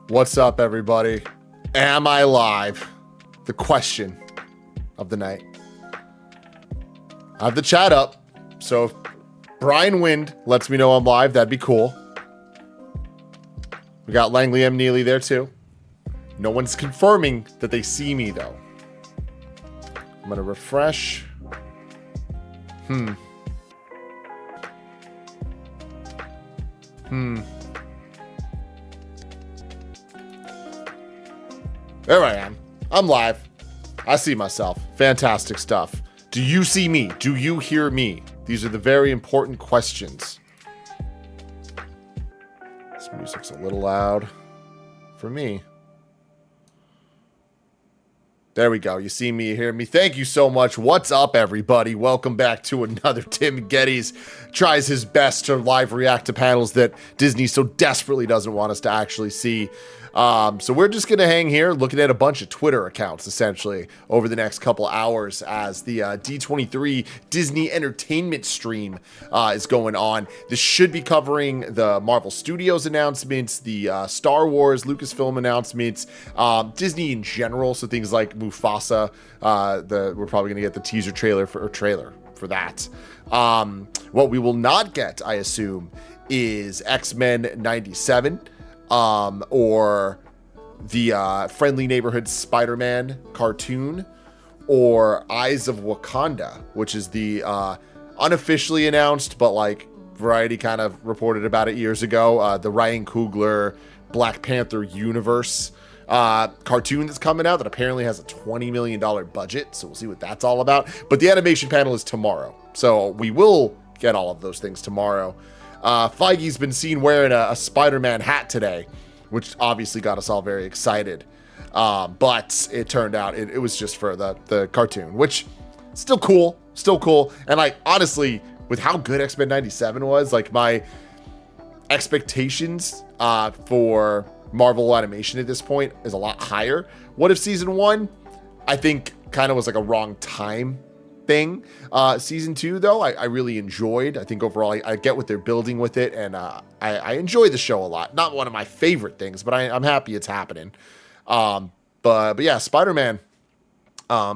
What's up, everybody? Am I live? The question of the night. I have the chat up, so if Brian Wind lets me know I'm live, that'd be cool. We got Langley M. Neely there, too. No one's confirming that they see me, though. I'm going to refresh. There I am. I'm live. I see myself. Fantastic stuff. Do you see me? Do you hear me? These are the very important questions. This music's a little loud for me. There we go. You see me, you hear me. Thank you so much. What's up, everybody? Welcome back to another Tim Gettys tries his best to live react to panels that Disney so desperately doesn't want us to actually see. So we're just going to hang here looking at a bunch of Twitter accounts, essentially, over the next couple hours as the D23 Disney Entertainment stream is going on. This should be covering the Marvel Studios announcements, the Star Wars, Lucasfilm announcements, Disney in general, so things like Mufasa. We're probably going to get the teaser trailer for that. What we will not get, I assume, is X-Men 97. Or the Friendly Neighborhood Spider-Man cartoon, or Eyes of Wakanda, which is the unofficially announced, but like Variety kind of reported about it years ago, the Ryan Coogler Black Panther universe cartoon that's coming out that apparently has a $20 million budget, so we'll see what that's all about. But the animation panel is tomorrow, so we will get all of those things tomorrow. Feige's been seen wearing a Spider-Man hat today, which obviously got us all very excited. But it turned out it was just for the cartoon, which still cool. And like, honestly, with how good X-Men 97 was, like my expectations for Marvel animation at this point is a lot higher. What if season 1, I think, kind of was like a wrong time thing. Season 2, though, I really enjoyed. I think overall I get what they're building with it, and I enjoy the show a lot. Not one of my favorite things, but I'm happy it's happening. But yeah, Spider-Man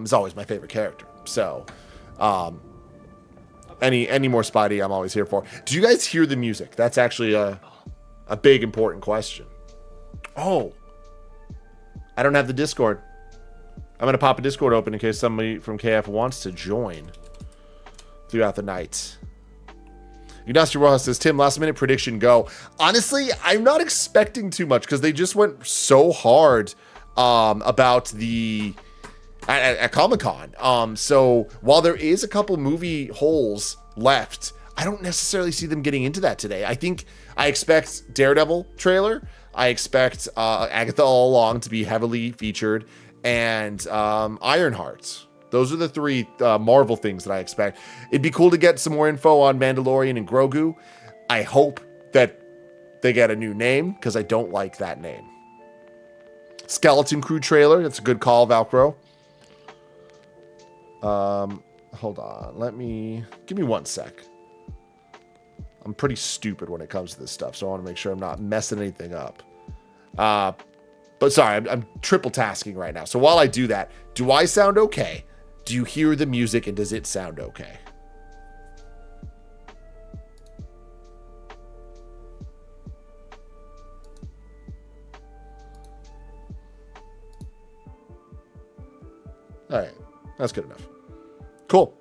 is always my favorite character. So any more Spidey, I'm always here for. Do you guys hear the music? That's actually a big important question. Oh, I don't have the Discord. I'm going to pop a Discord open in case somebody from KF wants to join throughout the night. Ignacio Rojas says, Tim, last minute prediction, go. Honestly, I'm not expecting too much because they just went so hard about the at Comic-Con. So while there is a couple movie holes left, I don't necessarily see them getting into that today. I expect Daredevil trailer. I expect Agatha All Along to be heavily featured. And Ironheart. Those are the three Marvel things that I expect. It'd be cool to get some more info on Mandalorian and Grogu. I hope that they get a new name, because I don't like that name. Skeleton Crew trailer. That's a good call, Valkyro. Hold on. Give me 1 sec. I'm pretty stupid when it comes to this stuff, so I want to make sure I'm not messing anything up. But sorry, I'm triple tasking right now. So while I do that, do I sound okay? Do you hear the music, and does it sound okay? All right, that's good enough. Cool.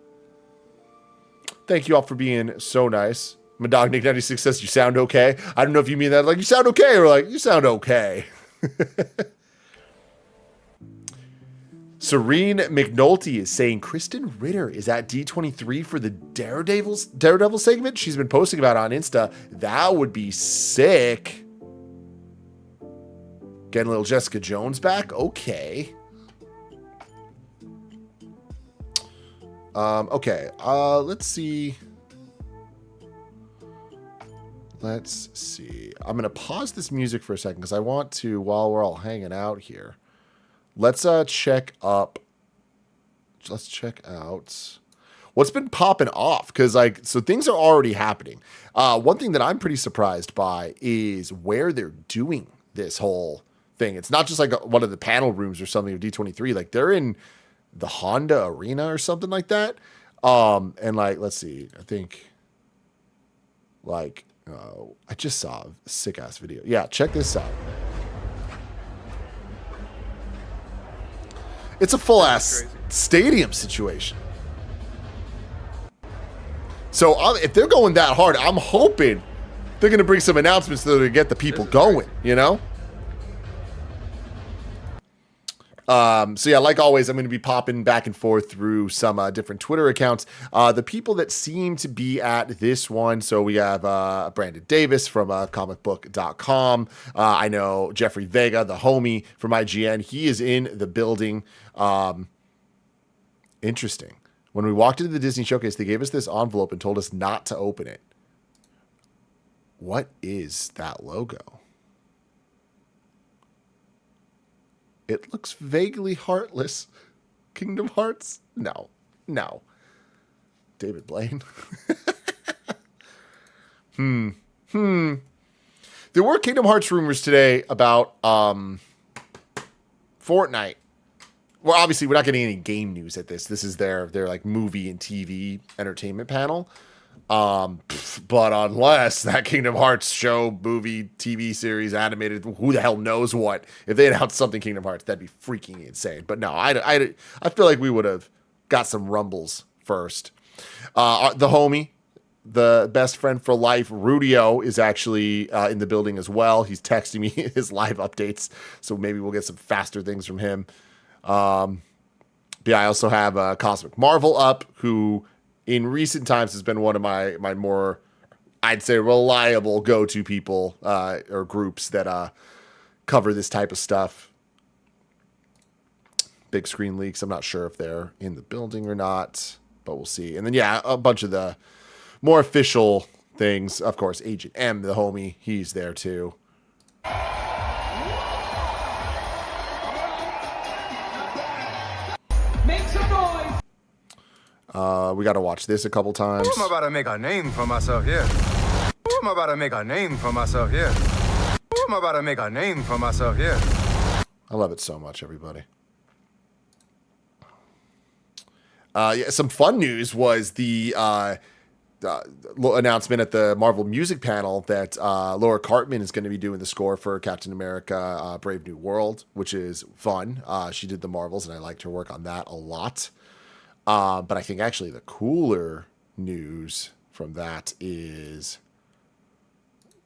Thank you all for being so nice. Madog Nick 96 says, you sound okay. I don't know if you mean that like you sound okay or like you sound okay. Serene McNulty is saying Kristen Ritter is at D23 for the Daredevil segment she's been posting about on Insta. That would be sick. Getting a little Jessica Jones back. Okay. Okay. Let's see. I'm going to pause this music for a second because I want to, while we're all hanging out here, let's check out what's been popping off. Because, so things are already happening. One thing that I'm pretty surprised by is where they're doing this whole thing. It's not just like one of the panel rooms or something of D23. Like they're in the Honda Arena or something like that. And like, let's see, I think like, I just saw a sick ass video. Yeah, check this out. It's a full ass stadium situation. So if they're going that hard, I'm hoping they're going to bring some announcements to get the people going, you know? So yeah, like always, I'm going to be popping back and forth through some different Twitter accounts. The people that seem to be at this one, so we have Brandon Davis from comicbook.com. I know Jeffrey Vega, the homie from IGN. He is in the building. Interesting. When we walked into the Disney Showcase, they gave us this envelope and told us not to open it. What is that logo? It looks vaguely heartless. Kingdom Hearts? No. No. David Blaine? There were Kingdom Hearts rumors today about Fortnite. Well, obviously, we're not getting any game news at this. This is their like movie and TV entertainment panel. But unless that Kingdom Hearts show, movie, TV series, animated, who the hell knows what, if they announced something Kingdom Hearts, that'd be freaking insane. But no, I feel like we would have got some rumbles first. The homie, the best friend for life, Rudio, is actually in the building as well. He's texting me his live updates, so maybe we'll get some faster things from him. But yeah, I also have Cosmic Marvel up, who in recent times has been one of my more, I'd say, reliable go-to people or groups that cover this type of stuff. Big Screen Leaks, I'm not sure if they're in the building or not, but we'll see. And then, yeah, a bunch of the more official things. Of course, Agent M, the homie, he's there too. We got to watch this a couple times. I'm about to make a name for myself here. I'm about to make a name for myself here. I'm about to make a name for myself here. I love it so much, everybody. Yeah, some fun news was the announcement at the Marvel Music panel that Laura Cartman is going to be doing the score for Captain America Brave New World, which is fun. She did the Marvels, and I liked her work on that a lot. But I think actually the cooler news from that is,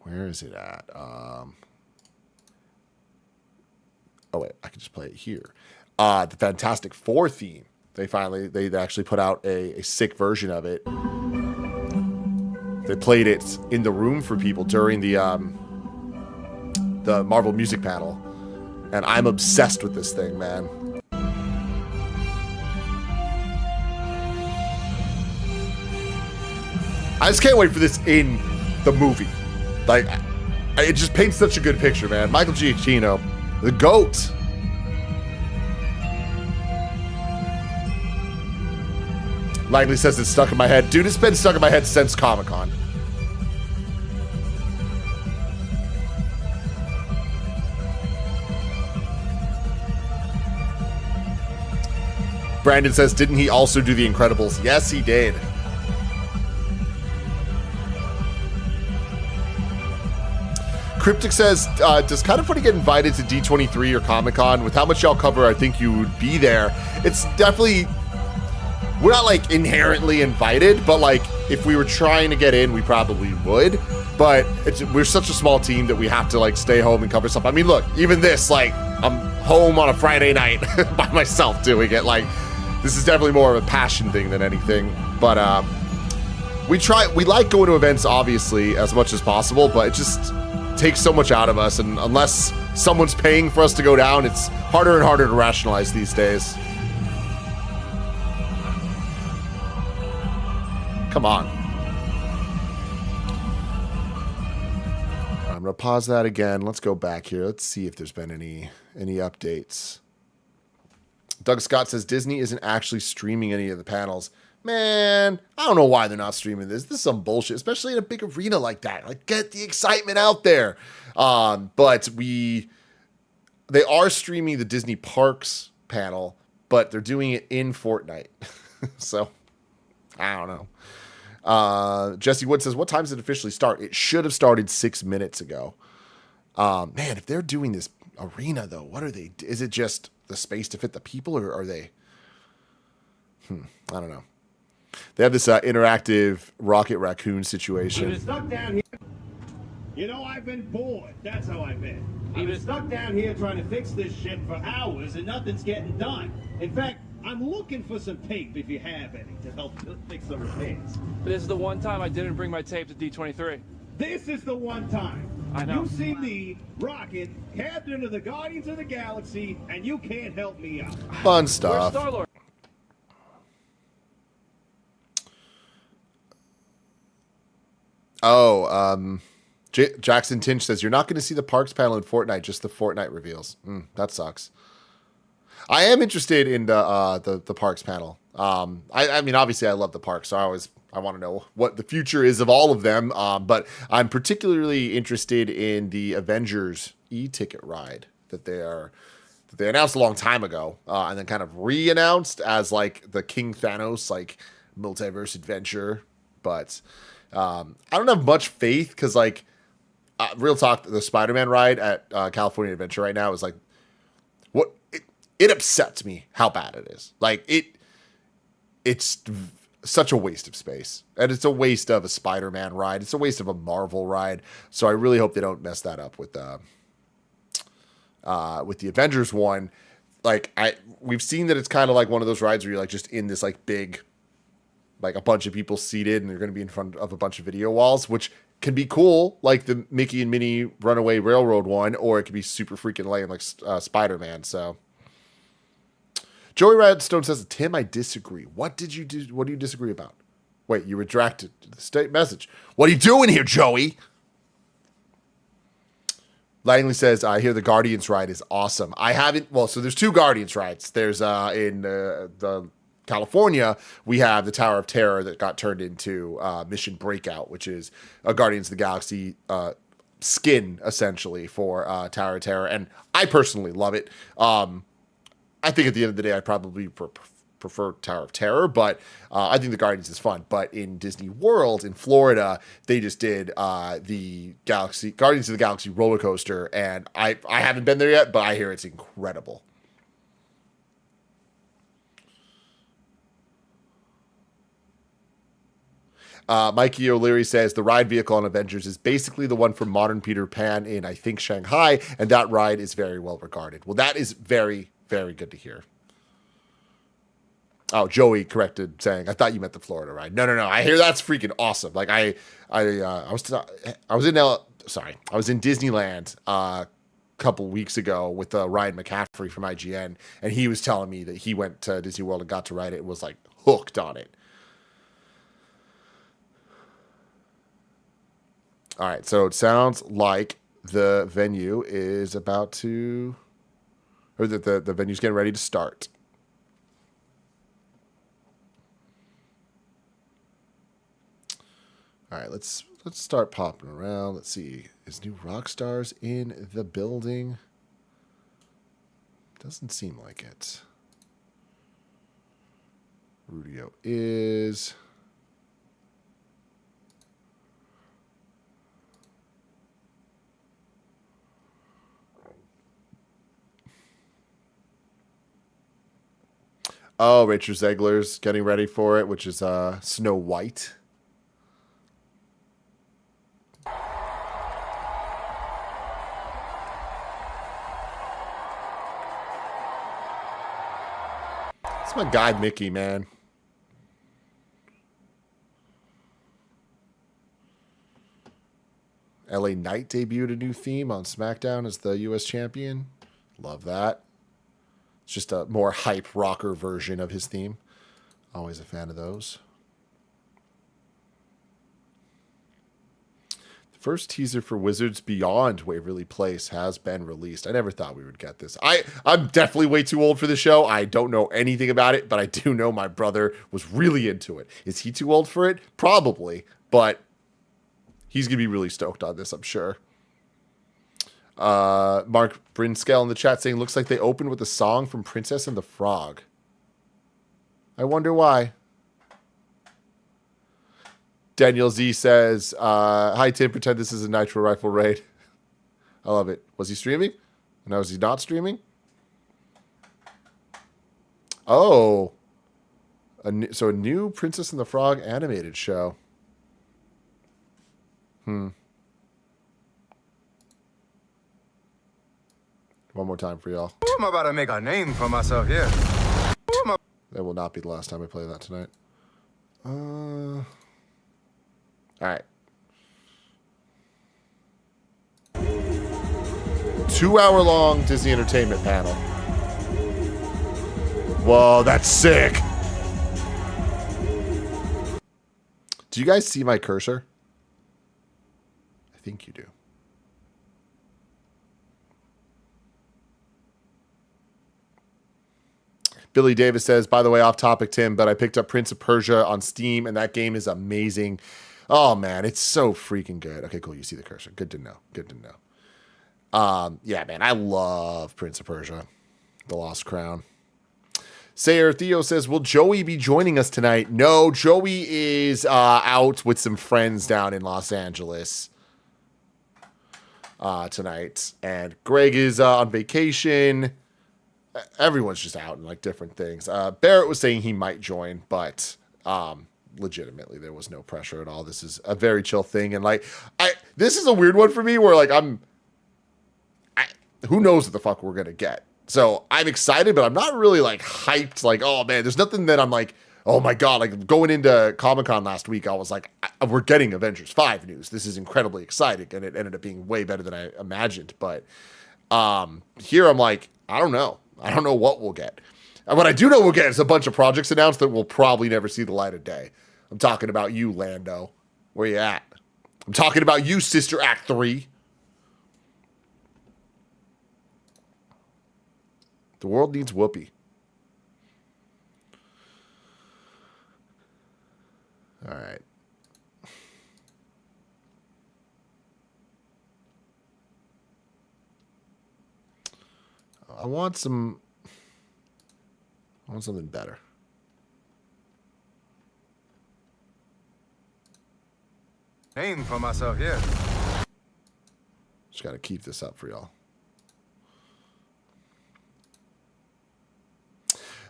where is it at? Oh wait, I can just play it here. The Fantastic Four theme. They actually put out a sick version of it. They played it in the room for people during the Marvel Music panel, and I'm obsessed with this thing, man. I just can't wait for this in the movie. Like, it just paints such a good picture, man. Michael Giacchino, the GOAT. Likely says it's stuck in my head. Dude, it's been stuck in my head since Comic-Con. Brandon says, didn't he also do The Incredibles? Yes, he did. Cryptic says, does Kind of Funny get invited to D23 or Comic-Con? With how much y'all cover, I think you would be there. It's definitely, we're not like inherently invited, but like if we were trying to get in, we probably would. But we're such a small team that we have to like stay home and cover stuff. I mean, look, even this, like I'm home on a Friday night by myself doing it. Like this is definitely more of a passion thing than anything. But we like going to events obviously as much as possible, but it just takes so much out of us, and unless someone's paying for us to go down, it's harder and harder to rationalize these days. Come on. I'm gonna pause that again. Let's go back here. Let's see if there's been any updates. Doug Scott says Disney isn't actually streaming any of the panels. Man, I don't know why they're not streaming this. This is some bullshit, especially in a big arena like that. Like, get the excitement out there. But the they are streaming the Disney Parks panel, but they're doing it in Fortnite. So, I don't know. Jesse Wood says, what time does it officially start? It should have started 6 minutes ago. Man, if they're doing this arena, though, what are they? Is it just the space to fit the people, or are they? I don't know. They have this interactive Rocket Raccoon situation. I've been stuck down here. You know, I've been bored. That's how I've been. I've been stuck down here trying to fix this shit for hours, and nothing's getting done. In fact, I'm looking for some tape, if you have any, to help fix the repairs. This is the one time I didn't bring my tape to D23. This is the one time. I know. You see me, Rocket, captain of the Guardians of the Galaxy, and you can't help me out. Fun Where's stuff. Star-Lord? Oh, Jackson Tinch says, you're not going to see the Parks panel in Fortnite, just the Fortnite reveals. That sucks. I am interested in the Parks panel. I mean, obviously I love the parks, so I want to know what the future is of all of them. But I'm particularly interested in the Avengers e-ticket ride that they announced a long time ago, and then kind of re-announced as like the King Thanos like multiverse adventure. But I don't have much faith because like real talk, the Spider-Man ride at California Adventure right now is like it upsets me how bad it is. Like it's such a waste of space, and it's a waste of a Spider-Man ride. It's a waste of a Marvel ride. So I really hope they don't mess that up with the Avengers one. Like we've seen that it's kind of like one of those rides where you're like just in this like big, like a bunch of people seated, and you're going to be in front of a bunch of video walls, which can be cool, like the Mickey and Minnie Runaway Railroad one, or it could be super freaking lame, like Spider-Man. So. Joey Redstone says, Tim, I disagree. What did you do? What do you disagree about? Wait, you retracted the state message. What are you doing here, Joey? Langley says, I hear the Guardians ride is awesome. I haven't, well, so there's two Guardians rides. There's in the California, we have the Tower of Terror that got turned into Mission Breakout, which is a Guardians of the Galaxy skin, essentially, for Tower of Terror. And I personally love it. I think at the end of the day, I probably prefer Tower of Terror, but I think the Guardians is fun. But in Disney World in Florida, they just did the Guardians of the Galaxy roller coaster, and I haven't been there yet, but I hear it's incredible. Mikey O'Leary says the ride vehicle on Avengers is basically the one from Modern Peter Pan in, I think, Shanghai, and that ride is very well regarded. Well, that is very, very good to hear. Oh, Joey corrected, saying, I thought you meant the Florida ride. No. I hear that's freaking awesome. Like I was in Disneyland a couple weeks ago with Ryan McCaffrey from IGN, and he was telling me that he went to Disney World and got to ride it and was like hooked on it. All right, so it sounds like the venue is about to, or that the venue's getting ready to start. All right, let's start popping around. Let's see, is New Rockstars in the building? Doesn't seem like it. Rudio is. Oh, Rachel Zegler's getting ready for it, which is Snow White. It's my guy, Mickey, man. LA Knight debuted a new theme on SmackDown as the U.S. champion. Love that. It's just a more hype rocker version of his theme. Always a fan of those. The first teaser for Wizards Beyond Waverly Place has been released. I never thought we would get this. I'm definitely way too old for the show. I don't know anything about it, but I do know my brother was really into it. Is he too old for it? Probably, but he's going to be really stoked on this, I'm sure. Mark Brinscale in the chat saying, looks like they opened with a song from Princess and the Frog. I wonder why. Daniel Z says, hi, Tim. Pretend this is a Nitro Rifle raid. I love it. Was he streaming? No, is he not streaming? Oh. So a new Princess and the Frog animated show. One more time for y'all. I'm about to make a name for myself here. That will not be the last time I play that tonight. All right. 2-hour-long Disney Entertainment panel. Whoa, that's sick. Do you guys see my cursor? I think you do. Billy Davis says, by the way, off topic, Tim, but I picked up Prince of Persia on Steam, and that game is amazing. Oh, man, it's so freaking good. Okay, cool. You see the cursor. Good to know. Good to know. Yeah, man, I love Prince of Persia, The Lost Crown. Sayer Theo says, will Joey be joining us tonight? No, Joey is out with some friends down in Los Angeles tonight. And Greg is on vacation. Everyone's just out in like different things. Barrett was saying he might join, but legitimately there was no pressure at all. This is a very chill thing. And like, this is a weird one for me where like who knows what the fuck we're going to get. So I'm excited, but I'm not really like hyped. Like, oh man, there's nothing that I'm like, oh my God, like going into Comic-Con last week, I was like, we're getting Avengers 5 news. This is incredibly exciting. And it ended up being way better than I imagined. But here I'm like, I don't know. I don't know what we'll get. And what I do know we'll get is a bunch of projects announced that will probably never see the light of day. I'm talking about you, Lando. Where you at? I'm talking about you, Sister Act 3. The world needs Whoopi. All right. I want something better. Name for myself here. Just got to keep this up for y'all.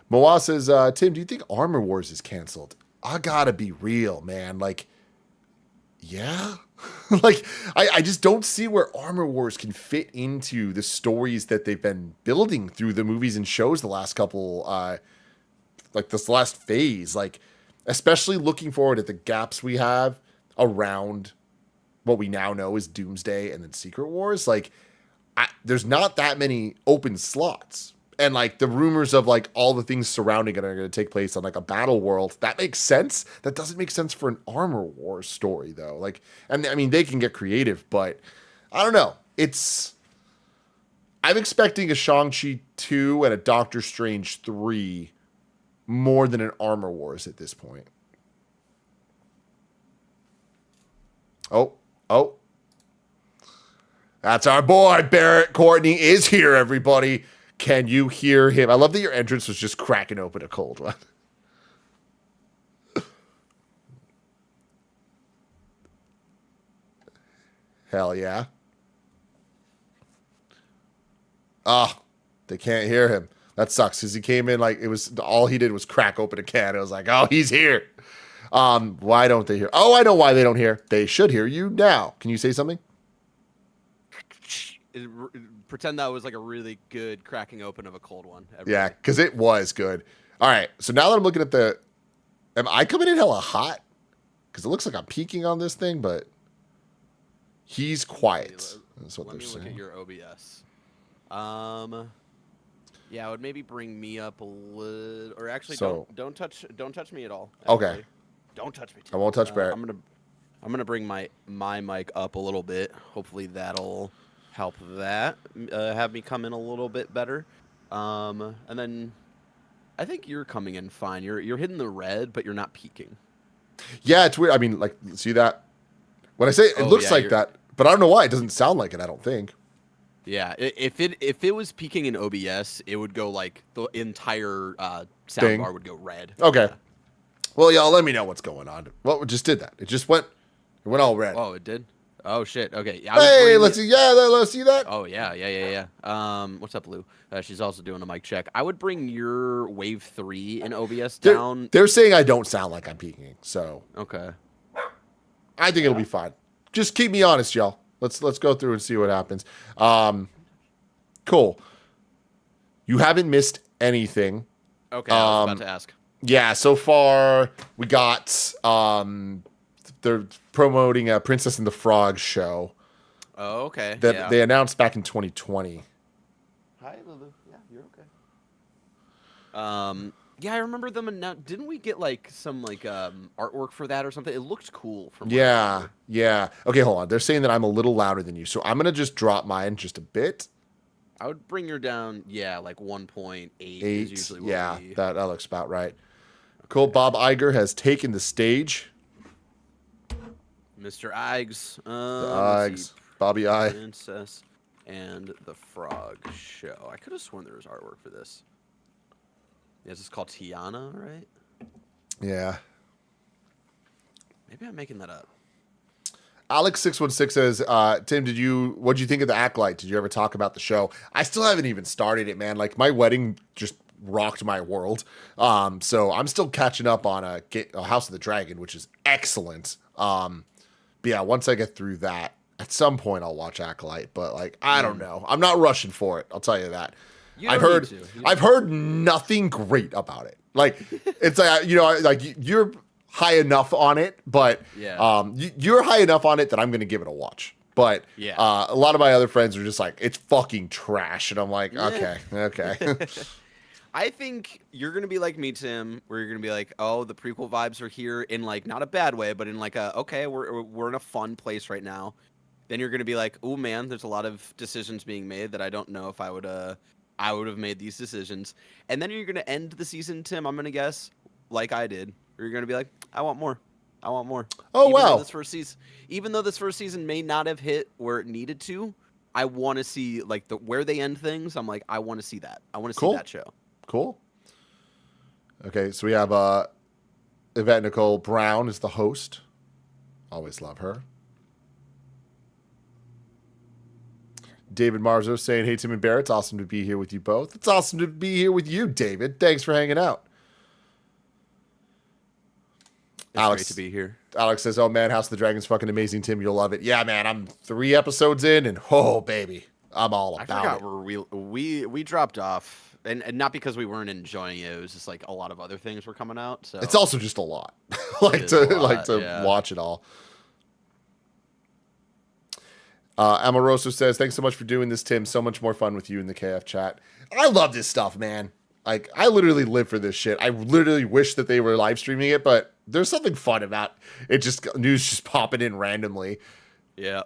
Moa says, Tim, do you think Armor Wars is canceled? I gotta be real, man. Like, yeah. Like, I just don't see where Armor Wars can fit into the stories that they've been building through the movies and shows the last couple, like this last phase. Like, especially looking forward at the gaps we have around what we now know is Doomsday and then Secret Wars. Like, there's not that many open slots. And like the rumors of like all the things surrounding it are going to take place on like a battle world. That makes sense. That doesn't make sense for an Armor Wars story though. Like, and I mean, they can get creative, but I don't know. I'm expecting a Shang-Chi 2 and a Doctor Strange 3 more than an Armor Wars at this point. Oh. That's our boy. Barrett Courtney is here, everybody. Can you hear him? I love that your entrance was just cracking open a cold one. Hell yeah. They can't hear him. That sucks because he came in like it was all he did was crack open a can. It was like, oh, he's here. Why don't they hear? Oh, I know why they don't hear. They should hear you now. Can you say something? Pretend that was like a really good cracking open of a cold one. Yeah, because it was good. All right, so now that I'm looking at am I coming in hella hot? Because it looks like I'm peaking on this thing, but he's quiet. That's what they're saying. Let me look at your OBS. Yeah, it would maybe bring me up a little, or actually don't touch me at all. Actually. Okay. Don't touch me. I won't touch Barrett. I'm gonna bring my mic up a little bit. Hopefully that'll help that have me come in a little bit better. And then I think you're coming in fine. You're hitting the red, but you're not peaking. Yeah, it's weird. I mean, like, see that? When I say it looks like that, but I don't know why it doesn't sound like it. I don't think. Yeah, if it was peaking in OBS, it would go like the entire Thing. soundbar would go red. Okay. Yeah. Well, y'all, let me know what's going on. Well, it just did that. It just went all red. Oh, it did. Oh shit. Okay. Hey, let's see. Yeah, let's see that. Oh yeah. What's up, Lou? She's also doing a mic check. I would bring your Wave 3 in OBS down. They're saying I don't sound like I'm peaking, so Okay. I think it'll be fine. Just keep me honest, y'all. Let's go through and see what happens. Cool. You haven't missed anything. Okay. I was about to ask. Yeah, so far we got they're promoting a Princess and the Frog show Oh, okay. that they announced back in 2020. Hi, Lulu. Yeah, you're okay. Yeah, I remember them. Didn't we get like some artwork for that or something? It looked cool. From what I remember. Yeah. Okay, hold on. They're saying that I'm a little louder than you, so I'm gonna just drop mine just a bit. I would bring her down. Yeah, like 1.8 is usually what Yeah, we... that looks about right. Cool. Bob Iger has taken the stage. Mr. Iges. Iges. Bobby I. Princess and the Frog show. I could have sworn there was artwork for this. Yeah, this is called Tiana, right? Yeah. Maybe I'm making that up. Alex616 says, Tim, what'd you think of the Acolyte? Did you ever talk about the show? I still haven't even started it, man. Like, my wedding just rocked my world. So I'm still catching up on a House of the Dragon, which is excellent. But yeah, once I get through that, at some point I'll watch Acolyte. But like, I don't know. I'm not rushing for it. I'll tell you that. I've heard nothing great about it. Like, it's like, you're high enough on it, but you're high enough on it that I'm going to give it a watch. But a lot of my other friends are just like, it's fucking trash. And I'm like, okay. I think you're going to be like me, Tim, where you're going to be like, oh, the prequel vibes are here in like, not a bad way, but in like okay, we're in a fun place right now. Then you're going to be like, oh man, there's a lot of decisions being made that I don't know if I would have made these decisions. And then you're going to end the season, Tim, I'm going to guess, like I did. You're going to be like, I want more. Oh, wow. Even though this first season may not have hit where it needed to, I want to see like where they end things. I'm like, I want to see that. I want to see that show. Cool. Okay, so we have Yvette Nicole Brown is the host. Always love her. David Marzo saying, hey, Tim and Barrett, it's awesome to be here with you both. It's awesome to be here with you, David. Thanks for hanging out. Great to be here. Alex says, oh, man, House of the Dragon's fucking amazing, Tim. You'll love it. Yeah, man, I'm 3 episodes in, and oh, baby, I'm all about it. I forgot where we dropped off. And not because we weren't enjoying it. It was just like a lot of other things were coming out. So it's also just a lot. to watch it all. Amoroso says, thanks so much for doing this, Tim. So much more fun with you in the KF chat. I love this stuff, man. Like, I literally live for this shit. I literally wish that they were live streaming it, but there's something fun about it. News just popping in randomly. Yeah.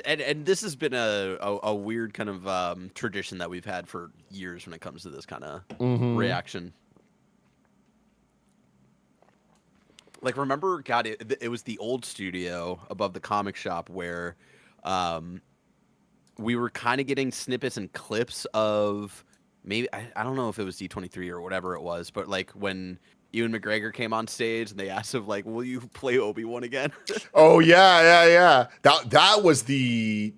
And this has been a weird kind of tradition that we've had for years when it comes to this kind of reaction. Like, remember, God, it was the old studio above the comic shop where we were kind of getting snippets and clips of maybe, I don't know if it was D23 or whatever it was, but like when Ewan McGregor came on stage and they asked him, like, will you play Obi-Wan again? Oh, yeah. That was the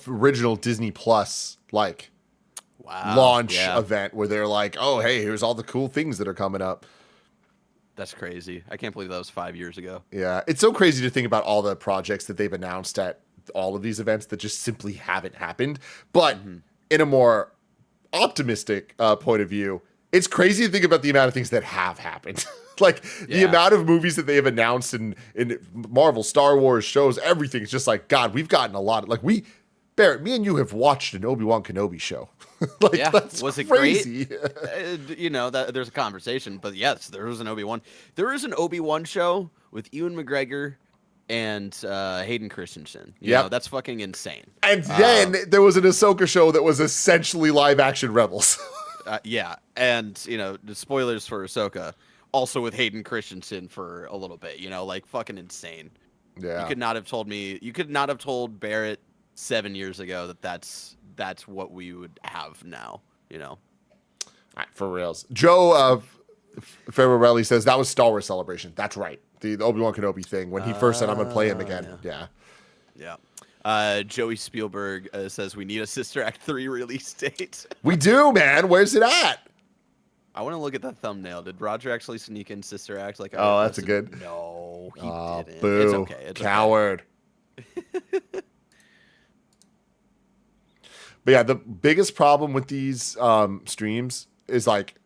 original Disney Plus, like, launch event where they're like, oh, hey, here's all the cool things that are coming up. That's crazy. I can't believe that was 5 years ago. Yeah, it's so crazy to think about all the projects that they've announced at all of these events that just simply haven't happened. But in a more optimistic point of view, it's crazy to think about the amount of things that have happened. The amount of movies that they have announced in Marvel, Star Wars shows, everything. It's just like, God, we've gotten a lot. Barrett, me and you have watched an Obi-Wan Kenobi show. That's was it crazy. Great? There's a conversation, but yes, there was an Obi-Wan. There is an Obi-Wan show with Ewan McGregor and Hayden Christensen. You know, that's fucking insane. And then there was an Ahsoka show that was essentially live-action Rebels. And the spoilers for Ahsoka, also with Hayden Christensen for a little bit. Fucking insane. Yeah, you could not have told Barrett 7 years ago that's that's what we would have now. You know. All right, for reals. Joe Ferrarelli says that was Star Wars Celebration. That's right. The Obi-Wan Kenobi thing when he first said I'm gonna play him again. Yeah. Joey Spielberg says we need a Sister Act 3 release date. We do, man. Where's it at? I want to look at that thumbnail. Did Roger actually sneak in Sister Act? Like, oh, that's a good. No, he didn't. Boo. It's okay. It's Coward. Okay. But yeah, the biggest problem with these streams is like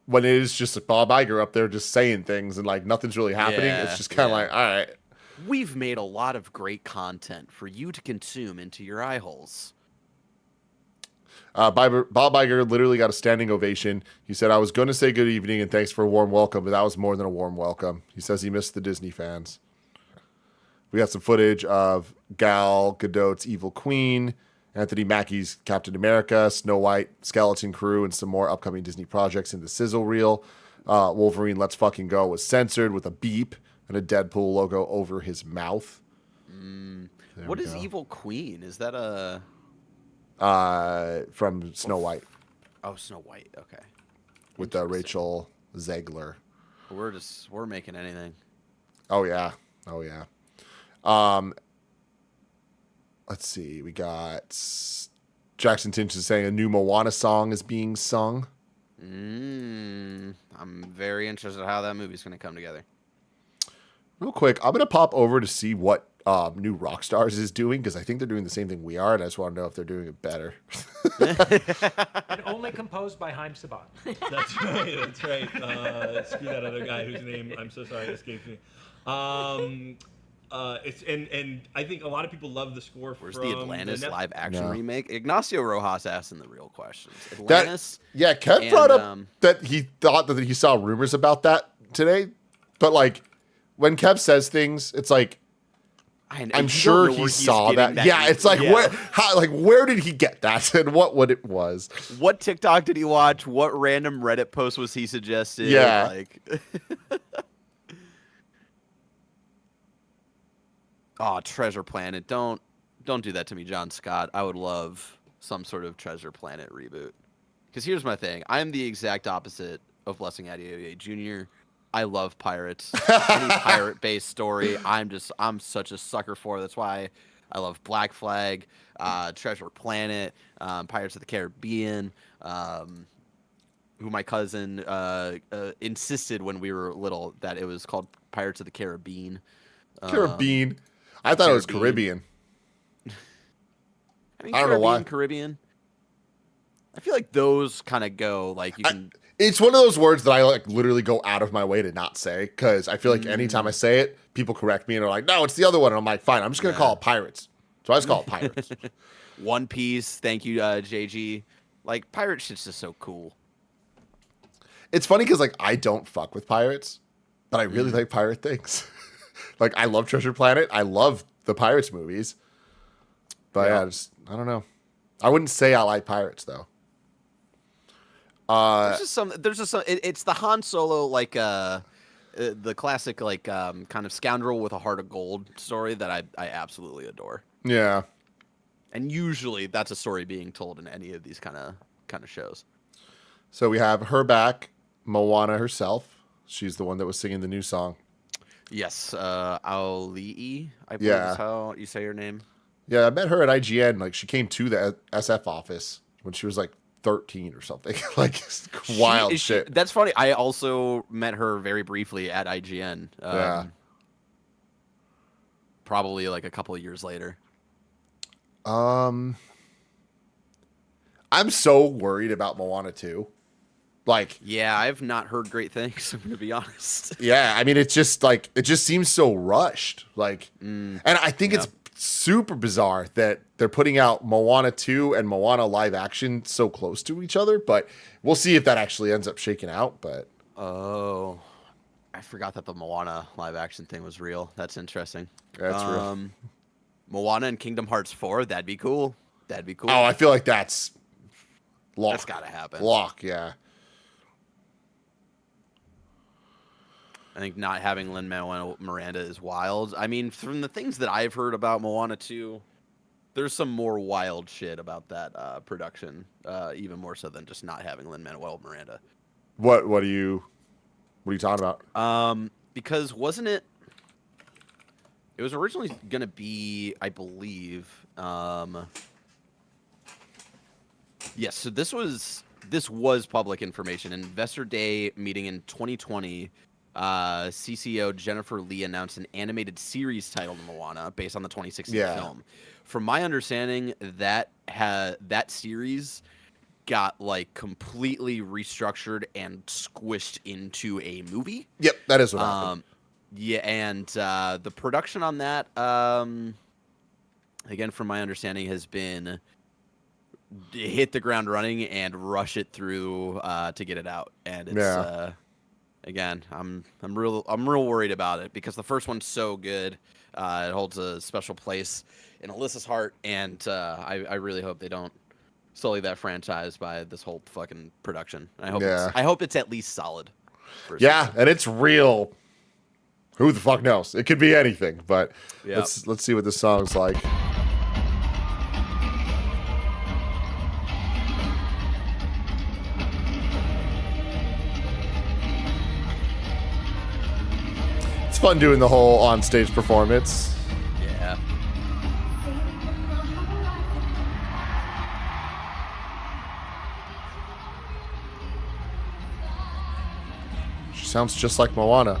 when it is just Bob Iger up there just saying things and like nothing's really happening. It's just kind of like, all right. We've made a lot of great content for you to consume into your eye holes. Bob Iger literally got a standing ovation. He said, I was going to say good evening and thanks for a warm welcome, but that was more than a warm welcome. He says he missed the Disney fans. We got some footage of Gal Gadot's Evil Queen, Anthony Mackie's Captain America, Snow White, Skeleton Crew, and some more upcoming Disney projects in the sizzle reel. Wolverine Let's Fucking Go was censored with a beep and a Deadpool logo over his mouth. What is Evil Queen? Is that a... from Snow White. Oh, Snow White. Okay. With Rachel Zegler. We're making anything. Oh yeah. Let's see. We got Jackson Tinch is saying a new Moana song is being sung. I'm very interested in how that movie's going to come together. Real quick, I'm going to pop over to see what new Rockstars is doing because I think they're doing the same thing we are, and I just want to know if they're doing it better. And only composed by Haim Saban. That's right. Screw that other guy whose name I'm so sorry escaped me. It's and I think a lot of people love the score. Where's from the Atlantis the live action remake? Ignacio Rojas asking the real questions. Atlantis. Kev brought up that he thought that he saw rumors about that today, but like when Kev says things, it's like I'm sure he saw that. Yeah, it's like where did he get that and what it was? What TikTok did he watch? What random Reddit post was he suggested? Yeah. Like oh, Treasure Planet. Don't do that to me, John Scott. I would love some sort of Treasure Planet reboot. Because here's my thing. I'm the exact opposite of Blessing Adeoye Jr. I love pirates. Any pirate-based story, I'm such a sucker for. That's why I love Black Flag, Treasure Planet, Pirates of the Caribbean, who my cousin insisted when we were little that it was called Pirates of the Caribbean. Caribbean. I thought it was Caribbean. I don't know why. Caribbean. I feel like those kind of go like you can. It's one of those words that I like literally go out of my way to not say because I feel like anytime I say it, people correct me and are like, "No, it's the other one." And I'm like, "Fine, I'm just gonna call it pirates." So I just call it pirates. One Piece. Thank you, JG. Like pirate shit's just so cool. It's funny because like I don't fuck with pirates, but I really like pirate things. Like I love Treasure Planet. I love the Pirates movies. But yeah, I don't know. I wouldn't say I like pirates though. There's just some. It's the Han Solo like the classic like kind of scoundrel with a heart of gold story that I absolutely adore. Yeah. And usually that's a story being told in any of these kind of shows. So we have her back, Moana herself. She's the one that was singing the new song. Yes, Auli'i, I believe is how you say her name. Yeah, I met her at IGN. Like she came to the SF office when she was like 13 or something. Like wild shit. That's funny. I also met her very briefly at IGN. Probably like a couple of years later. I'm so worried about Moana 2. Like, yeah, I've not heard great things, I'm gonna be honest. Yeah, I mean, it's just like it just seems so rushed. Like, and I think it's super bizarre that they're putting out Moana 2 and Moana live action so close to each other. But we'll see if that actually ends up shaking out. But oh, I forgot that the Moana live action thing was real. That's interesting. That's real. Moana and Kingdom Hearts 4. That'd be cool. That'd be cool. Oh, I feel like that's lock. That's gotta happen. Lock, yeah. I think not having Lin-Manuel Miranda is wild. I mean, from the things that I've heard about Moana 2, there's some more wild shit about that production, even more so than just not having Lin-Manuel Miranda. What are you talking about? Because wasn't it? It was originally gonna be, I believe. Yes, so this was public information. Investor Day meeting in 2020. CCO Jennifer Lee announced an animated series titled Moana based on the 2016 film. From my understanding, that series got like completely restructured and squished into a movie. Yep, that is what happened. Yeah, and the production on that, again, from my understanding, has been hit the ground running and rush it through to get it out. And it's again, I'm real worried about it because the first one's so good. It holds a special place in Alyssa's heart, and I really hope they don't sully that franchise by this whole fucking production. I hope it's at least solid. And it's real. Who the fuck knows? It could be anything, but let's see what this song's like. It's fun doing the whole on-stage performance. Yeah. She sounds just like Moana.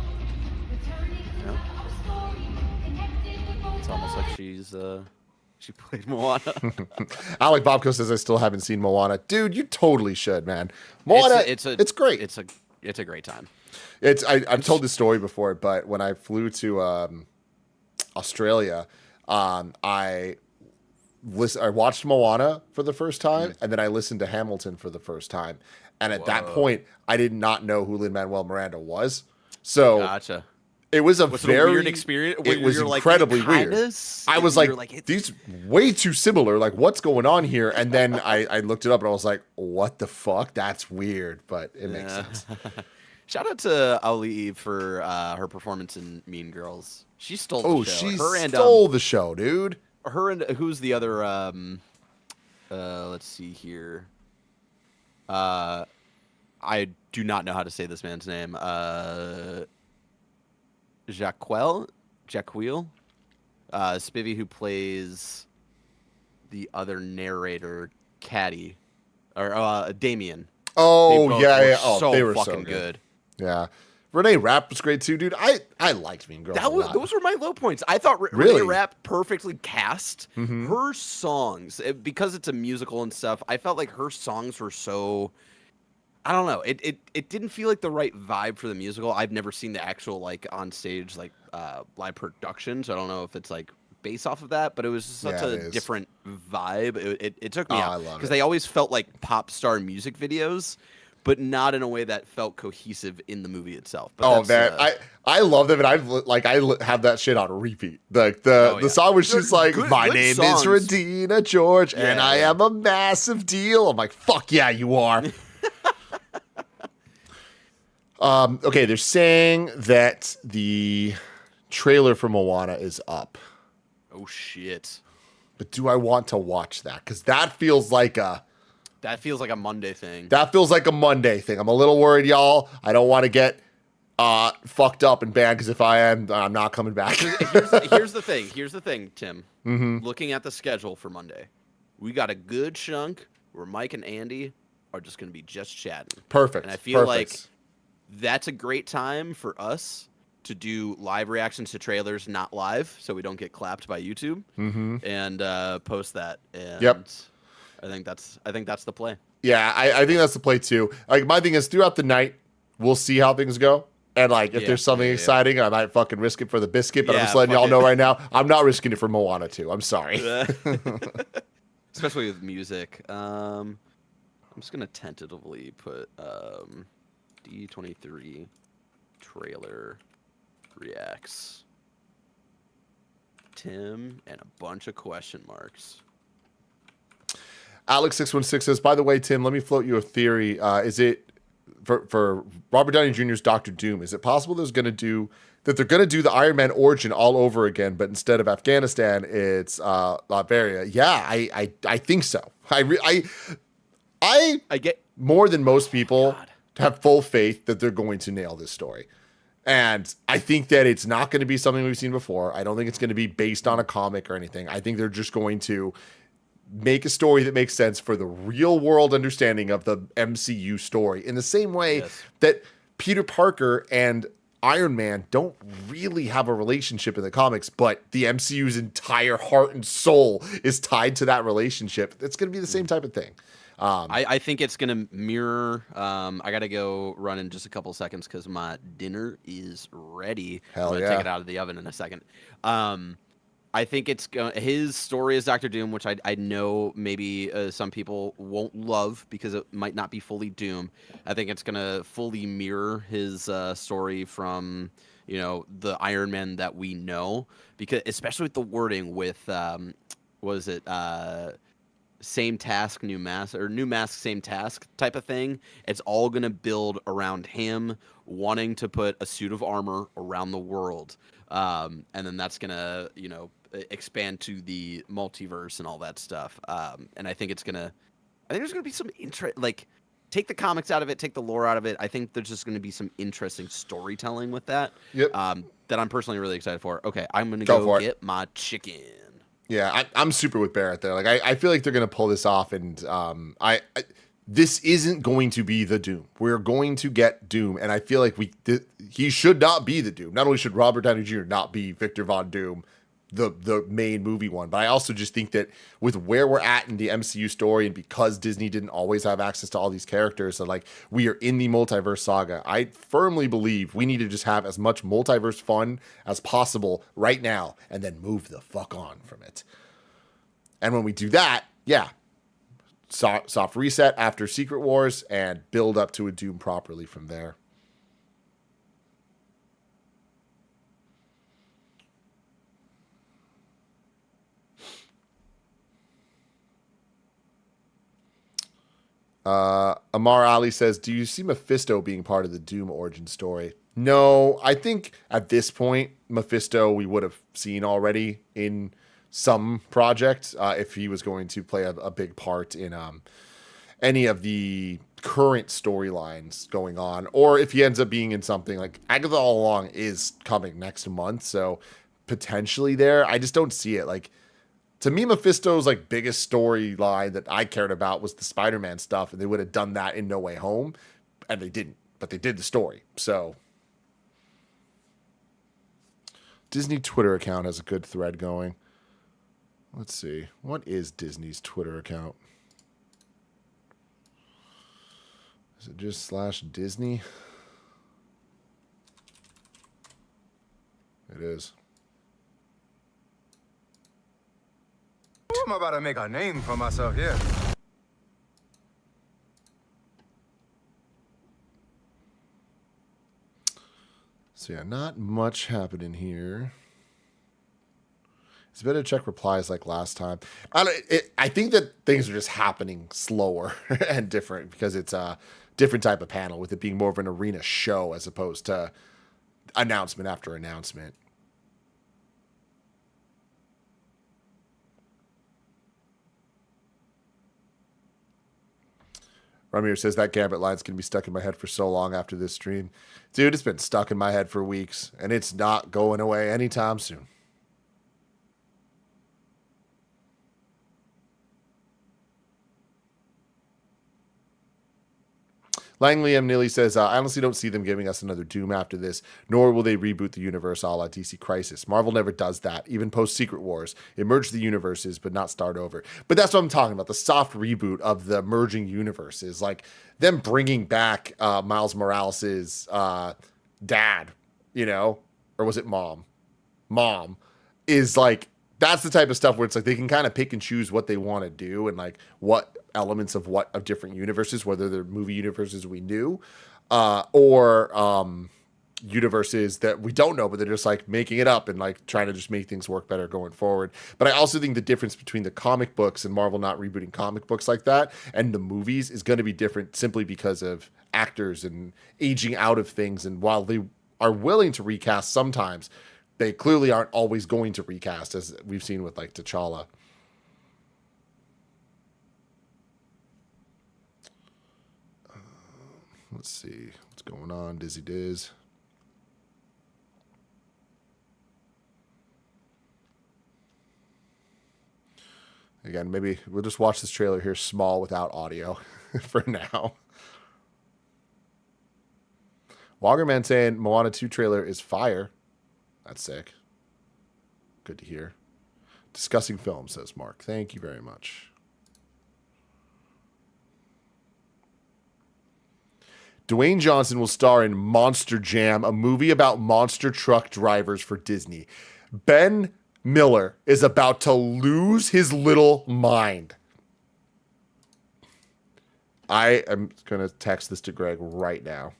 It's almost like she played Moana. Alec Bobko says I still haven't seen Moana. Dude, you totally should, man. Moana, it's great. It's a great time. I've told this story before, but when I flew to Australia, I watched Moana for the first time, and then I listened to Hamilton for the first time. And at that point, I did not know who Lin-Manuel Miranda was. So gotcha. It was a weird experience. It was incredibly weird. I was like, these way too similar. Like, what's going on here? And then I looked it up and I was like, what the fuck? That's weird, but it makes sense. Shout out to Ali for her performance in Mean Girls. She stole the show. She stole the show, dude. Her and who's the other? Let's see here. I do not know how to say this man's name. Jacquel, Spivvy, who plays the other narrator, Caddy, or Damien. Oh yeah. Oh, they were fucking so good. Yeah. Renee Rapp was great too, dude. I liked Mean Girls. Those were my low points. I thought Renee Rapp perfectly cast. Her songs, because it's a musical and stuff. I felt like her songs were so. I don't know. It didn't feel like the right vibe for the musical. I've never seen the actual like on stage like live production, so I don't know if it's like based off of that. But it was just such a different vibe. It took me out because they always felt like pop star music videos, but not in a way that felt cohesive in the movie itself. But I love them, and I have that shit on repeat. The song where she's like, "My name is Regina George, and I am a massive deal." I'm like, "Fuck yeah, you are." Okay, they're saying that the trailer for Moana is up. Oh shit! But do I want to watch that? Because that feels like a Monday thing. That feels like a Monday thing. I'm a little worried, y'all. I don't want to get fucked up and banned, because if I am, I'm not coming back. Here's the thing, Tim. Looking at the schedule for Monday, we got a good chunk where Mike and Andy are just going to be just chatting. Perfect. And I feel like that's a great time for us to do live reactions to trailers, not live, so we don't get clapped by YouTube, and post that. And I think that's the play. Yeah, I think that's the play too. Like, my thing is, throughout the night, we'll see how things go. And like, if there's something exciting, I might fucking risk it for the biscuit. But I'm just letting y'all know right now, I'm not risking it for Moana 2. I'm sorry. Especially with music. I'm just gonna tentatively put D23 trailer reacts Tim and a bunch of question marks. Alex616 says, by the way, Tim, let me float you a theory. Is it for Robert Downey Jr.'s Doctor Doom, is it possible they're going to do the Iron Man origin all over again, but instead of Afghanistan, it's Latveria? Yeah, I think so. I get more than most people have full faith that they're going to nail this story. And I think that it's not going to be something we've seen before. I don't think it's going to be based on a comic or anything. I think they're just going to make a story that makes sense for the real world understanding of the MCU story, in the same way that Peter Parker and Iron Man don't really have a relationship in the comics, but the MCU's entire heart and soul is tied to that relationship. It's going to be the same type of thing. I think it's going to mirror. I got to go run in just a couple seconds because my dinner is ready. Hell I'm going to yeah. take it out of the oven in a second. I think it's his story is Doctor Doom, which I know maybe some people won't love because it might not be fully Doom. I think it's going to fully mirror his story from, the Iron Man that we know, because especially with the wording with, same task, new mask, or new mask, same task type of thing. It's all going to build around him wanting to put a suit of armor around the world. And then that's going to, expand to the multiverse and all that stuff. And I think there's going to be some take the comics out of it, take the lore out of it. I think there's just going to be some interesting storytelling with that. Yep. That I'm personally really excited for. Okay, I'm going to go get my chicken. Yeah, I'm super with Barrett there. Like, I feel like they're going to pull this off, and this isn't going to be the Doom. We're going to get Doom, and I feel like he should not be the Doom. Not only should Robert Downey Jr. not be Victor Von Doom, the main movie one, but I also just think that with where we're at in the MCU story, and because Disney didn't always have access to all these characters, so like we are in the multiverse saga, I firmly believe we need to just have as much multiverse fun as possible right now, and then move the fuck on from it. And when we do that, soft reset after Secret Wars and build up to a Doom properly from there. Amar Ali says, do you see Mephisto being part of the Doom origin story? No, I think at this point, Mephisto we would have seen already in some project if he was going to play a big part in any of the current storylines going on, or if he ends up being in something like Agatha All Along is coming next month, so potentially there. I just don't see it. Like, to me, Mephisto's biggest storyline that I cared about was the Spider-Man stuff, and they would have done that in No Way Home, and they didn't, but they did the story. So Disney Twitter account has a good thread going. Let's see. What is Disney's Twitter account? Is it just /Disney? It is. I'm about to make a name for myself here. So yeah, not much happening here. It's better to check replies like last time. I think that things are just happening slower and different because it's a different type of panel, with it being more of an arena show as opposed to announcement after announcement. Ramir says that Gambit line's going to be stuck in my head for so long after this stream. Dude, it's been stuck in my head for weeks, and it's not going away anytime soon. Langley M. Nilly says, I honestly don't see them giving us another Doom after this, nor will they reboot the universe a la DC Crisis. Marvel never does that, even post-Secret Wars. It merged the universes, but not start over. But that's what I'm talking about, the soft reboot of the merging universes. Like, them bringing back Miles Morales' dad, or was it mom? Mom is that's the type of stuff where it's they can kind of pick and choose what they want to do and what elements of different universes, whether they're movie universes we knew or universes that we don't know, but they're just making it up and trying to just make things work better going forward. But I also think the difference between the comic books and Marvel not rebooting comic books like that and the movies is going to be different simply because of actors and aging out of things. And while they are willing to recast sometimes, they clearly aren't always going to recast, as we've seen with like T'Challa. Let's see what's going on. Dizzy Diz. Again, maybe we'll just watch this trailer here small without audio for now. Walkerman saying Moana 2 trailer is fire. That's sick. Good to hear. Discussing film, says Mark. Thank you very much. Dwayne Johnson will star in Monster Jam, a movie about monster truck drivers for Disney. Ben Miller is about to lose his little mind. I am going to text this to Greg right now.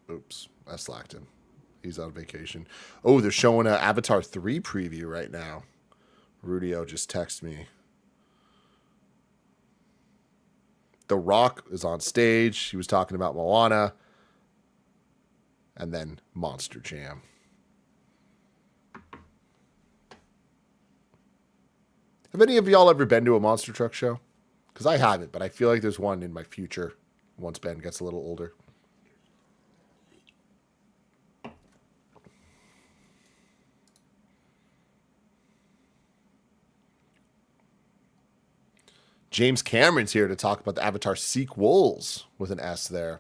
Oops, I slacked him. He's on vacation. Oh, they're showing an Avatar 3 preview right now. Rudio just texted me. The Rock is on stage. He was talking about Moana. And then Monster Jam. Have any of y'all ever been to a monster truck show? Because I haven't, but I feel like there's one in my future once Ben gets a little older. James Cameron's here to talk about the Avatar sequels with an S there.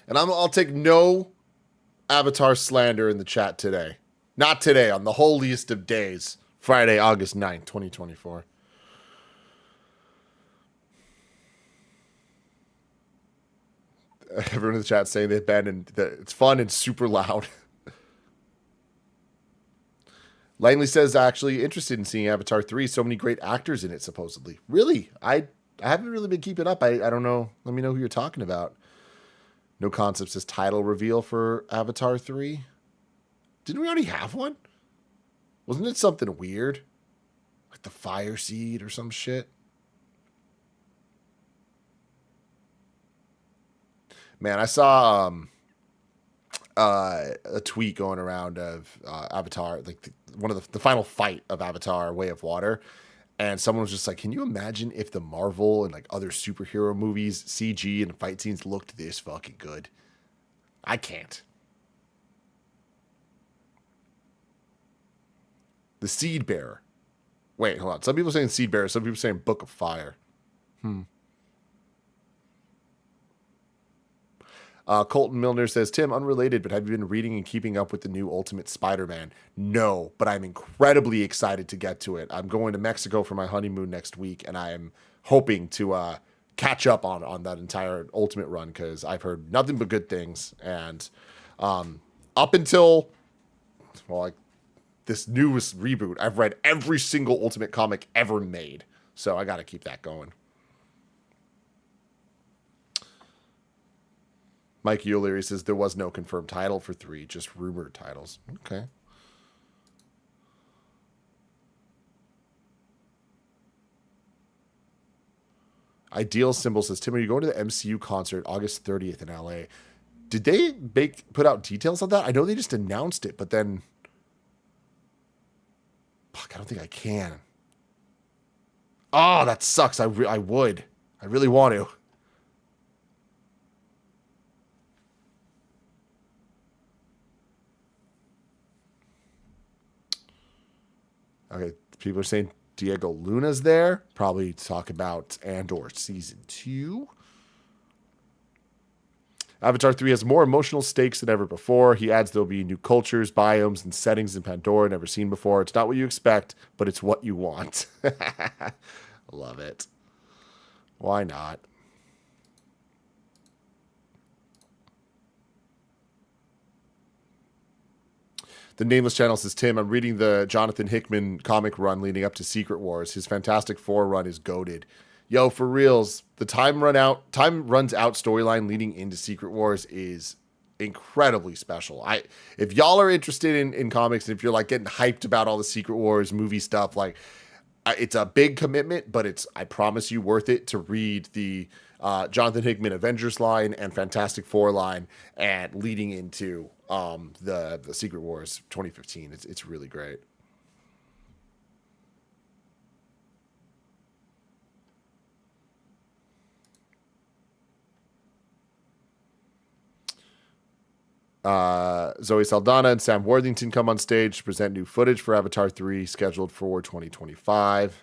And I'll take no Avatar slander in the chat today. Not today, on the holiest of days. Friday, August 9th, 2024. Everyone in the chat saying they've been and it's fun and super loud. Langley says, actually interested in seeing Avatar 3. So many great actors in it, supposedly. Really? I haven't really been keeping up. I don't know. Let me know who you're talking about. No Concept says title reveal for Avatar 3. Didn't we already have one? Wasn't it something weird? Like the Fire Seed or some shit? Man, I saw a tweet going around of Avatar, like one of the final fight of Avatar Way of Water, and someone was just like, can you imagine if the Marvel and like other superhero movies CG and fight scenes looked this fucking good? I can't. The Seed Bearer. Wait, hold on. Some people saying Seed Bearer, some people saying Book of Fire. Colton Milner says, Tim, unrelated, but have you been reading and keeping up with the new Ultimate Spider-Man? No, but I'm incredibly excited to get to it. I'm going to Mexico for my honeymoon next week, and I am hoping to catch up on that entire Ultimate run, because I've heard nothing but good things. And up until, well, like this newest reboot, I've read every single Ultimate comic ever made. So I got to keep that going. Mike O'Leary says there was no confirmed title for 3, just rumored titles. Okay. Ideal Symbol says, Tim, are you going to the MCU concert August 30th in LA? Did they put out details on that? I know they just announced it, but then... Fuck, I don't think I can. Oh, that sucks. I would. I really want to. Okay, people are saying Diego Luna's there. Probably talk about Andor Season 2. Avatar 3 has more emotional stakes than ever before. He adds there'll be new cultures, biomes, and settings in Pandora never seen before. It's not what you expect, but it's what you want. Love it. Why not? The Nameless Channel says, Tim, I'm reading the Jonathan Hickman comic run leading up to Secret Wars. His Fantastic Four run is goated. Yo, for reals, the time runs out storyline leading into Secret Wars is incredibly special. If y'all are interested in comics, and if you're like getting hyped about all the Secret Wars movie stuff, like it's a big commitment, but I promise you worth it to read the Jonathan Hickman Avengers line and Fantastic Four line and leading into the Secret Wars 2015. It's really great. Zoe Saldana and Sam Worthington come on stage to present new footage for Avatar 3, scheduled for 2025.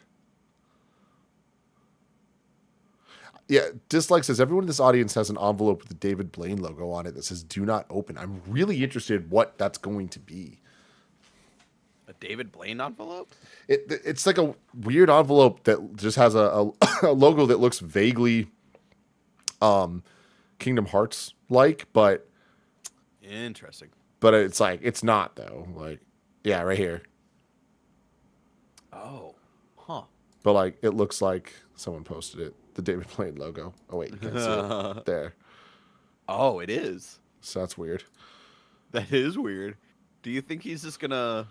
Yeah, Dislike says, everyone in this audience has an envelope with the David Blaine logo on it that says, do not open. I'm really interested in what that's going to be. A David Blaine envelope? It's like a weird envelope that just has a logo that looks vaguely Kingdom Hearts-like, but... Interesting. But it's like, it's not, though. Like, yeah, right here. Oh. Huh. But, like, it looks like someone posted it. The David Blaine logo. Oh, wait, you can't see it. There. Oh, it is. So that's weird. That is weird. Do you think he's just going to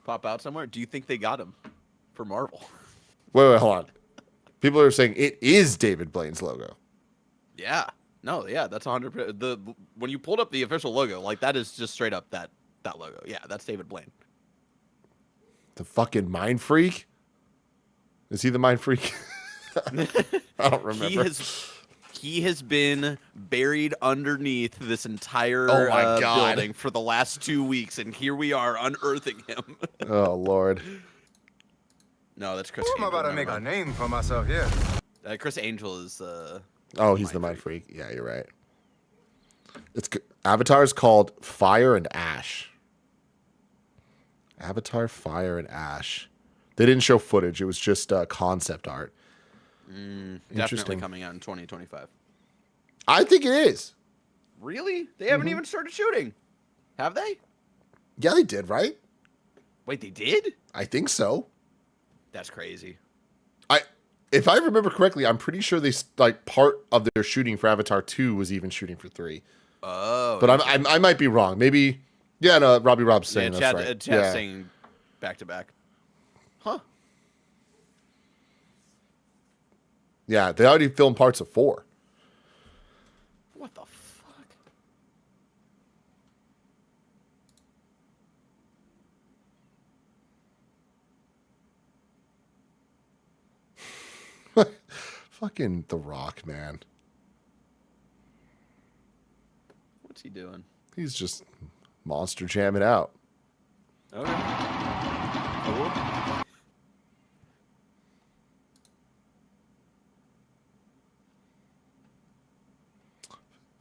pop out somewhere? Do you think they got him for Marvel? Wait, hold on. People are saying it is David Blaine's logo. Yeah. No, yeah, that's 100%. When you pulled up the official logo, like, that is just straight up that logo. Yeah, that's David Blaine. The fucking mind freak? Is he the mind freak? I don't remember. He has been buried underneath this entire building for the last 2 weeks, and here we are unearthing him. Oh, Lord. No, that's Chris I'm Angel. about to make a name for myself here. Chris Angel is... Oh, he's the mind freak. Yeah, you're right. Avatar is called Fire and Ash. Avatar, Fire and Ash. They didn't show footage. It was just concept art. Definitely coming out in 2025. I think it is. Really? They haven't even started shooting. Have they? Yeah, they did, right? Wait, they did? I think so. That's crazy. If I remember correctly, I'm pretty sure they part of their shooting for Avatar 2 was even shooting for 3. Oh. But I might be wrong. Maybe. Yeah, no, Robbie Rob's saying that's right. Chad's saying back to back. Huh. Yeah, they already filmed parts of 4. What the fuck? Fucking The Rock, man. What's he doing? He's just monster jamming out. Okay. Cool.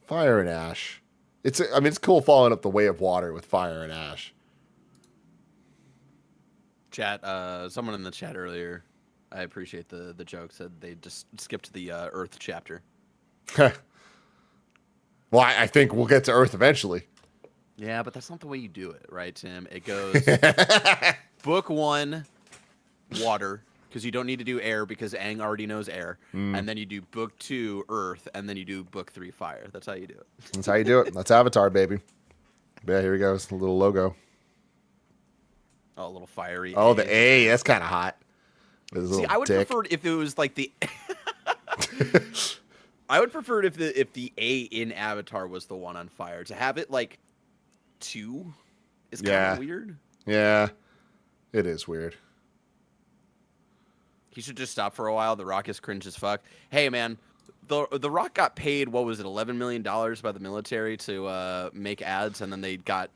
Fire and Ash. It's cool following up the Way of Water with Fire and Ash. Chat, someone in the chat earlier, I appreciate the joke, said they just skipped the Earth chapter. Well, I think we'll get to Earth eventually. Yeah, but that's not the way you do it, right, Tim? It goes book 1, water, because you don't need to do air because Aang already knows air. And then you do book 2, earth, and then you do book 3, fire. That's how you do it. That's how you do it. That's Avatar, baby. Yeah, here we go. It's a little logo. Oh, a little fiery. Oh, the A. That's kind of hot. See, I would prefer it if it was like the... I would prefer it if the A in Avatar was the one on fire. To have it like 2 is kind of weird. Yeah, it is weird. He should just stop for a while. The Rock is cringe as fuck. Hey, man, the Rock got paid, what was it, $11 million by the military to make ads, and then they got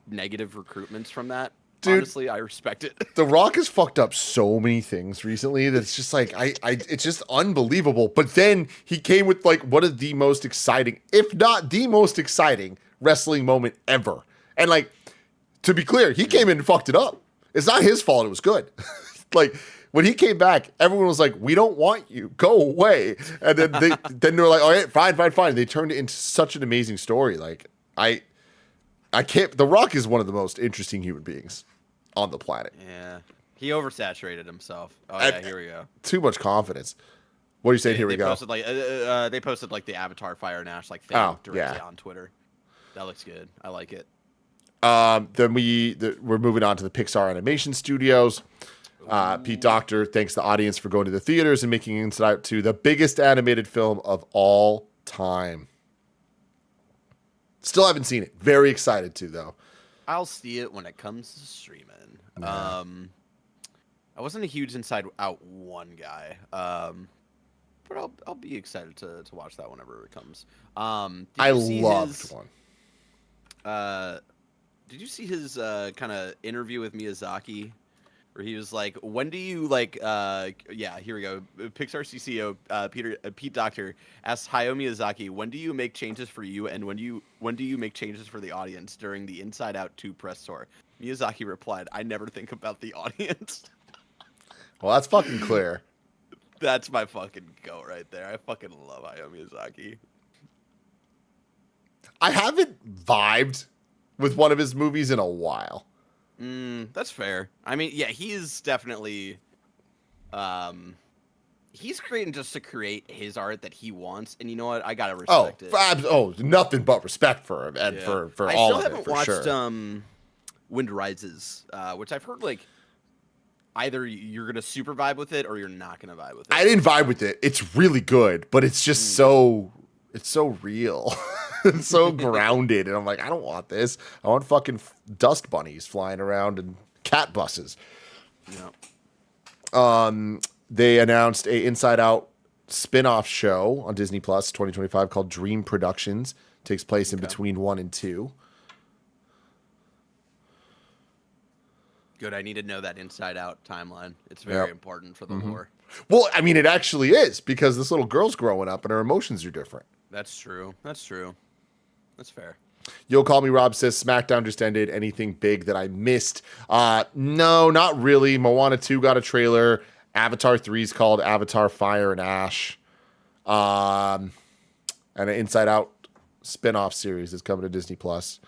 negative recruitments from that. Dude, honestly, I respect it. The Rock has fucked up so many things recently that's just like it's just unbelievable. But then he came with like one of the most exciting, if not the most exciting, wrestling moment ever. And like, to be clear, he came in and fucked it up. It's not his fault. It was good. Like when he came back, everyone was like, "We don't want you. Go away." And then they were like, "All right, fine." They turned it into such an amazing story. Like I can't. The Rock is one of the most interesting human beings on the planet. Yeah, he oversaturated himself. Oh yeah, here we go. Too much confidence. What are you saying? Here we go. Posted, they posted like the Avatar Fire and Ash like thing directly on Twitter. That looks good. I like it. Then we're moving on to the Pixar Animation Studios. Pete Docter thanks the audience for going to the theaters and making Inside Out 2 the biggest animated film of all time. Still haven't seen it. Very excited to, though. I'll see it when it comes to streaming. Yeah. I wasn't a huge Inside Out 1 guy, but I'll be excited to watch that whenever it comes. I loved one. Did you see his kind of interview with Miyazaki? Where he was like, when do you like, yeah, here we go. Pixar CCO, Pete Docter asks Hayao Miyazaki, when do you make changes for you and when do you make changes for the audience during the Inside Out 2 press tour? Miyazaki replied, I never think about the audience. Well, that's fucking clear. That's my fucking go right there. I fucking love Hayao Miyazaki. I haven't vibed with one of his movies in a while. That's fair. I mean, yeah, he is definitely, he's creating just to create his art that he wants, and you know what? I gotta respect it. Nothing but respect for him and for all of it. I still haven't watched Wind Rises, which I've heard like either you're gonna super vibe with it or you're not gonna vibe with it. I didn't vibe with it. It's really good, but it's just so real. It's so grounded, and I'm like, I don't want this. I want fucking dust bunnies flying around and cat buses. Yeah. They announced a Inside Out spin-off show on Disney Plus 2025 called Dream Productions. Takes place in between 1 and 2. Good. I need to know that Inside Out timeline. It's very important for the lore. Well, I mean, it actually is, because this little girl's growing up and her emotions are different. That's true. That's true. That's fair. You'll Call Me Rob says, SmackDown just ended. Anything big that I missed? No, not really. Moana 2 got a trailer. Avatar 3 is called Avatar Fire and Ash. And an Inside Out spin-off series is coming to Disney Plus.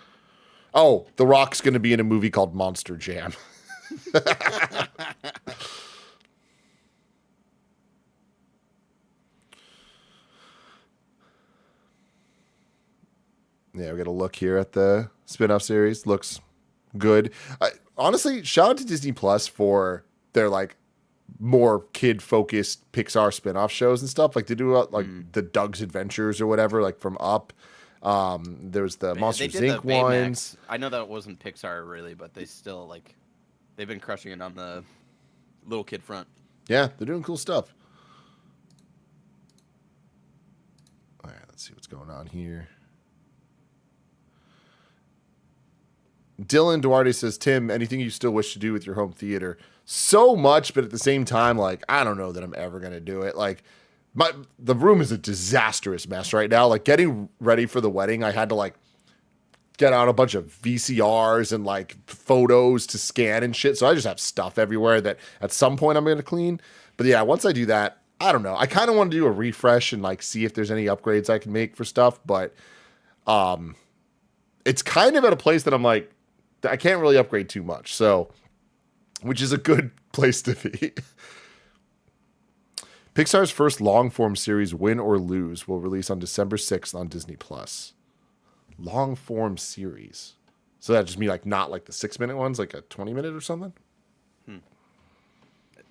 Oh, The Rock's going to be in a movie called Monster Jam. Yeah, we got a look here at the spin-off series. Looks good. Honestly, shout out to Disney Plus for their like more kid-focused Pixar spin-off shows and stuff. Like they do like the Doug's Adventures or whatever, like from Up. There's the Monsters Inc. ones. I know that wasn't Pixar really, but they still like they've been crushing it on the little kid front. Yeah, they're doing cool stuff. All right, let's see what's going on here. Dylan Duarte says, Tim, anything you still wish to do with your home theater? So much, but at the same time, like, I don't know that I'm ever going to do it. Like, the room is a disastrous mess right now. Like, getting ready for the wedding, I had to, like, get out a bunch of VCRs and, like, photos to scan and shit. So I just have stuff everywhere that at some point I'm going to clean. But, yeah, once I do that, I don't know. I kind of want to do a refresh and, like, see if there's any upgrades I can make for stuff. But it's kind of at a place that I'm like, I can't really upgrade too much, so which is a good place to be. Pixar's first long-form series, Win or Lose, will release on December 6th on Disney Plus. Long-form series. So that just mean like not like the 6-minute ones, like a 20-minute or something?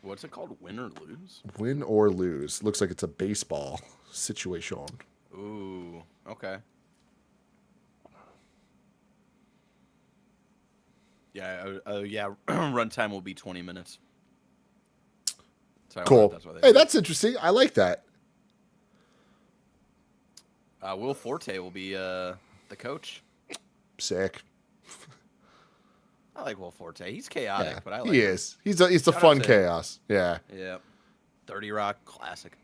What's it called? Win or Lose? Win or Lose. Looks like it's a baseball situation. Ooh, okay. Yeah, runtime will be 20 minutes. So cool. That's interesting. I like that. Will Forte will be the coach. Sick. I like Will Forte. He's chaotic, but I like he him. Is. He's a fun chaos. Yeah. Yeah. 30 Rock, classic.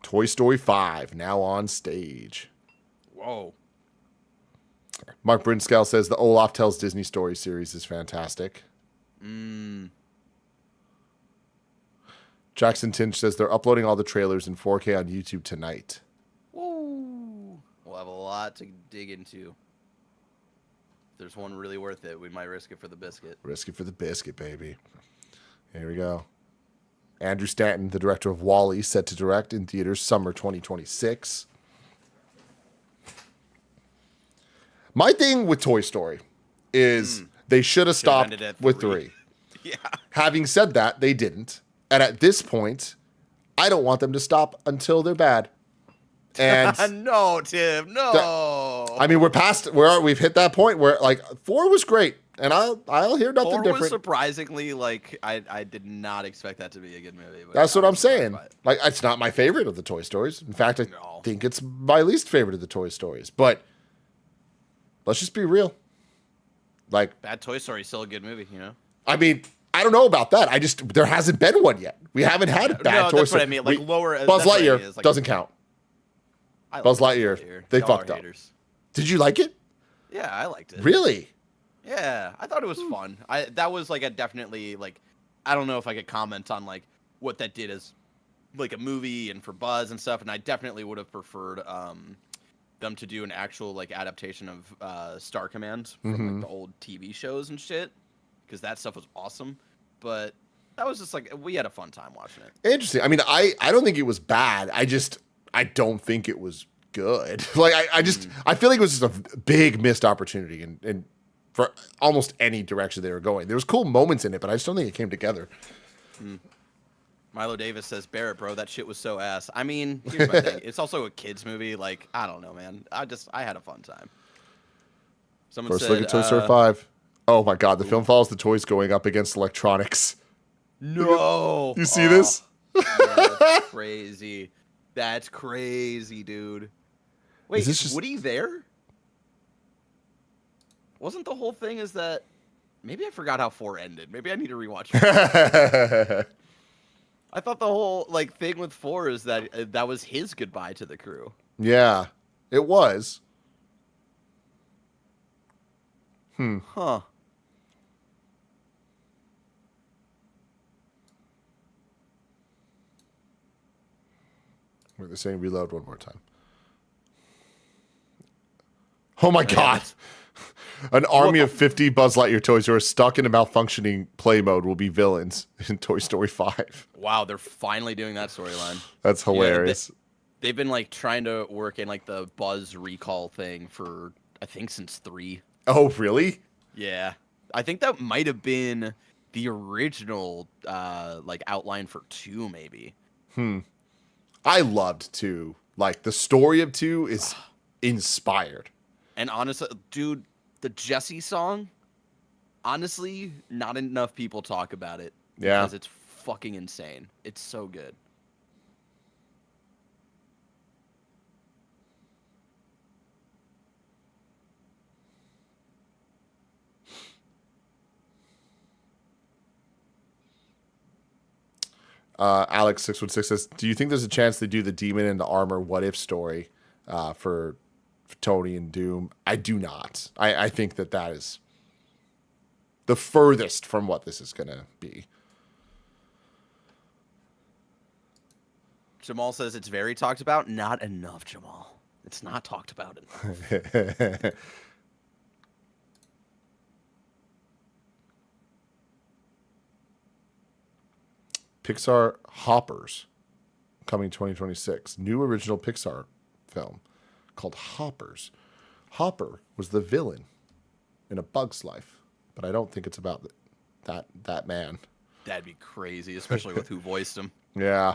Toy Story 5, now on stage. Whoa. Mark Brinskell says the Olaf Tells Disney Story series is fantastic. Jackson Tinch says they're uploading all the trailers in 4K on YouTube tonight. Woo! We'll have a lot to dig into. If there's one really worth it, we might risk it for the biscuit. Risk it for the biscuit, baby. Here we go. Andrew Stanton, the director of WALL-E, set to direct in theaters summer 2026. My thing with Toy Story is they should have stopped ended at with 3. 3. Yeah. Having said that, they didn't. And at this point, I don't want them to stop until they're bad. And no, Tim, no. I mean, we've hit that point where like 4 was great, and I'll hear nothing 4 different. was surprisingly like I did not expect that to be a good movie. But That's what I I'm was surprised saying. by it. Like, it's not my favorite of the Toy Stories. In fact, I No. think it's my least favorite of the Toy Stories. But let's just be real. Like, Bad Toy Story is still a good movie, you know. I mean, I don't know about that. There hasn't been one yet. We haven't had a bad No, Toy that's Story. what I mean. Like lower. Buzz that's what I Lightyear mean, is, like, doesn't count. I Buzz like Lightyear. They Y'all fucked are up. haters. Did you like it? Yeah, I liked it. Really? Yeah, I thought it was fun. That was like a definitely like I don't know if I could comment on like what that did as like a movie and for Buzz and stuff, and I definitely would have preferred them to do an actual like adaptation of Star Command from like the old TV shows and shit, because that stuff was awesome. But that was just like we had a fun time watching it. Interesting. I mean, I don't think it was bad. I don't think it was good. Like I feel like it was just a big missed opportunity and for almost any direction they were going. There was cool moments in it, but I just don't think it came together. Milo Davis says, Barrett, bro, that shit was so ass. I mean, here's my thing. It's also a kid's movie. Like, I don't know, man. I had a fun time. Someone First said, look at Toy Story 5. Oh my God, the film follows the toys going up against electronics. No. You see this? Yeah, that's crazy. That's crazy, dude. Wait, Is this is just- Woody there? Wasn't the whole thing is that... Maybe I forgot how 4 ended. Maybe I need to rewatch 4. I thought the whole like thing with 4 is that that was his goodbye to the crew. Yeah, it was. Huh. They're saying reload one more time. Oh my God. An army of 50 Buzz Lightyear toys who are stuck in a malfunctioning play mode will be villains in Toy Story 5. Wow, they're finally doing that storyline. That's hilarious. They've been like trying to work in like the Buzz recall thing for I think since 3. Oh, really? Yeah. I think that might have been the original like outline for 2 maybe. I loved 2. Like, the story of 2 is inspired. And honestly, dude, the Jesse song, honestly, not enough people talk about it. Yeah. Because it's fucking insane. It's so good. Alex616 says, do you think there's a chance they do the Demon in the Armor what if story for Tony and Doom? I do not. I think that is the furthest from what this is going to be. Jamal says it's very talked about. Not enough, Jamal. It's not talked about enough. Pixar Hoppers coming 2026. New original Pixar film called Hoppers. Hopper was the villain in A Bug's Life, but I don't think it's about that man. That'd be crazy, especially with who voiced him. Yeah.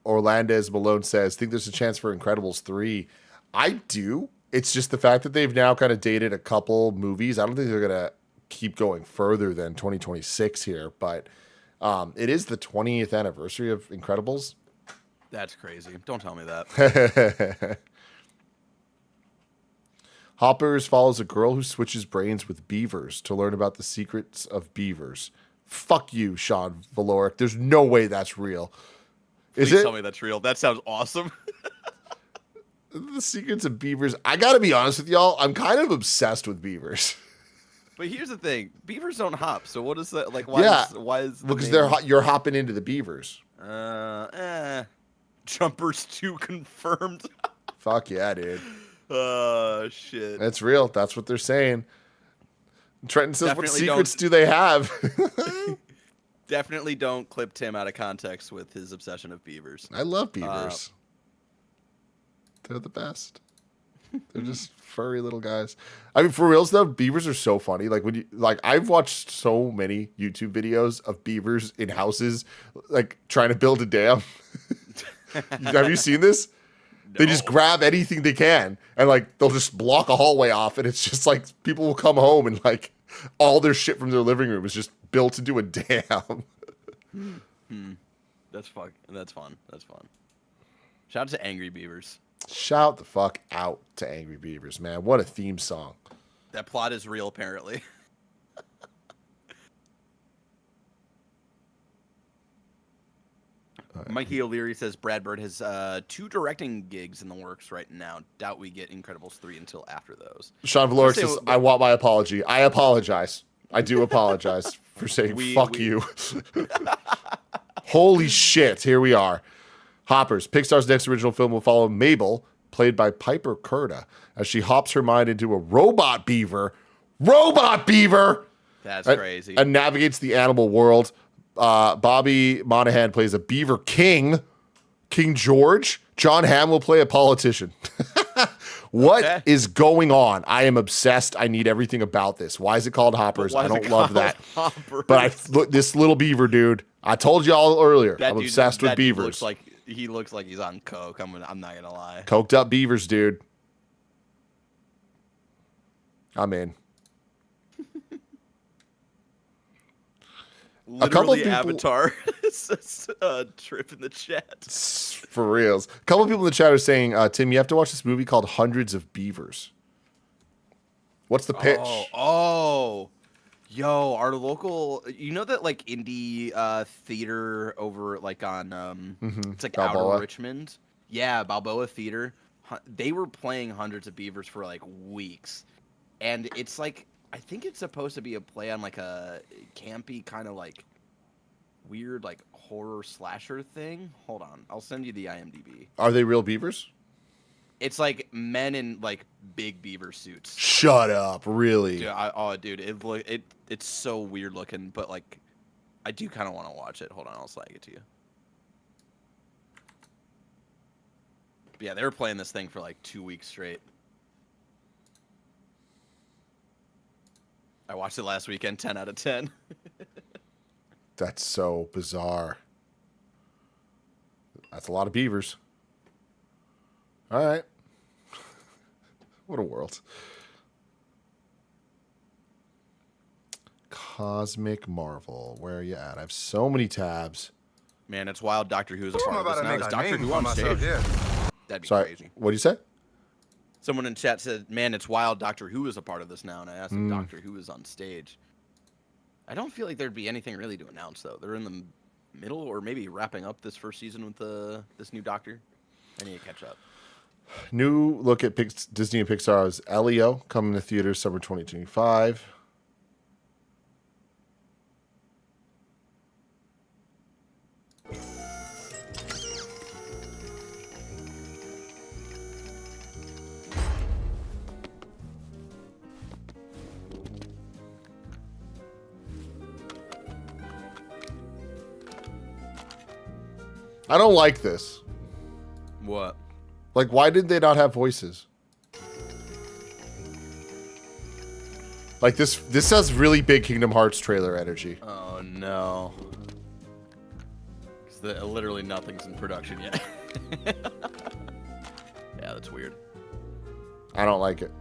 Orlandez Malone says, think there's a chance for Incredibles 3. I do. It's just the fact that they've now kind of dated a couple movies. I don't think they're going to keep going further than 2026 here, but it is the 20th anniversary of Incredibles. That's crazy. Don't tell me that. Hoppers follows a girl who switches brains with beavers to learn about the secrets of beavers. Fuck you, Sean Valoric. There's no way that's real. Please Is it? tell me that's real. That sounds awesome. The secrets of beavers. I gotta be honest with y'all. I'm kind of obsessed with beavers. But here's the thing: beavers don't hop. So what is that like? Why Yeah. why is the Because name- you're hopping into the beavers. Jumpers 2 confirmed. Fuck yeah, dude. Shit. That's real. That's what they're saying. Trenton says, Definitely what secrets do they have? Definitely don't clip Tim out of context with his obsession of beavers. I love beavers. They're the best. They're just furry little guys. I mean, for reals though, beavers are so funny. Like when you I've watched so many YouTube videos of beavers in houses, like trying to build a dam. Have you seen this? No. They just grab anything they can and like they'll just block a hallway off, and it's just like people will come home and like all their shit from their living room is just built into a dam. That's fun. That's fun. Shout out to Angry Beavers. Shout the fuck out to Angry Beavers, man. What a theme song. That plot is real, apparently. Mikey O'Leary says Brad Bird has 2 directing gigs in the works right now. Doubt we get Incredibles 3 until after those. Sean Valor says, I want my apology. I apologize. I do apologize for saying fuck you. Holy shit. Here we are. Hoppers. Pixar's next original film will follow Mabel, played by Piper Curda, as she hops her mind into a robot beaver. Robot beaver! That's crazy. And navigates the animal world. Bobby Monahan plays a beaver king. King George. John Hamm will play a politician. What is going on? I am obsessed. I need everything about this. Why is it called Hoppers? I don't love that. Hoppers? But look, this little beaver dude. I told y'all earlier. I'm obsessed with beavers. He looks like he's on coke. I'm not gonna lie. Coked up beavers, dude. I'm in. Literally, a couple of people, Avatar trip in the chat. For reals. A couple of people in the chat are saying, Tim, you have to watch this movie called Hundreds of Beavers. What's the pitch? Yo, our local, you know that like indie theater over like on it's like Balboa. Outer Richmond. Yeah, Balboa Theater. They were playing Hundreds of Beavers for like weeks, and it's like I think it's supposed to be a play on like a campy kind of like weird like horror slasher thing. Hold on, I'll send you the IMDb. Are they real beavers? It's like men in like big beaver suits. Shut up, really? Dude, it's so weird looking, but like, I do kind of want to watch it. Hold on, I'll slide it to you. But yeah, they were playing this thing for like 2 weeks straight. I watched it last weekend, 10 out of 10. That's so bizarre. That's a lot of beavers. All right. What a world. Cosmic Marvel. Where are you at? I have so many tabs. Man, it's wild. Doctor Who is a part of this now. Is Doctor Who on stage? That'd be crazy. What did you say? Someone in chat said, man, it's wild. Doctor Who is a part of this now. And I asked if Doctor Who is on stage. I don't feel like there'd be anything really to announce, though. They're in the middle or maybe wrapping up this first season with this new Doctor. I need to catch up. New look at Disney and Pixar's Elio coming to theaters summer 2025. I don't like this. What? Like, why did they not have voices? Like, this has really big Kingdom Hearts trailer energy. Oh, no. Because literally nothing's in production yet. Yeah, that's weird. I don't like it.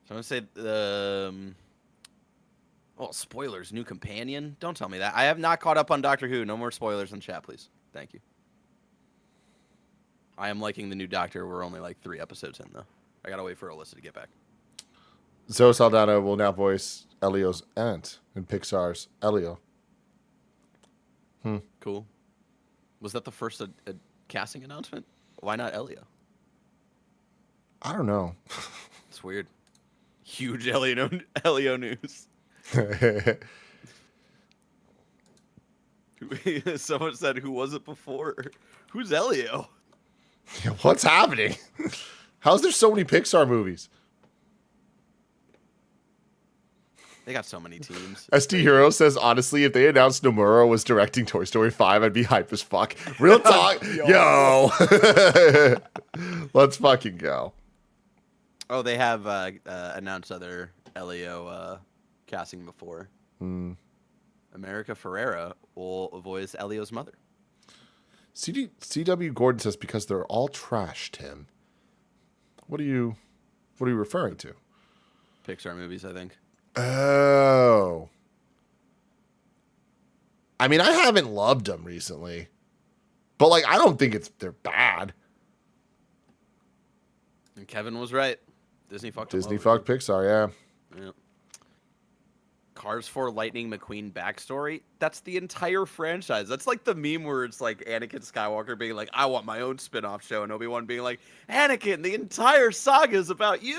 So I'm going to say, well, spoilers, new companion? Don't tell me that. I have not caught up on Doctor Who. No more spoilers in chat, please. Thank you. I am liking the new Doctor. We're only like 3 episodes in, though. I gotta wait for Alyssa to get back. Zoe Saldana will now voice Elio's aunt in Pixar's Elio. Cool. Was that the first casting announcement? Why not Elio? I don't know. It's weird. Huge Elio news. Someone said, who was it before? Who's Elio? What's happening? How's there so many Pixar movies? They got so many teams. SD Hero says, honestly, if they announced Nomura was directing Toy Story 5, I'd be hype as fuck. Real talk. Yo. Let's fucking go. Oh, they have announced other Elio casting before. America Ferrera will voice Elio's mother. CW Gordon says, because they're all trash, Tim. What are you referring to? Pixar movies, I think. Oh. I mean, I haven't loved them recently. But, like, I don't think they're bad. And Kevin was right. Disney fucked Pixar, yeah. Yep. Cars 4 Lightning McQueen backstory. That's the entire franchise. That's like the meme where it's like Anakin Skywalker being like, I want my own spin-off show, and Obi-Wan being like, Anakin, the entire saga is about you.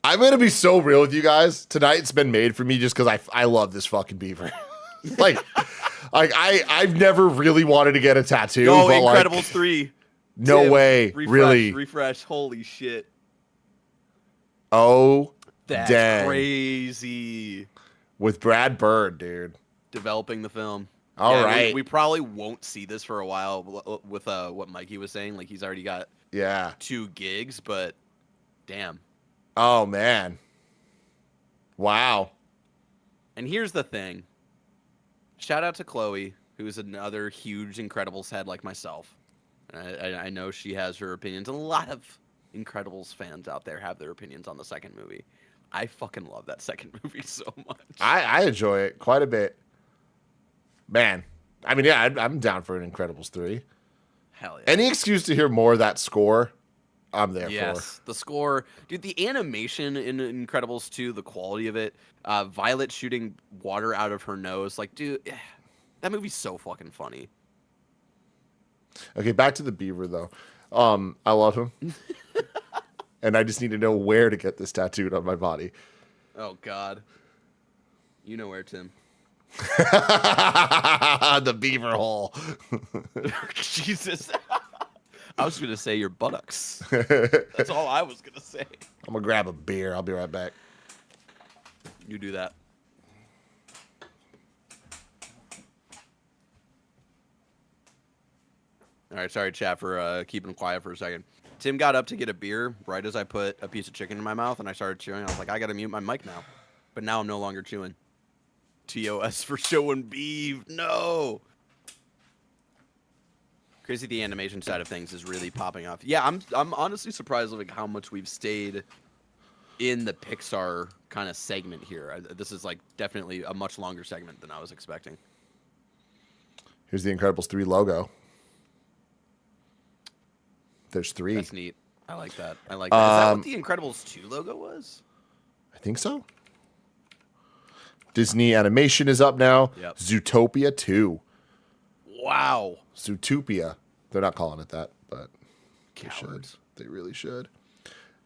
I'm going to be so real with you guys. Tonight's been made for me just because I love this fucking beaver. like I've never really wanted to get a tattoo. Yo, but Incredibles like, 3. No Tim, way. Really? Refresh. Holy shit. Oh, that's dang. Crazy. With Brad Bird, dude. Developing the film. All right. We probably won't see this for a while with what Mikey was saying. Like, he's already got 2 gigs, but damn. Oh, man. Wow. And here's the thing. Shout out to Chloe, who's another huge Incredibles head like myself. I know she has her opinions. A lot of Incredibles fans out there have their opinions on the second movie. I fucking love that second movie so much. I enjoy it quite a bit. Man. I mean, yeah, I'm down for an Incredibles 3. Hell yeah. Any excuse to hear more of that score, I'm there for. Yes, the score. Dude, the animation in Incredibles 2, the quality of it. Violet shooting water out of her nose. Like, dude, that movie's so fucking funny. Okay, back to the beaver, though. I love him. And I just need to know where to get this tattooed on my body. Oh, God. You know where, Tim. The beaver hole. Jesus. I was going to say your buttocks. That's all I was going to say. I'm going to grab a beer. I'll be right back. You do that. All right, sorry, chat, for keeping quiet for a second. Tim got up to get a beer right as I put a piece of chicken in my mouth, and I started chewing. I was like, I got to mute my mic now. But now I'm no longer chewing. TOS for showing beef. No. Crazy, the animation side of things is really popping off. Yeah, I'm honestly surprised like how much we've stayed in the Pixar kind of segment here. This is like definitely a much longer segment than I was expecting. Here's the Incredibles 3 logo. There's 3. That's neat. I like that. I like that. Is that what the Incredibles 2 logo was? I think so. Disney Animation is up now. Yep. Zootopia 2. Wow. Zootopia. They're not calling it that, but they should. Cowards. They really should.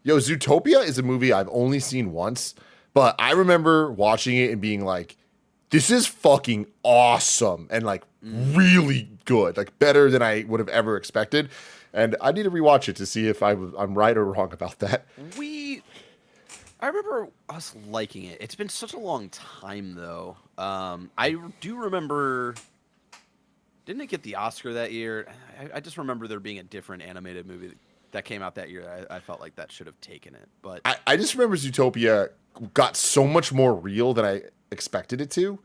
Yo, Zootopia is a movie I've only seen once, but I remember watching it and being like, this is fucking awesome and like really good, like better than I would have ever expected. And I need to rewatch it to see if I'm right or wrong about that. I remember us liking it. It's been such a long time, though. I do remember... Didn't it get the Oscar that year? I just remember there being a different animated movie that came out that year. I felt like that should have taken it. But I just remember Zootopia got so much more real than I expected it to.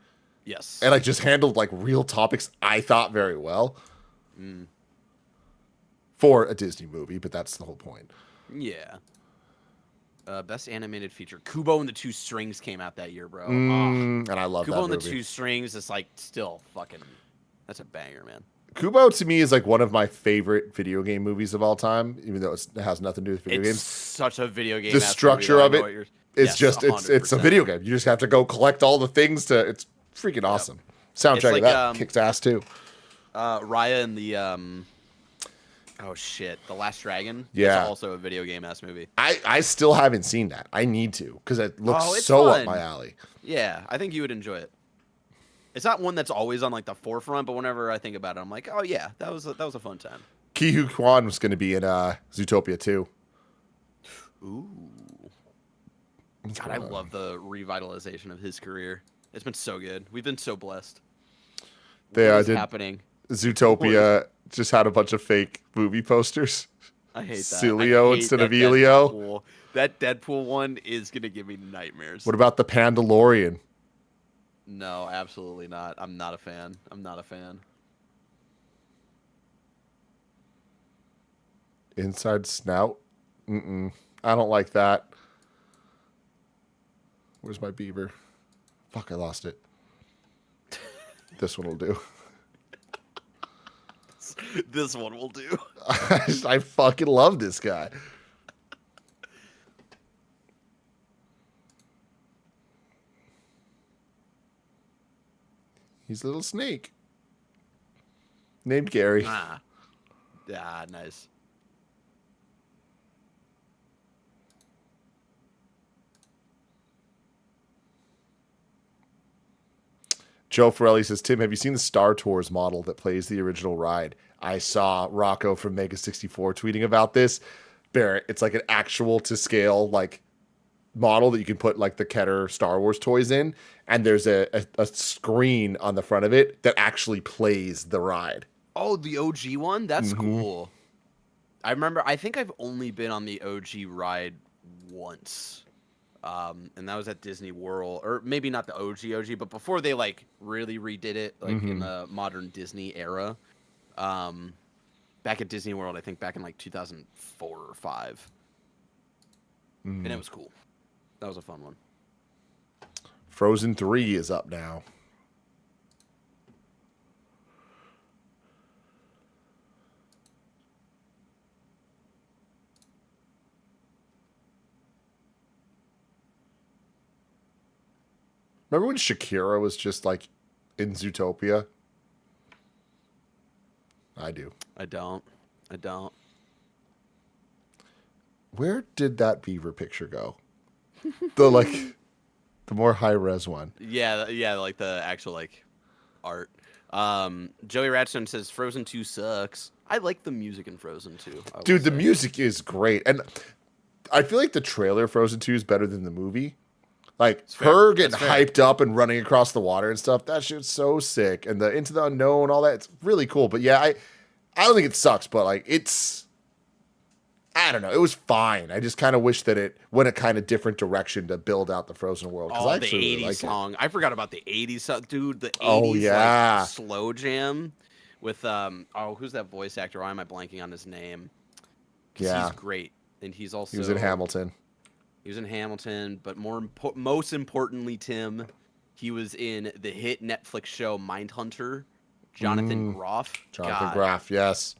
Yes. And I just handled like real topics, I thought, very well. For a Disney movie, but that's the whole point. Yeah. Best animated feature. Kubo and the Two Strings came out that year, bro. And I love Kubo that and movie. the Two Strings is like still fucking... That's a banger, man. Kubo to me is like one of my favorite video game movies of all time, even though it has nothing to do with video It's games. such a video game. The structure of it, it's Yes, just it's a 100%. video game. You just have to go collect all the things to. It's freaking awesome. Soundtrack like, of that kicks ass too. Raya and the oh shit, The Last Dragon. Yeah. It's also a video game ass movie. I still haven't seen that. I need to because it looks Oh, it's so fun. up my alley. Yeah, I think you would enjoy it. It's not one that's always on like the forefront, but whenever I think about it, I'm like, oh yeah, that was a fun time. Ki Hu Kwan was going to be in Zootopia too. Ooh. God, I love the revitalization of his career. It's been so good. We've been so blessed. What is happening? Zootopia just had a bunch of fake movie posters. I hate that. Cilio instead of Elio. Deadpool. That Deadpool one is going to give me nightmares. What about the Mandalorian? No, absolutely not. I'm not a fan. Inside snout? Mm-mm. I don't like that. Where's my beaver? Fuck, I lost it. This one will do. This one will do. I fucking love this guy. He's a little snake. Named Gary. Yeah, nice. Joe Forelli says, Tim, have you seen the Star Tours model that plays the original ride? I saw Rocco from Mega64 tweeting about this. Barrett, it's like an actual to scale like model that you can put like the Keter Star Wars toys in, and there's a screen on the front of it that actually plays the ride. Oh, the OG one? That's cool. I think I've only been on the OG ride once. And that was at Disney World, or maybe not the OG, but before they like really redid it, like in the modern Disney era. Back at Disney World, I think back in like 2004 or 5. And it was cool. That was a fun one. Frozen 3 is up now. Remember when Shakira was just like in Zootopia? I do. I don't. Where did that beaver picture go? The more high res one. Yeah, like the actual like art. Joey Ratstone says Frozen 2 sucks. I like the music in Frozen 2. Dude, the music is great. And I feel like the trailer Frozen 2 is better than the movie. Like her getting hyped up and running across the water and stuff, that shit's so sick. And the Into the Unknown, all that, it's really cool. But yeah, I don't think it sucks, but like I don't know, it was fine. I just kind of wish that it went a kind of different direction to build out the Frozen world. Oh, I the 80s really like song. I forgot about the 80s song, dude. The 80s Oh, yeah. like, slow jam with who's that voice actor? Why am I blanking on his name? Yeah, he's great, and he's also he was in Hamilton. He was in Hamilton, but most importantly, Tim, he was in the hit Netflix show Mindhunter. Jonathan Groff. Jonathan Groff, yes.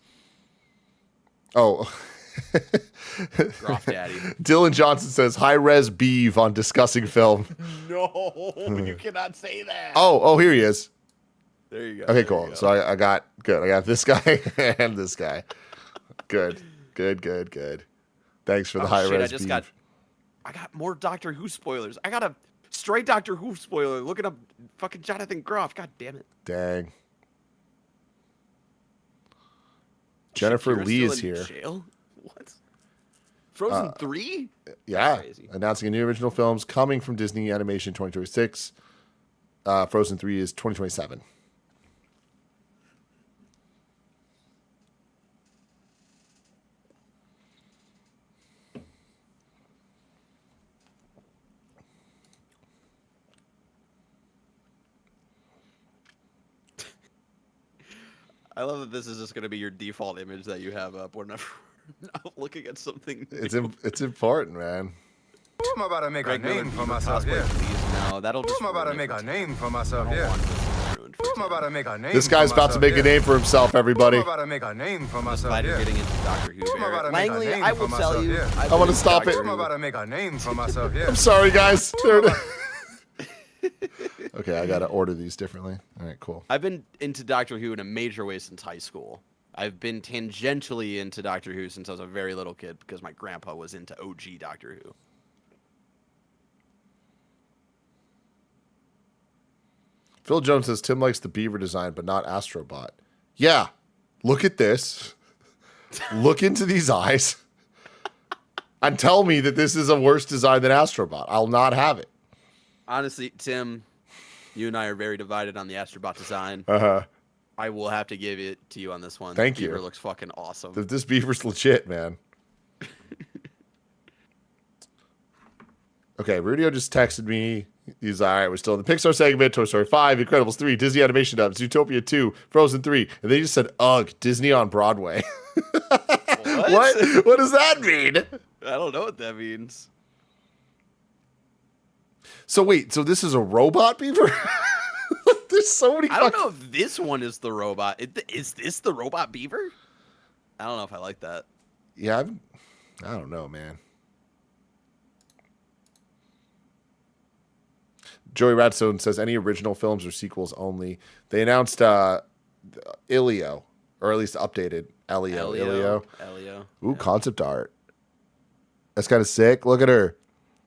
Oh. Groff Daddy. Dylan Johnson says, high res beeve on discussing film. No, you cannot say that. Oh, here he is. There you go. Okay, cool. So I got this guy and this guy. Good. Thanks for the high res beeve. I got more Doctor Who spoilers. I got a straight Doctor Who spoiler. Looking up fucking Jonathan Groff. God damn it. Dang. Jennifer Shakira's Lee still is in here. Jail? What? Frozen 3? Yeah. Crazy. Announcing a new original films coming from Disney Animation 2026. Frozen 3 is 2027. I love that this is just going to be your default image that you have up whenever I'm looking at something. It's important, man. I'm about to make a Greg Miller, name for Beaver myself cosplay, here. please. No, that'll just I'm about to ruin it make for a Tim. name for I myself don't here. want this to be ruined for I'm Tim. about to make a name This guy's for about to myself make a here. name for himself, everybody. I'm about to make a name for I'm myself glad you're here. getting into Doctor Who, I'm about to Barrett. make a Langley, name I for will tell myself you. here. I I wanna believe stop Doctor it. I'm Who- about to make a name for myself here. I'm sorry, guys. Okay, I got to order these differently. All right, cool. I've been into Doctor Who in a major way since high school. I've been tangentially into Doctor Who since I was a very little kid because my grandpa was into OG Doctor Who. Phil Jones says Tim likes the beaver design, but not Astrobot. Yeah, look at this. Look into these eyes. And tell me that this is a worse design than Astrobot. I'll not have it. Honestly, Tim, you and I are very divided on the Astrobot design. Uh-huh. I will have to give it to you on this one. Thank Beaver you. looks fucking awesome. This beaver's legit, man. Okay, Rudio just texted me. He's all right. We're still in the Pixar segment. Toy Story 5, Incredibles 3, Disney Animation Dub, Zootopia 2, Frozen 3. And they just said, ugh, Disney on Broadway. What? What does that mean? I don't know what that means. So wait, so this is a robot beaver? There's so many. I don't know if this one is the robot. Is this the robot beaver? I don't know if I like that. Yeah, I don't know, man. Joey Radstone says any original films or sequels only. They announced Ilio, or at least updated Elio. Ooh, concept art. That's kind of sick. Look at her.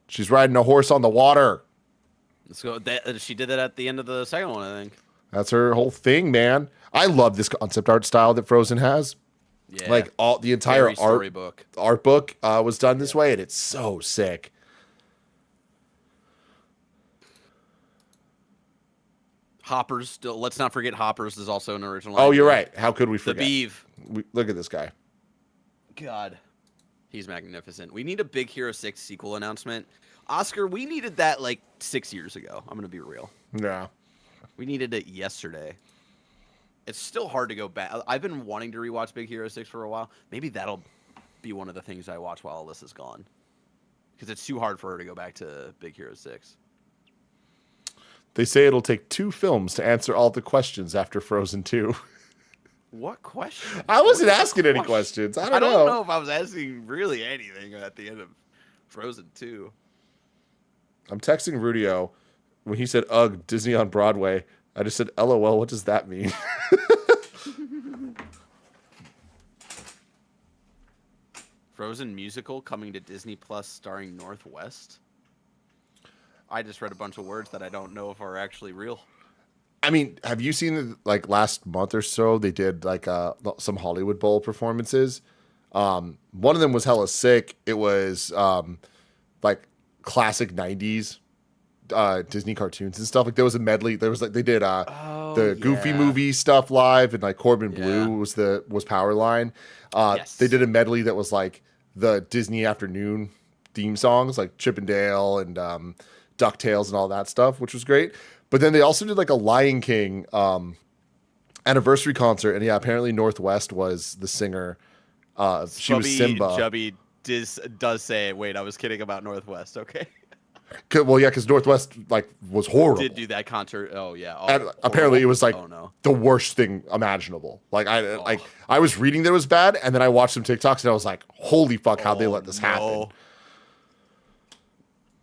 She's riding a horse on the water. Let's go. She did that at the end of the second one, I think. That's her whole thing, man. I love this concept art style that Frozen has. Yeah. Like the entire storybook. art book was done this way, and it's so sick. Hoppers. Still, let's not forget Hoppers is also an original. Oh, idea. you're right. How could we forget? The Beeve. Look at this guy. God. He's magnificent. We need a Big Hero 6 sequel announcement. Oscar, we needed that like 6 years ago. I'm going to be real. Yeah. We needed it yesterday. It's still hard to go back. I've been wanting to rewatch Big Hero 6 for a while. Maybe that'll be one of the things I watch while Alyssa's gone. Because it's too hard for her to go back to Big Hero 6. They say it'll take 2 films to answer all the questions after Frozen 2. What question? I wasn't asking any questions. I don't know if I was asking really anything at the end of Frozen 2. I'm texting Rudio when he said, ugh, Disney on Broadway. I just said, LOL, what does that mean? Frozen musical coming to Disney Plus starring Northwest. I just read a bunch of words that I don't know if are actually real. I mean, have you seen like last month or so? They did like some Hollywood Bowl performances. One of them was hella sick. It was like classic '90s Disney cartoons and stuff. Like there was a medley. There was like they did the Goofy movie stuff live, and like Corbin Bleu was Powerline. Yes. They did a medley that was like the Disney afternoon theme songs, like Chippendale and DuckTales and all that stuff, which was great. But then they also did like a Lion King anniversary concert, and yeah, apparently Northwest was the singer. She was Simba. Chubby does say, "Wait, I was kidding about Northwest." Okay. Well, yeah, because Northwest like was horrible. Did do that concert? Oh yeah. Oh, and apparently it was like no. the worst thing imaginable. Like I was reading that it was bad, and then I watched some TikToks and I was like, "Holy fuck, how'd they let this happen?"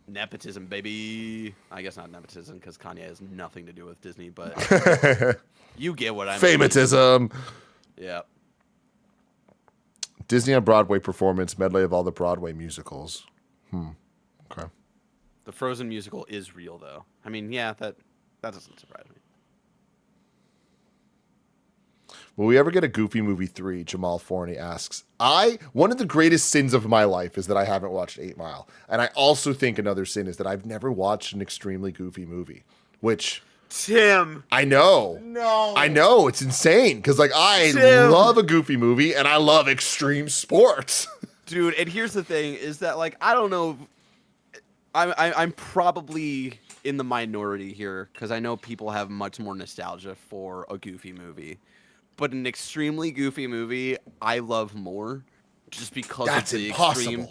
Nepotism, baby. I guess not nepotism because Kanye has nothing to do with Disney, but you get what I mean. Famatism. Yeah. Disney on Broadway performance medley of all the Broadway musicals. Okay. The Frozen musical is real, though. I mean, yeah, that doesn't surprise me. Will we ever get a Goofy Movie 3? Jamal Forney asks. One of the greatest sins of my life is that I haven't watched 8 Mile. And I also think another sin is that I've never watched an extremely goofy movie. Which... Tim! I know. No. I know. It's insane. Because, like, I love a goofy movie and I love extreme sports. Dude, and here's the thing, is that, like, I don't know... I'm probably in the minority here, because I know people have much more nostalgia for a Goofy movie. But an extremely goofy movie, I love more, just because That's of the impossible. extreme.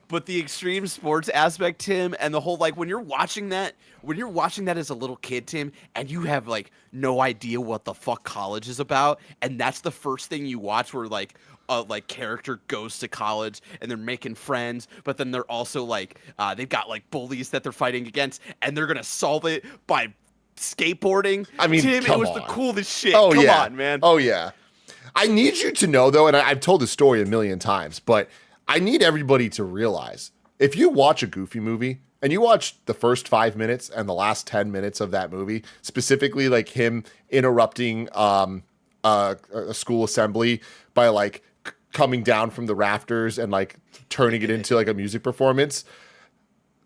But the extreme sports aspect, Tim, and the whole like when you're watching that as a little kid, Tim, and you have like no idea what the fuck college is about, and that's the first thing you watch, where like a character goes to college and they're making friends, but then they're also like they've got like bullies that they're fighting against, and they're gonna solve it by skateboarding. I mean, Tim, come it was on. the coolest shit. Oh, Come yeah. on, man. Oh, yeah. I need you to know, though, and I've told this story a million times, but I need everybody to realize, if you watch a Goofy movie, and you watch the first 5 minutes and the last 10 minutes of that movie, specifically like him interrupting a school assembly by like coming down from the rafters and like turning it into like a music performance.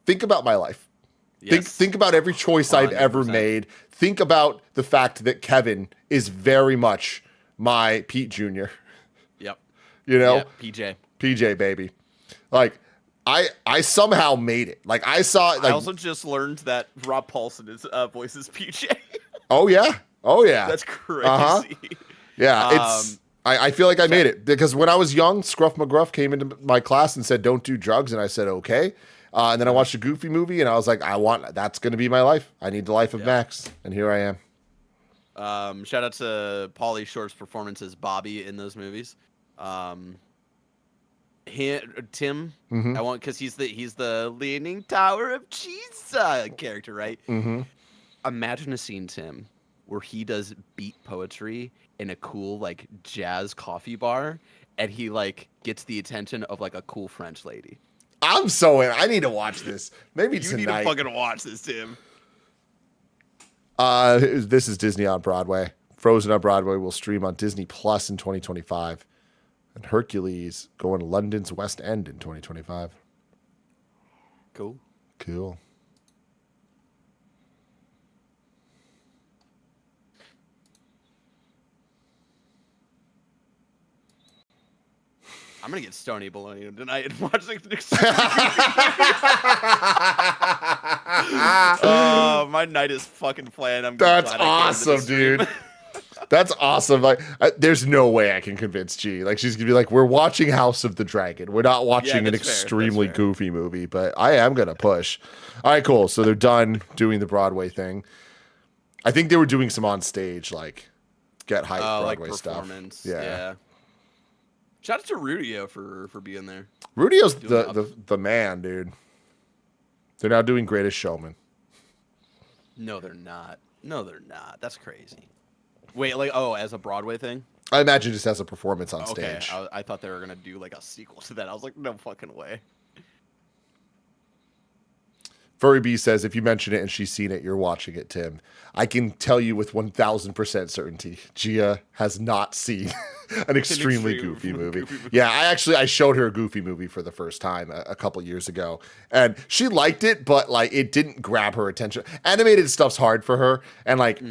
Think about my life. Yes. Think about every choice I've ever 100%. made. Think about the fact that Kevin is very much my Pete Jr. Yep. You know, Yeah, PJ. PJ baby. Like I somehow made it. Like I saw. Like, I also just learned that Rob Paulson is voices PJ. oh yeah. That's crazy. Uh-huh. Yeah, it's. I feel like I made it because when I was young, Scruff McGruff came into my class and said, "Don't do drugs," and I said, "Okay." And then I watched a Goofy movie, and I was like, that's going to be my life. I need the life of Max, and here I am. Shout out to Pauly Shore's performance as Bobby in those movies. Tim, I want because he's the Leaning Tower of Cheese character, right? Mm-hmm. Imagine a scene, Tim, where he does beat poetry in a cool like jazz coffee bar, and he like gets the attention of like a cool French lady. I'm so in. I need to watch this. Maybe You tonight. need to fucking watch this, Tim. This is Disney on Broadway. Frozen on Broadway will stream on Disney Plus in 2025. And Hercules going to London's West End in 2025. Cool. Cool. I'm gonna get Stony Baloney tonight and watch the my night is fucking planned. That's awesome, dude. That's awesome. Like, there's no way I can convince G. Like, she's gonna be like, "We're watching House of the Dragon. We're not watching an that's fair. extremely That's fair. goofy movie." But I am gonna push. All right, cool. So they're done doing the Broadway thing. I think they were doing some on stage, like get hype Broadway like stuff. performance. Yeah. Shout out to Rudio for being there. Rudio's Doing the man, dude. They're now doing Greatest Showman. No, they're not. That's crazy. Wait, like as a Broadway thing? I imagine just as a performance on Okay, stage. I thought they were gonna do like a sequel to that. I was like, no fucking way. Furry B says, if you mention it and she's seen it, you're watching it, Tim. I can tell you with 1,000% certainty, Gia has not seen an extremely goofy movie. Yeah, I showed her a Goofy movie for the first time a couple years ago, and she liked it, but like it didn't grab her attention. Animated stuff's hard for her, and like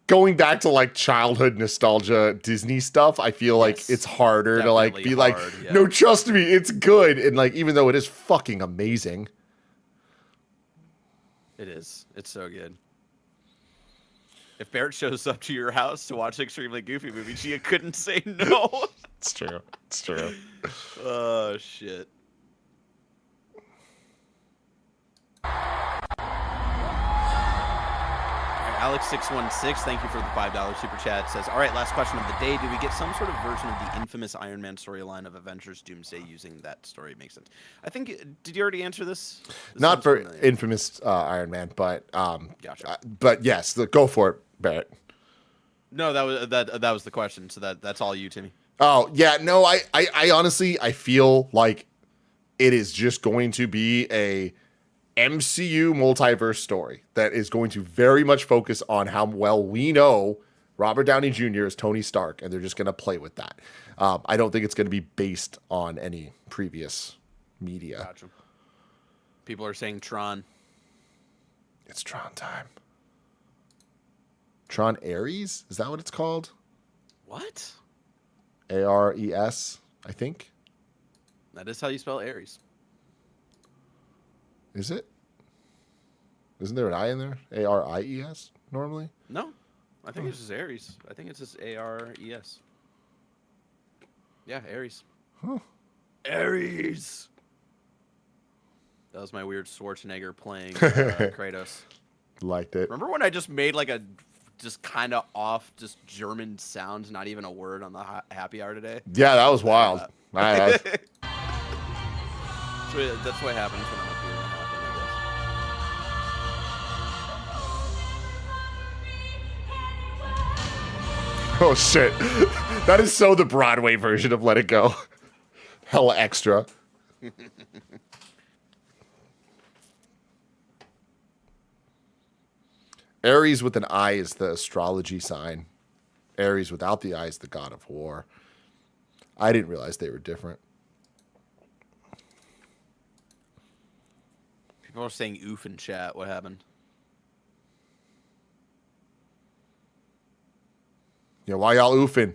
going back to like childhood nostalgia Disney stuff, I feel like it's harder to like be like, no, trust me, it's good, and like even though it is fucking amazing. It is. It's so good. If Barrett shows up to your house to watch an extremely goofy movie, Gia couldn't say no. It's true. It's true. Oh, shit. Alex616, thank you for the $5 super chat. Says, all right, last question of the day. Do we get some sort of version of the infamous Iron Man storyline of Avengers Doomsday using that story? Makes sense. I think, did you already answer this? Not for infamous Iron Man, but Gotcha. But yes, go for it, Barrett. No, that was the question. So that's all you, Timmy. Oh yeah, no, I honestly I feel like it is just going to be a MCU multiverse story that is going to very much focus on how well we know Robert Downey Jr. is Tony Stark, and they're just going to play with that. I don't think it's going to be based on any previous media. Gotcha. People are saying Tron. It's Tron time. Tron Ares? Is that what it's called? What? Ares, I think. That is how you spell Ares. Is it? Isn't there an I in there? Aries normally? No. I think it's just Ares. I think it's just Ares. Yeah, Ares. Huh. Ares! That was my weird Schwarzenegger playing Kratos. Liked it. Remember when I just made like a just kind of off, just German sounds, not even a word on the happy hour today? Yeah, that was wild. That's what happens when I'm up here. Oh shit. That is so the Broadway version of Let It Go. Hella extra. Aries with an I is the astrology sign. Aries without the I is the god of war. I didn't realize they were different. People are saying oof in chat. What happened? Yeah, why y'all oofing?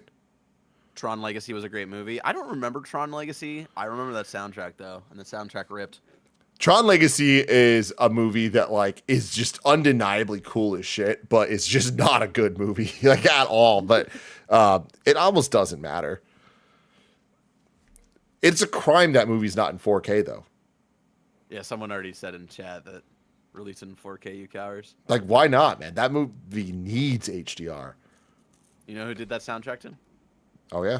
Tron Legacy was a great movie. I don't remember Tron Legacy. I remember that soundtrack though, and the soundtrack ripped. Tron Legacy is a movie that like is just undeniably cool as shit, but it's just not a good movie like at all. But it almost doesn't matter. It's a crime that movie's not in 4K though. Yeah, someone already said in chat that released in 4K, you cowards. Like, why not, man? That movie needs HDR. You know who did that soundtrack, Tim? Oh yeah,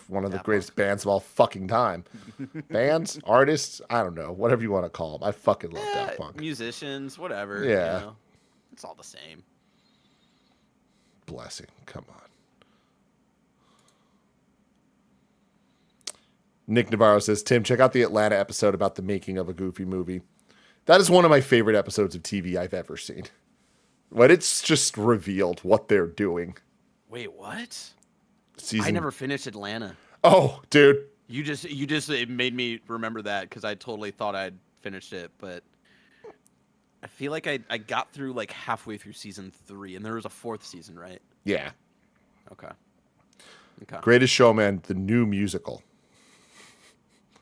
one of the Daft greatest bands of all fucking time. Bands, artists, I don't know, whatever you want to call them. I fucking love Daft Punk. Musicians, whatever. Yeah. You know, it's all the same. Blessing, come on. Nick Navarro says, Tim, check out the Atlanta episode about the making of a Goofy movie. That is one of my favorite episodes of TV I've ever seen. When it's just revealed what they're doing. Wait, what? Season... I never finished Atlanta. Oh, dude. You just it made me remember that because I totally thought I'd finished it, but I feel like I got through like halfway through season 3, and there was a 4th season, right? Yeah. Okay. Greatest Showman, the new musical.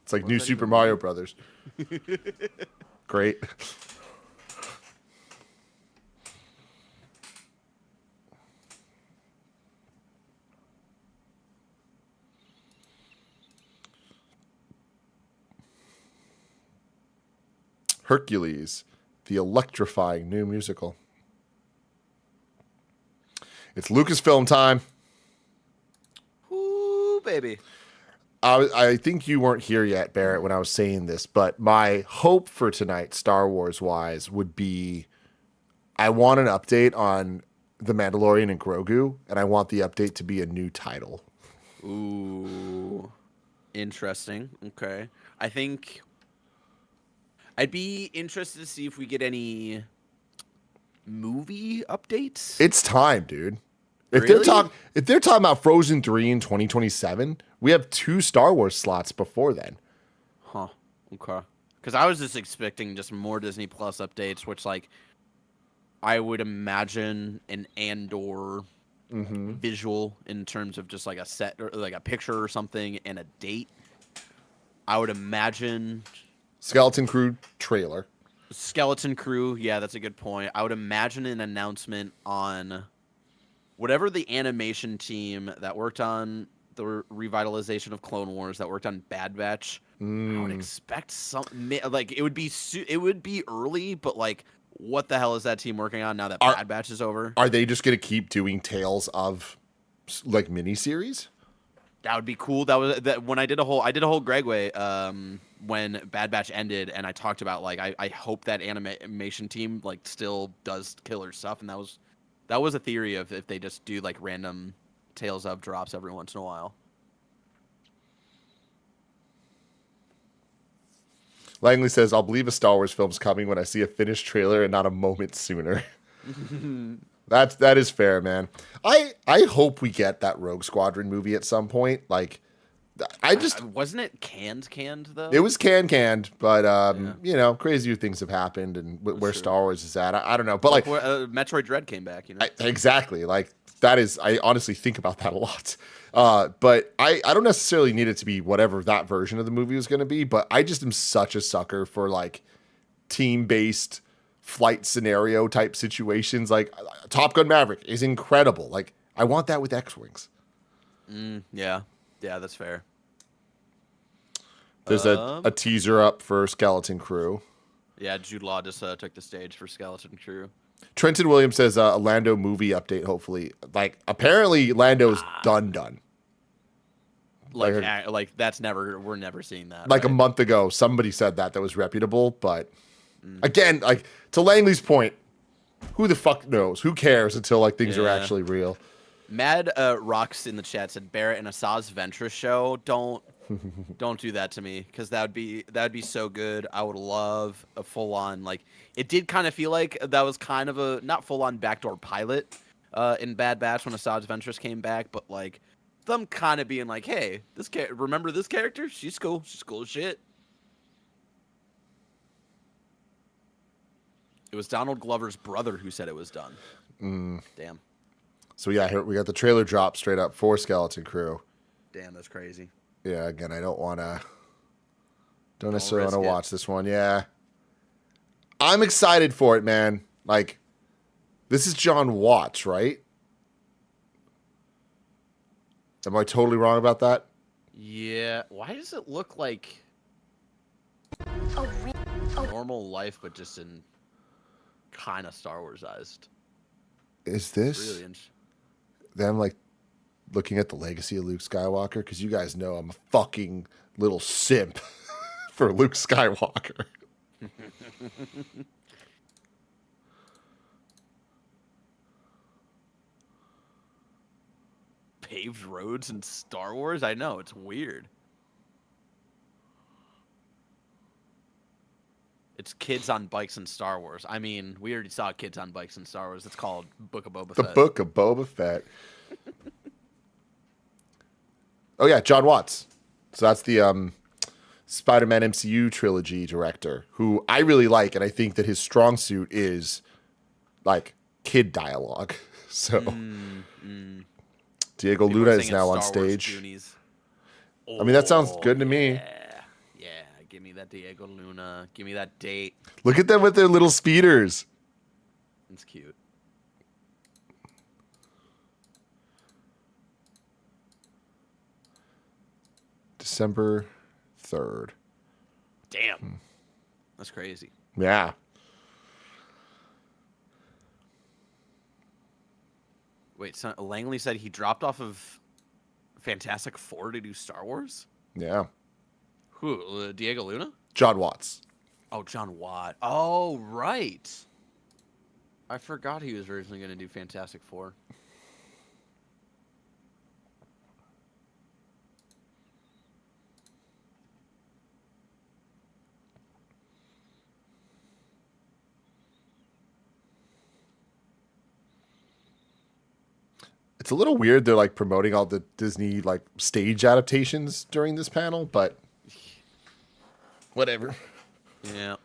It's like New Super Mario Brothers. Great. Hercules, the electrifying new musical. It's Lucasfilm time. Ooh, baby. I think you weren't here yet, Barrett, when I was saying this, but my hope for tonight, Star Wars-wise, would be I want an update on The Mandalorian and Grogu, and I want the update to be a new title. Ooh. Interesting. Okay. I think I'd be interested to see if we get any movie updates. It's time, dude. If Really? they're talking about Frozen 3 in 2027, we have 2 Star Wars slots before then. Huh. Okay. Because I was just expecting just more Disney Plus updates, which like I would imagine an Andor visual in terms of just like a set or like a picture or something and a date. I would imagine Skeleton Crew trailer. Skeleton Crew. Yeah, that's a good point. I would imagine an announcement on whatever the animation team that worked on the revitalization of Clone Wars, that worked on Bad Batch. I would expect something like it would be early, but like, what the hell is that team working on now that Bad Batch is over? Are they just going to keep doing tales of like miniseries? That would be cool. That when I did a whole Gregway when Bad Batch ended, and I talked about like I hope that animation team like still does killer stuff, and that was a theory of if they just do like random Tales of drops every once in a while. Langley says, I'll believe a Star Wars film's coming when I see a finished trailer and not a moment sooner. That is fair, man. I hope we get that Rogue Squadron movie at some point. Like, wasn't it canned though? It was canned, but you know, crazier things have happened, and where Star Wars is at, I don't know. But like, Metroid Dread came back, you know. Exactly. Like that is, I honestly think about that a lot. But I don't necessarily need it to be whatever that version of the movie was going to be. But I just am such a sucker for like team-based flight scenario type situations. Like Top Gun Maverick is incredible. Like I want that with X-Wings. Yeah, that's fair. There's a teaser up for Skeleton Crew. Yeah, Jude Law just took the stage for Skeleton Crew. Trenton Williams says a Lando movie update, hopefully. Like, apparently Lando's done. Like that's we're never seeing that. Like right? a month ago, somebody said that was reputable, but again, like to Langley's point, who the fuck knows? Who cares until like things are actually real? Mad Rocks in the chat said Barrett and Asajj Ventress show. Don't do that to me, because that'd be so good. I would love a full on, like, it did kind of feel like that was kind of a not full on backdoor pilot in Bad Batch when Asajj Ventress came back, but like them kind of being like, hey, remember this character? She's cool. She's cool as shit. It was Donald Glover's brother who said it was done. Damn. So yeah, here we got the trailer drop straight up for Skeleton Crew. Damn, that's crazy. Yeah, again, I don't necessarily want to watch this one. Yeah. I'm excited for it, man. Like, this is John Watts, right? Am I totally wrong about that? Yeah. Why does it look like normal life, but just in kind of Star Wars-ized? Is this Really interesting. them, like, looking at the legacy of Luke Skywalker? Because you guys know I'm a fucking little simp for Luke Skywalker. Paved roads in Star Wars? I know, it's weird. It's kids on bikes in Star Wars. I mean, we already saw kids on bikes in Star Wars. It's called Book of Boba The Fett. Book of Boba Fett. Oh, yeah, John Watts. So that's the Spider-Man MCU trilogy director, who I really like, and I think that his strong suit is, like, kid dialogue. So Diego Luna is now on stage. I mean, that sounds good to me. Yeah, give me that Diego Luna. Give me that date. Look at them with their little speeders. It's cute. December 3rd. Damn. That's crazy. Yeah. Wait, so Langley said he dropped off of Fantastic Four to do Star Wars? Yeah. Who? Diego Luna? John Watts. Oh, John Watt. Oh, right. I forgot he was originally going to do Fantastic Four. It's a little weird they're like promoting all the Disney like stage adaptations during this panel, but whatever. Yeah.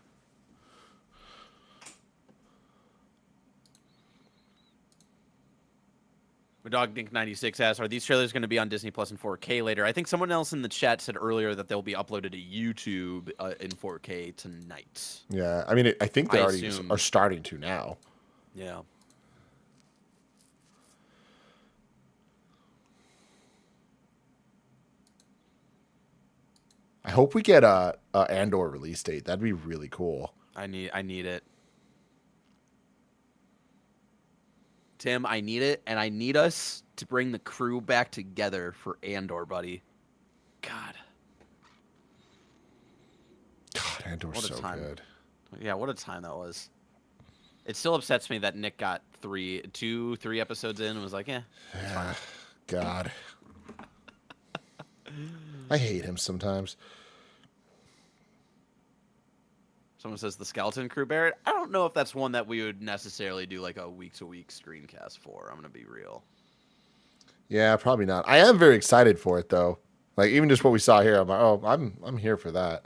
My dog Dink96 asks, are these trailers going to be on Disney Plus in 4K later? I think someone else in the chat said earlier that they'll be uploaded to YouTube in 4K tonight. Yeah, I mean, I think they I already assume. are starting to now. Yeah. I hope we get a Andor release date. That'd be really cool. I need it. Tim, I need it, and I need us to bring the crew back together for Andor, buddy. God. God, Andor's What a so time. good. Yeah, what a time that was. It still upsets me that Nick got 3 episodes in and was like, it's fine. God. I hate him sometimes. Someone says the Skeleton Crew, Barrett. I don't know if that's one that we would necessarily do like a week-to-week screencast for. I'm going to be real. Yeah, probably not. I am very excited for it, though. Like, even just what we saw here, I'm like, oh, I'm here for that.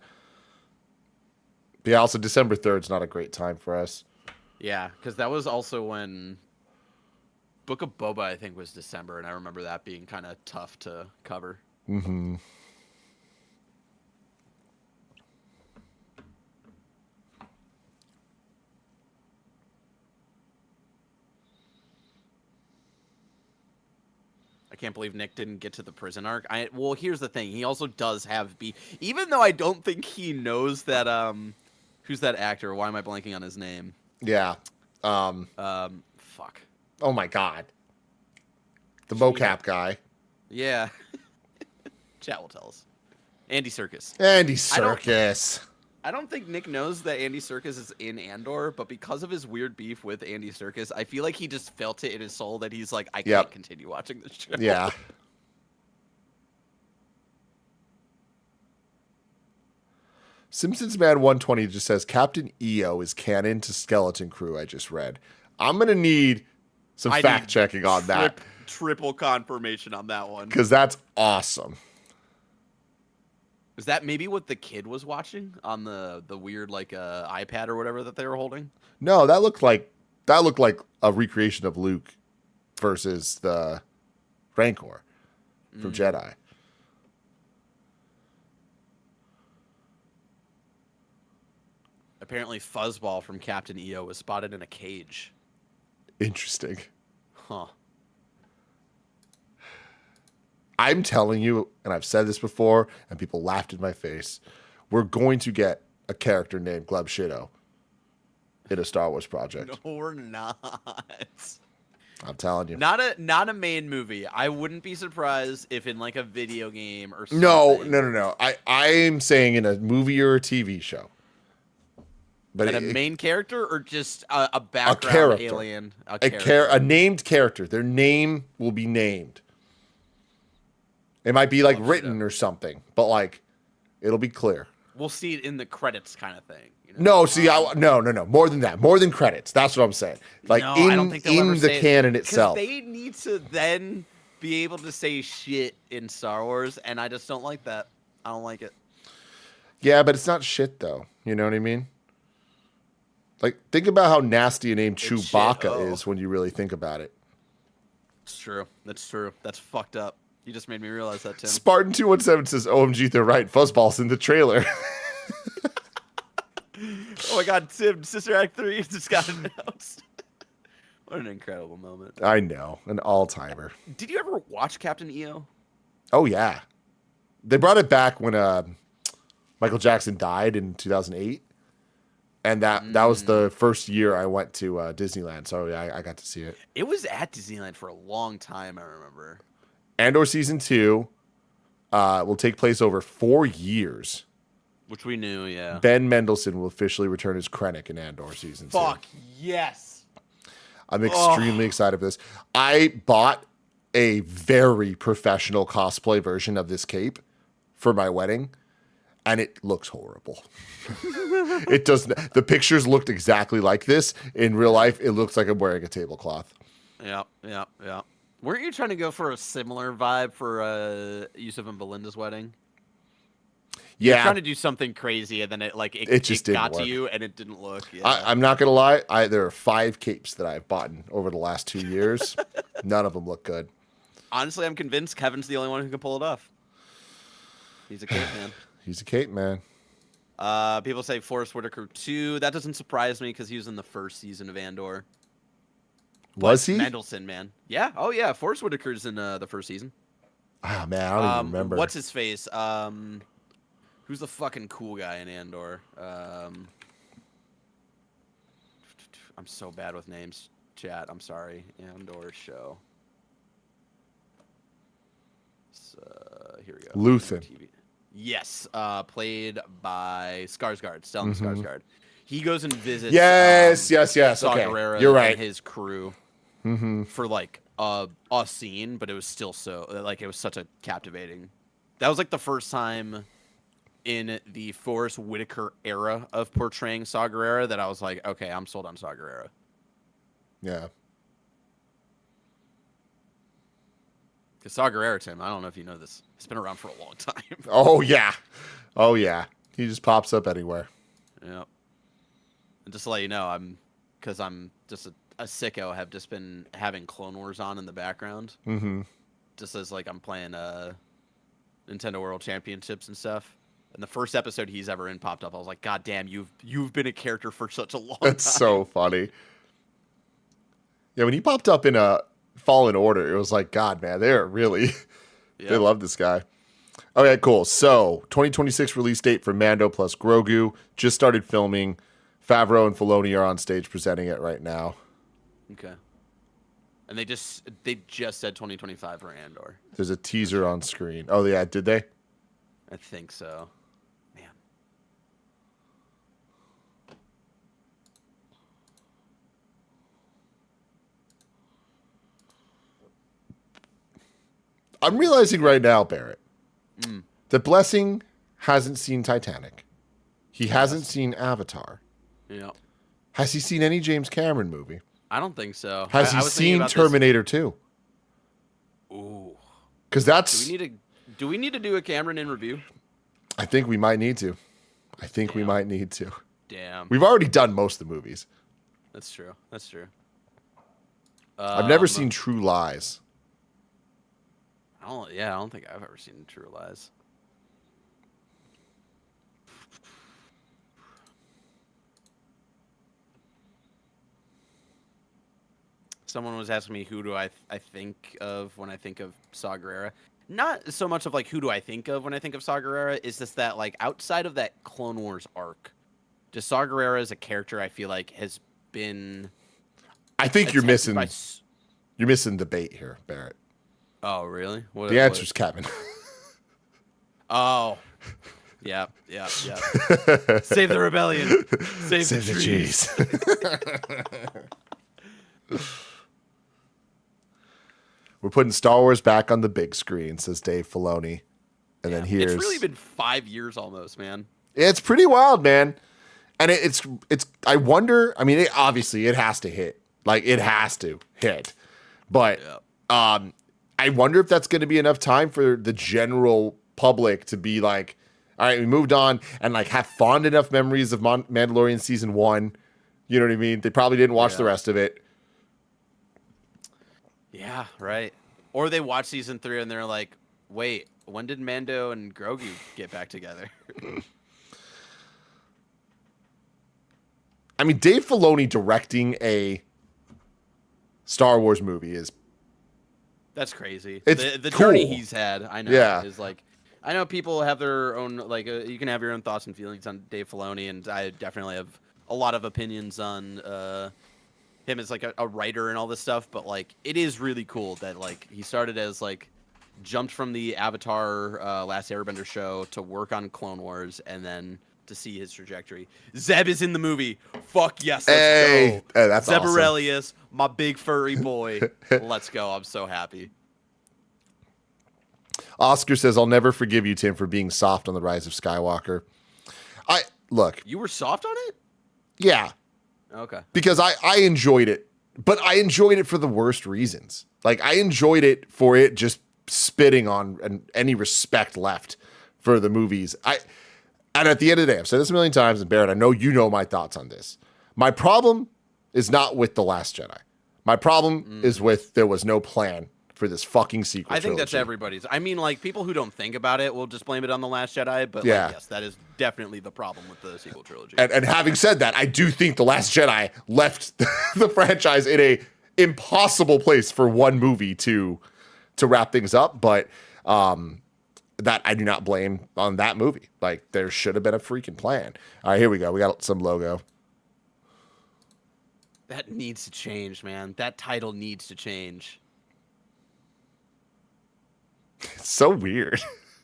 But yeah, also December 3rd is not a great time for us. Yeah, because that was also when Book of Boba, I think, was December, and I remember that being kind of tough to cover. Mm-hmm. I can't believe Nick didn't get to the prison arc. Well, here's the thing. He also does have beef. Even though I don't think he knows that, who's that actor? Why am I blanking on his name? Yeah. Fuck. Oh, my God. The mocap guy. Yeah. Chat will tell us. Andy Serkis. Andy Serkis. I don't think Nick knows that Andy Serkis is in Andor, but because of his weird beef with Andy Serkis, I feel like he just felt it in his soul that he's like, I can't continue watching this show. Yeah. Simpsons Man 120 just says Captain EO is canon to Skeleton Crew. I just read. I'm gonna need some fact checking on that. triple confirmation on that one. Because that's awesome. Is that maybe what the kid was watching on the weird like iPad or whatever that they were holding? No, that looked like a recreation of Luke versus the Rancor from Jedi. Apparently, Fuzzball from Captain EO was spotted in a cage. Interesting. Huh. I'm telling you, and I've said this before, and people laughed in my face, we're going to get a character named Gleb Shido in a Star Wars project. No, we're not. I'm telling you. Not a main movie. I wouldn't be surprised if in like a video game or something. No. I'm saying in a movie or a TV show. But a main character or just a background character. alien? A named character. Their name will be named. It might be like written or something, but like it'll be clear. We'll see it in the credits kind of thing. You know? No, see, no. More than that. More than credits. That's what I'm saying. Like No, I don't think they'll ever in say the it, canon 'cause itself. They need to then be able to say shit in Star Wars, and I just don't like that. I don't like it. Yeah, but it's not shit though. You know what I mean? Like, think about how nasty a name Chewbacca is when you really think about it. It's true. That's true. That's fucked up. You just made me realize that, Tim. Spartan 217 says, "OMG, they're right. Fuzzball's in the trailer." Oh my God, Tim! Sister Act 3 just got announced. What an incredible moment. I know, an all-timer. Did you ever watch Captain EO? Oh yeah, they brought it back when Michael Jackson died in 2008, and that was the first year I went to Disneyland. So yeah, I got to see it. It was at Disneyland for a long time. I remember. Andor season 2 will take place over 4 years. Which we knew, yeah. Ben Mendelsohn will officially return as Krennic in Andor season 2. Fuck yes. I'm extremely excited for this. I bought a very professional cosplay version of this cape for my wedding, and it looks horrible. It does. The pictures looked exactly like this. In real life, it looks like I'm wearing a tablecloth. Yeah. Weren't you trying to go for a similar vibe for Yusuf and Belinda's wedding? Yeah, You're trying to do something crazy, and then it just didn't got work. to you, and it didn't look. Yeah. I'm not gonna lie. There are 5 capes that I've bought over the last 2 years. None of them look good. Honestly, I'm convinced Kevin's the only one who can pull it off. He's a cape man. He's a cape man. People say Forrest Whitaker 2. That doesn't surprise me because he was in the first season of Andor. Was he? Mendelsohn, man. Yeah. Oh, yeah. Forrest Whitaker's in the first season. Ah, man, I don't even remember. What's his face? Who's the fucking cool guy in Andor? I'm so bad with names, chat. I'm sorry. Andor show. Here we go. Luthen. TV. Yes, played by Skarsgård, Stellan Skarsgård. He goes and visits. Yes. Saw Okay, Gerrera you're right. and his crew for like a scene, but it was still it was such a captivating. That was like the first time in the Forrest Whitaker era of portraying Saw Gerrera that I was like, okay, I'm sold on Saw Gerrera. Yeah. Because Saw Gerrera, Tim, I don't know if you know this, he's been around for a long time. Oh yeah. He just pops up anywhere. Yeah. And just to let you know, I'm just a sicko. Have just been having Clone Wars on in the background. Mm-hmm. Just as like I'm playing Nintendo World Championships and stuff. And the first episode he's ever in popped up. I was like, God damn, you've been a character for such a long time. That's so funny. Yeah, when he popped up in a Fallen Order, it was like, God, man, they're really they love this guy. Okay, cool. So 2026 release date for Mando plus Grogu. Just started filming. Favreau and Filoni are on stage presenting it right now. Okay. And they just said 2025 for Andor. There's a teaser on screen. Oh yeah, did they? I think so. Man. I'm realizing right now, Barrett, that Blessing hasn't seen Titanic. He hasn't seen Avatar. Yeah. Has he seen any James Cameron movie? I don't think so. Has he I was thinking seen about Terminator 2? Ooh. Because that's. Do we need to do a Cameron in review? I think we might need to. We might need to. Damn. We've already done most of the movies. That's true. I've never seen True Lies. I don't think I've ever seen True Lies. Someone was asking me who do I think of when I think of Saw Gerrera. Not so much of like who do I think of when I think of Saw Gerrera. It's just that like outside of that Clone Wars arc, just Saw Gerrera as a character I feel like has been. I think you're missing the bait here, Barrett. Oh really? The answer's Kevin. Oh. Yeah. Save the rebellion. Save the trees. We're putting Star Wars back on the big screen, says Dave Filoni. And then here's... It's really been 5 years almost, man. It's pretty wild, man. And it's I wonder, I mean, obviously it has to hit. Like, it has to hit. But I wonder if that's going to be enough time for the general public to be like, all right, we moved on and like have fond enough memories of Mandalorian season 1. You know what I mean? They probably didn't watch the rest of it. Yeah, right. Or they watch season 3 and they're like, wait, when did Mando and Grogu get back together? I mean, Dave Filoni directing a Star Wars movie is... That's crazy. It's the cool. journey he's had, I know, Yeah. is like... I know people have their own, like, you can have your own thoughts and feelings on Dave Filoni, and I definitely have a lot of opinions on him as, like, a writer and all this stuff, but, like, it is really cool that, like, he started as, like, jumped from the Avatar Last Airbender show to work on Clone Wars, and then to see his trajectory. Zeb is in the movie. Fuck yes, let's go. Hey, that's Zeb awesome. Aurelius, my big furry boy. Let's go. I'm so happy. Oscar says, I'll never forgive you, Tim, for being soft on The Rise of Skywalker. Look. You were soft on it? Yeah. Okay. Because I enjoyed it, but I enjoyed it for the worst reasons. Like, I enjoyed it for it just spitting on any respect left for the movies. And at the end of the day, I've said this a million times, and Barrett, I know you know my thoughts on this. My problem is not with The Last Jedi. My problem is with there was no plan for this fucking sequel I think that's trilogy. everybody's. I mean, like, people who don't think about it will just blame it on The Last Jedi, but, Yeah. like, yes, that is definitely the problem with the sequel trilogy. And having said that, I do think The Last Jedi left the franchise in a impossible place for one movie to wrap things up, but that I do not blame on that movie. Like, there should have been a freaking plan. All right, here we go. We got some logo. That needs to change, man. That title needs to change. It's so weird.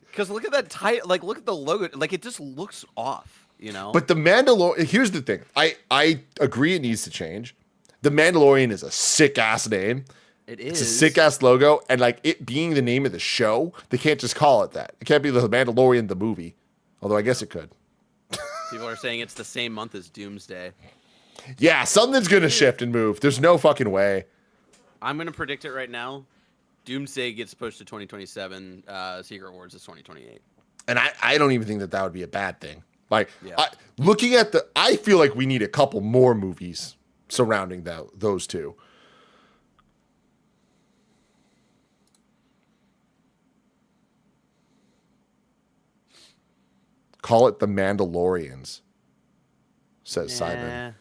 Because look at that title. Like, look at the logo. Like, it just looks off, you know? But the Mandalorian, here's the thing. I agree it needs to change. The Mandalorian is a sick-ass name. It is. It's a sick-ass logo, and, like, it being the name of the show, they can't just call it that. It can't be The Mandalorian, the movie. Although I guess it could. People are saying it's the same month as Doomsday. Yeah, something's going to shift and move. There's no fucking way. I'm going to predict it right now. Doomsday gets pushed to 2027. Secret Wars is 2028. And I don't even think that would be a bad thing. Like, Yeah. looking at I feel like we need a couple more movies surrounding those two. Call it The Mandalorians, says Simon.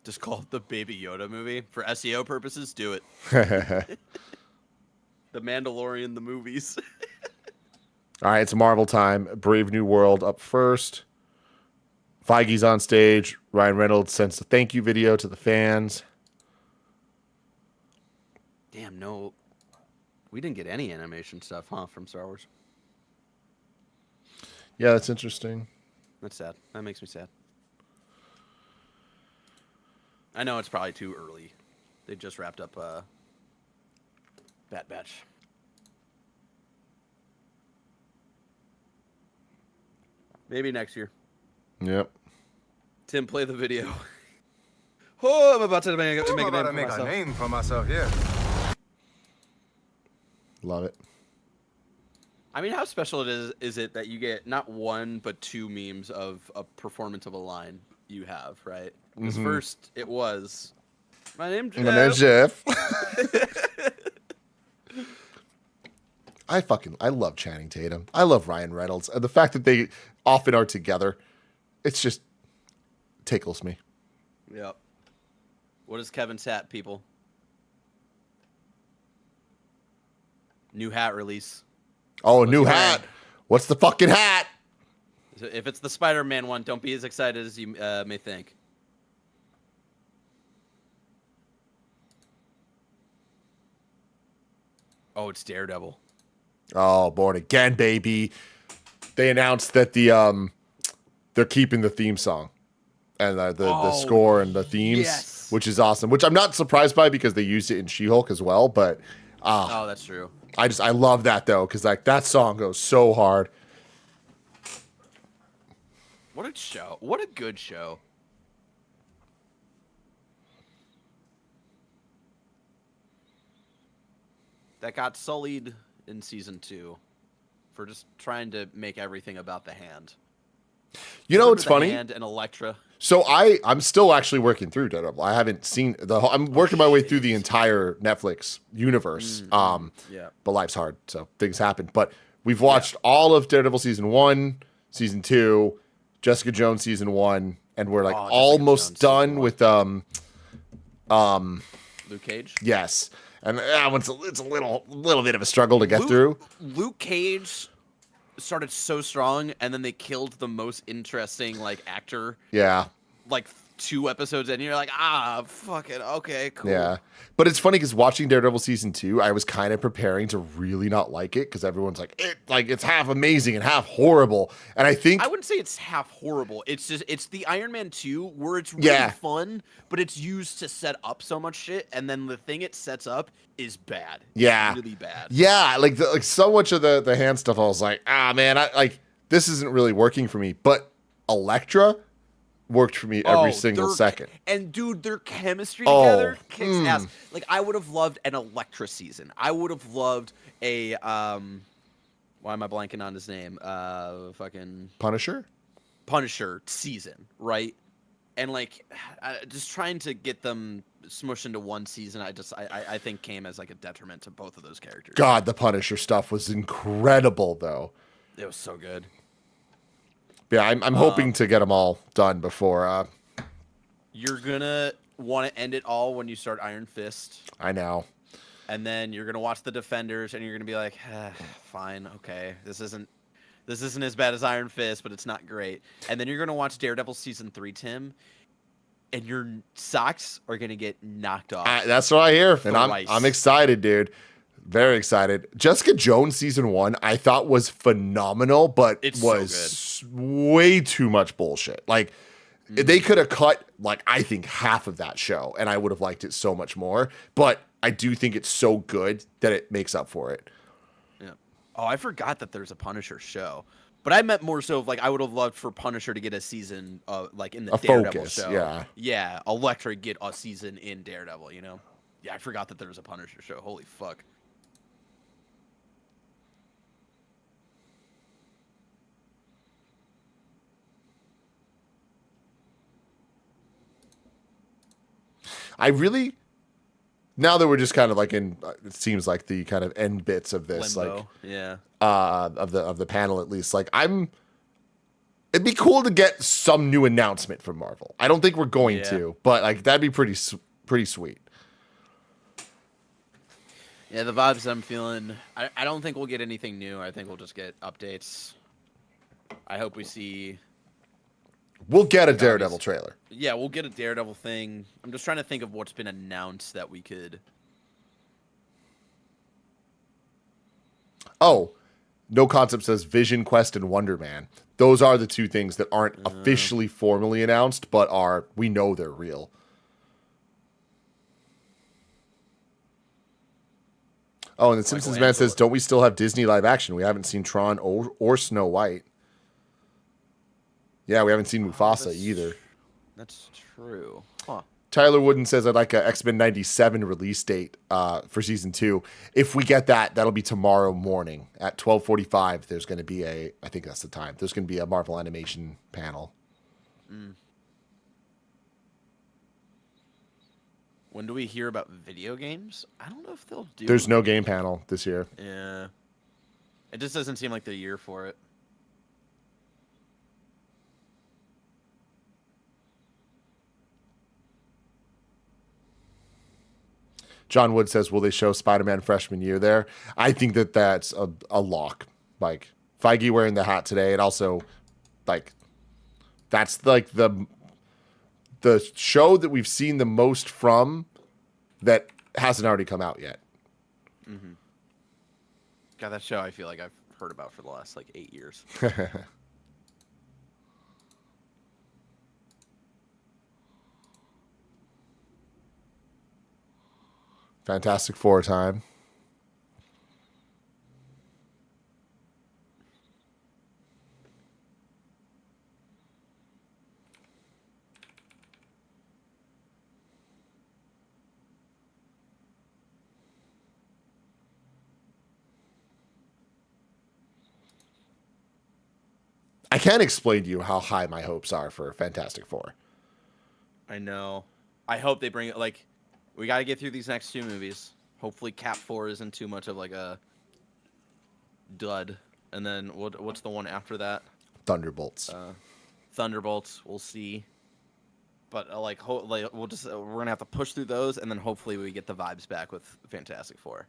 Just call it the Baby Yoda movie. For SEO purposes, do it. The Mandalorian, the movies. All right, it's Marvel time. Brave New World up first. Feige's on stage. Ryan Reynolds sends a thank you video to the fans. Damn, no. We didn't get any animation stuff, huh, from Star Wars? Yeah, that's interesting. That's sad. That makes me sad. I know it's probably too early. They just wrapped up Bad Batch. Maybe next year. Yep. Tim, play the video. Oh, I'm about to make a I'm name about to for make a myself. name for myself here. Love it. I mean, how special is it that you get not one but two memes of a performance of a line you have, right? Because first it was, my name's Jeff. My name's Jeff. I love Channing Tatum. I love Ryan Reynolds. And the fact that they often are together, it's just tickles me. Yep. What is Kevin's hat, people? New hat release. Oh, What's new he hat. wearing? What's the fucking hat? If it's the Spider-Man one, don't be as excited as you may think. Oh, it's Daredevil. Oh, Born Again, baby. They announced that they're keeping the theme song and the score and the themes, yes. which is awesome. Which I'm not surprised by because they used it in She-Hulk as well. But Oh, that's true. I love that though because like that song goes so hard. What a show! What a good show. That got sullied in season 2 for just trying to make everything about the hand. You know, it's Remember funny. The Hand and Elektra. So I'm still actually working through Daredevil. I haven't seen I'm working my way through the entire Netflix universe. Yeah. But life's hard, so things happen. But we've watched all of Daredevil season 1, season 2, Jessica Jones season 1, and we're like almost done with Luke Cage. yes. And that one's it's a little bit of a struggle to get through. Luke Cage started so strong, and then they killed the most interesting actor. Yeah. 2 episodes in, and you're like, fuck it, okay, cool. Yeah. But it's funny because watching Daredevil season 2, I was kind of preparing to really not like it because everyone's like it's half amazing and half horrible. And I think I wouldn't say it's half horrible. It's the Iron Man 2 where it's really fun, but it's used to set up so much shit, and then the thing it sets up is bad. Yeah. It's really bad. Yeah, like so much of the hand stuff, I was like, man, this isn't really working for me. But Elektra worked for me every single second. And dude, their chemistry together kicks ass. I would have loved an Elektra season. I would have loved a why am I blanking on his name? Fucking Punisher season, right? And just trying to get them smushed into one season, I think came as a detriment to both of those characters. God, the Punisher stuff was incredible, though. It was so good. Yeah, I'm hoping to get them all done before. You're gonna want to end it all when you start Iron Fist. I know. And then you're gonna watch the Defenders, and you're gonna be like, fine, okay, this isn't as bad as Iron Fist, but it's not great. And then you're gonna watch Daredevil season 3, Tim, and your socks are gonna get knocked off. That's what I hear, and I'm excited, dude. Very excited. Jessica Jones season 1, I thought was phenomenal, but it was way too much bullshit. They could have cut I think half of that show, and I would have liked it so much more. But I do think it's so good that it makes up for it. Yeah. Oh, I forgot that there's a Punisher show. But I meant more so of I would have loved for Punisher to get a season in the Daredevil focus, show. Yeah. Yeah, Elektra get a season in Daredevil, you know? Yeah, I forgot that there was a Punisher show. Holy fuck. I really, now that we're just kind of in, it seems like the kind of end bits of this, Limbo. Yeah, of the panel at least. It'd be cool to get some new announcement from Marvel. I don't think we're going to, but that'd be pretty sweet. Yeah, the vibes I'm feeling. I don't think we'll get anything new. I think we'll just get updates. I hope we see. We'll get a Daredevil trailer. Yeah, we'll get a Daredevil thing. I'm just trying to think of what's been announced that we could. Oh, No Concept says Vision Quest and Wonder Man. Those are the two things that aren't officially formally announced, but we know they're real. Oh, and the Simpsons man says, don't we still have Disney live action? We haven't seen Tron or Snow White. Yeah, we haven't seen Mufasa either. That's true. Huh. Tyler Wooden says I'd like a X-Men 97 release date for season 2. If we get that, that'll be tomorrow morning at 12:45. There's going to be I think that's the time. There's going to be a Marvel animation panel. When do we hear about video games? I don't know if they'll do. There's no game panel this year. Yeah. It just doesn't seem like the year for it. John Wood says, will they show Spider-Man freshman year there? I think that's a lock. Like, Feige wearing the hat today, and also, like, that's, like, the show that we've seen the most from that hasn't already come out yet. Mm-hmm. God, that show I feel like I've heard about for the last, like, 8 years. Fantastic Four time. I can't explain to you how high my hopes are for Fantastic Four. I know. I hope they bring it, like, we got to get through these next 2 movies. Hopefully Cap 4 isn't too much of, like, a dud. And then what's the one after that? Thunderbolts. Thunderbolts, we'll see. But, we're going to have to push through those, and then hopefully we get the vibes back with Fantastic Four.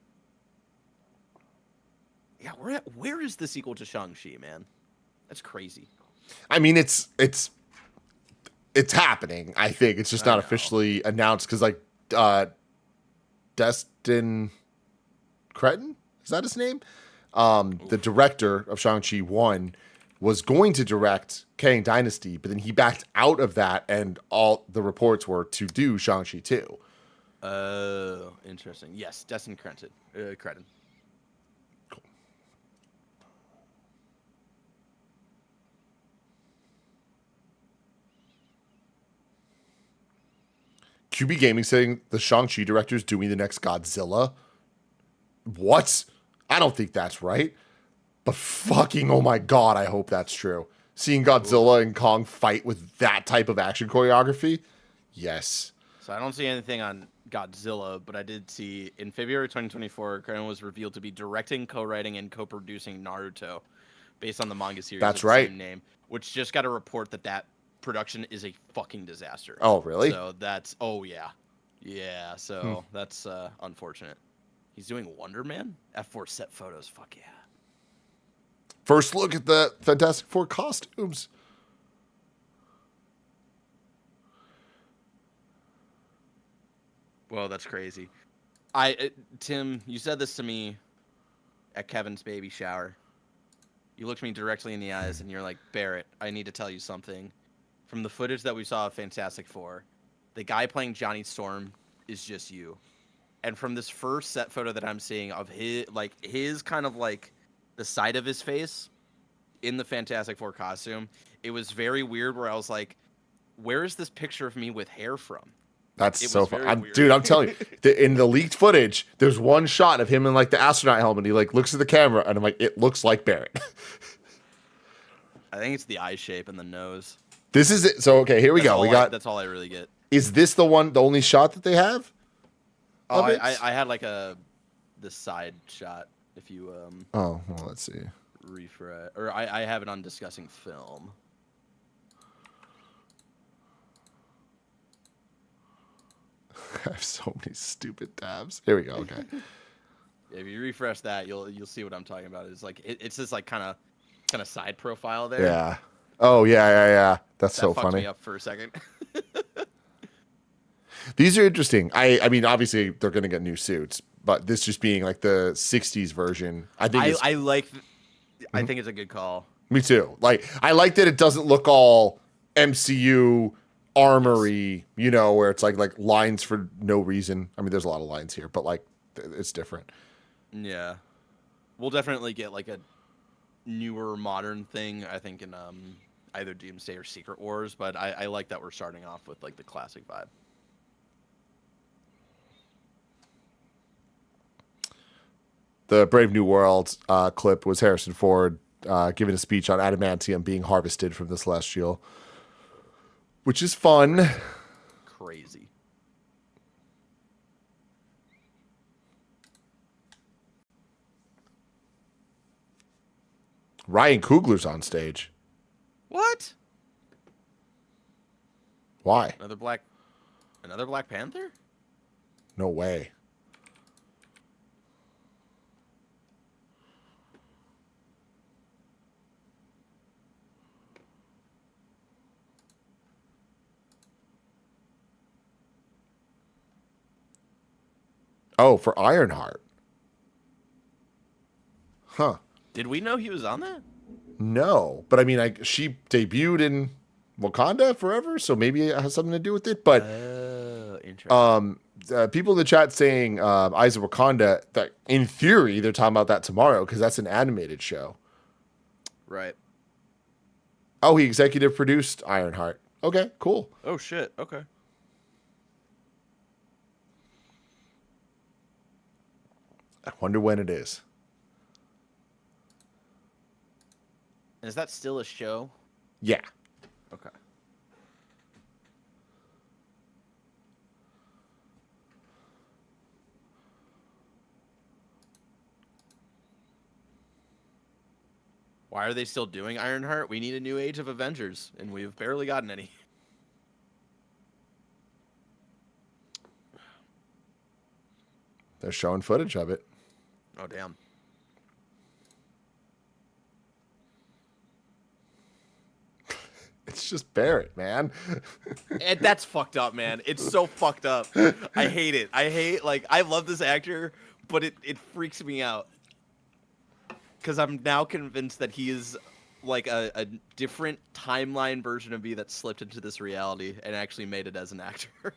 Yeah, where is the sequel to Shang-Chi, man? That's crazy. I mean, it's happening. I think it's just not officially announced because, like, Destin Cretton, is that his name? The director of Shang-Chi 1 was going to direct Kang Dynasty, but then he backed out of that, and all the reports were to do Shang-Chi 2. Oh, interesting. Yes, Destin Cretton. QB Gaming saying the Shang-Chi director is doing the next Godzilla. What? I don't think that's right. But fucking, oh my God, I hope that's true. Seeing Godzilla and Kong fight with that type of action choreography? Yes. So I don't see anything on Godzilla, but I did see in February 2024, Cretton was revealed to be directing, co-writing, and co-producing Naruto based on the manga series That's of right. the same name, which just got a report that production is a fucking disaster. Oh, really? So that's, oh yeah. Yeah, so that's unfortunate. He's doing Wonder Man? F4 set photos, fuck yeah. First look at the Fantastic Four costumes. Whoa, that's crazy. Tim, you said this to me at Kevin's baby shower. You looked me directly in the eyes and you're like, Barrett, I need to tell you something. From the footage that we saw of Fantastic Four, the guy playing Johnny Storm is just you. And from this first set photo that I'm seeing of his kind of like the side of his face in the Fantastic Four costume, it was very weird where I was like, where is this picture of me with hair from? That's It so was fun. very weird. Dude, I'm telling you, in the leaked footage, there's one shot of him in like the astronaut helmet. He like looks at the camera and I'm like, it looks like Barrett. I think it's the eye shape and the nose. This is it. So, okay, here we go. That's all I really get. Is this the only shot that they have? Oh, of it? I had like the side shot. If you Oh, well, let's see. refresh, or I have it on discussing film. I have so many stupid tabs. Here we go. Okay. If you refresh that, you'll see what I'm talking about. It's like it's this like kind of side profile there. Yeah. Oh, yeah. That's That so fucked funny. me up for a second. These are interesting. I mean, obviously, they're going to get new suits, but this just being like the 60s version, I think I like. I think it's a good call. Me too. Like, I like that it doesn't look all MCU armory, you know, where it's like lines for no reason. I mean, there's a lot of lines here, but like, it's different. Yeah, we'll definitely get like a newer modern thing. I think in either Doomsday or Secret Wars, but I like that we're starting off with like the classic vibe. the Brave New World clip was Harrison Ford giving a speech on adamantium being harvested from the Celestial, which is fun. Crazy. Ryan Coogler's on stage. What? Why? Another Black Panther? No way. Oh, for Ironheart. Huh. Did we know he was on that? No, but I mean, she debuted in Wakanda Forever, so maybe it has something to do with it. But Interesting. people in the chat saying Eyes of Wakanda, that in theory they're talking about that tomorrow because that's an animated show. Right. Oh, he executive produced Ironheart. Okay, cool. Oh shit. Okay. I wonder when it is. Is that still a show? Yeah. Okay. Why are they still doing Ironheart? We need a new age of Avengers, and we've barely gotten any. They're showing footage of it. Oh, damn. It's just Barrett, man. And that's fucked up, man. It's so fucked up. I hate it. I love this actor, but it freaks me out. Because I'm now convinced that he is like a different timeline version of me that slipped into this reality and actually made it as an actor.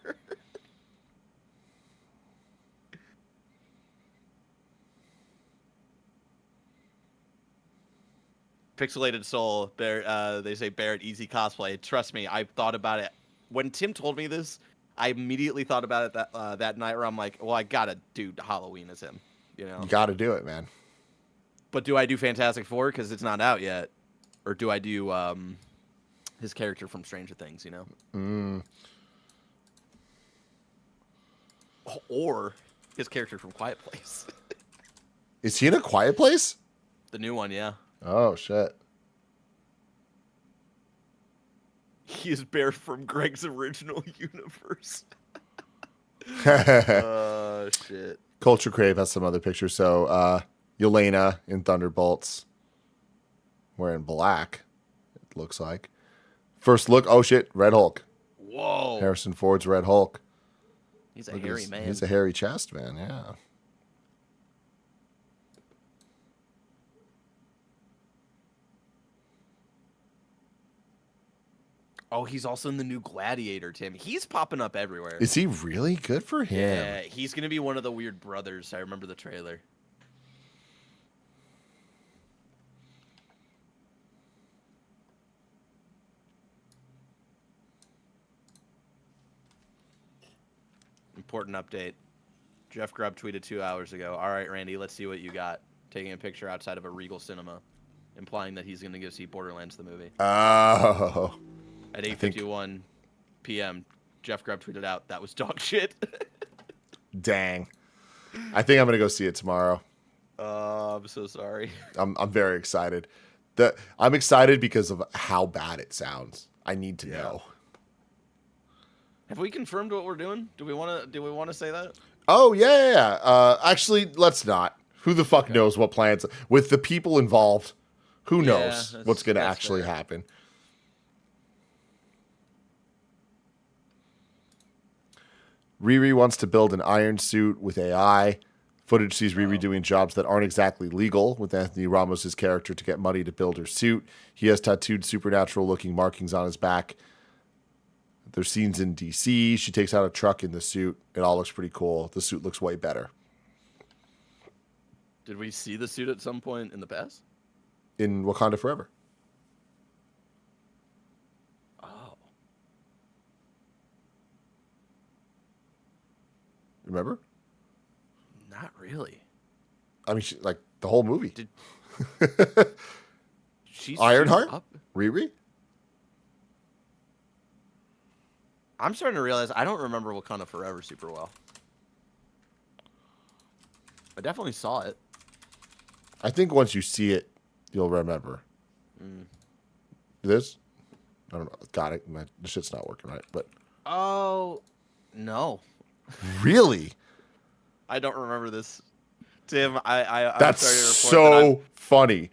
Pixelated Soul, they say Barrett easy cosplay. Trust me, I've thought about it. When Tim told me this, I immediately thought about it that night where I'm like, well, I gotta do Halloween as him, you know? You got to do it, man. But do I do Fantastic Four because it's not out yet, or do I do his character from Stranger Things? You know, or his character from Quiet Place, Is he in A Quiet Place? the new one. Yeah, Oh, shit. he is Bear from Greg's original universe. Shit. Culture Crave has some other pictures. So, Yelena in Thunderbolts wearing black, it looks like. First look, oh shit, Red Hulk. Whoa. Harrison Ford's Red Hulk. He's a Look at hairy his- man. He's a hairy chest, man, yeah. Oh, he's also in the new Gladiator, Tim. He's popping up everywhere. Is he really? Good for him. Yeah, he's gonna be one of the weird brothers. I remember the trailer. Important update. Jeff Grubb tweeted 2 hours ago. All right, Randy, let's see what you got. Taking a picture outside of a Regal cinema, implying that he's going to go see Borderlands the movie. Oh. At 8:51 p.m., Jeff Grubb tweeted out, that was dog shit. Dang. I think I'm going to go see it tomorrow. I'm so sorry. I'm very excited. I'm excited because of how bad it sounds. I need to know. Have we confirmed what we're doing? Do we want to say that? Oh, yeah. Actually, let's not. Who the fuck knows what plans? With the people involved, who knows what's going to actually happen? Riri wants to build an iron suit with AI. Footage sees Riri doing jobs that aren't exactly legal with Anthony Ramos' character to get money to build her suit. He has tattooed supernatural-looking markings on his back. There's scenes in DC. She takes out a truck in the suit. It all looks pretty cool. The suit looks way better. Did we see the suit at some point in the past? In Wakanda Forever. Oh. Remember? Not really. I mean, like the whole movie. She's Ironheart? up. Riri? I'm starting to realize I don't remember Wakanda Forever super well. I definitely saw it. I think once you see it, you'll remember. This? I don't know. Got it. The shit's not working right, but. Oh, no. Really? I don't remember this. Tim, I'm That's sorry to report so funny.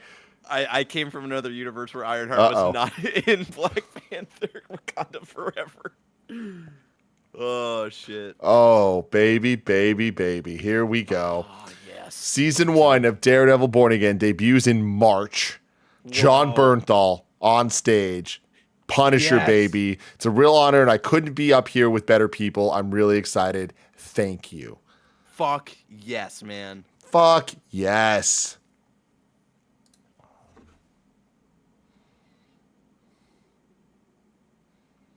I came from another universe where Ironheart Uh-oh. was not in Black Panther Wakanda Forever. Oh, shit. Oh, baby, baby, baby. Here we go. Oh, yes. Season 1 of Daredevil Born Again debuts in March. John Bernthal on stage. Punisher, Yes. baby. It's a real honor, and I couldn't be up here with better people. I'm really excited. Thank you. Fuck yes, man. Fuck yes.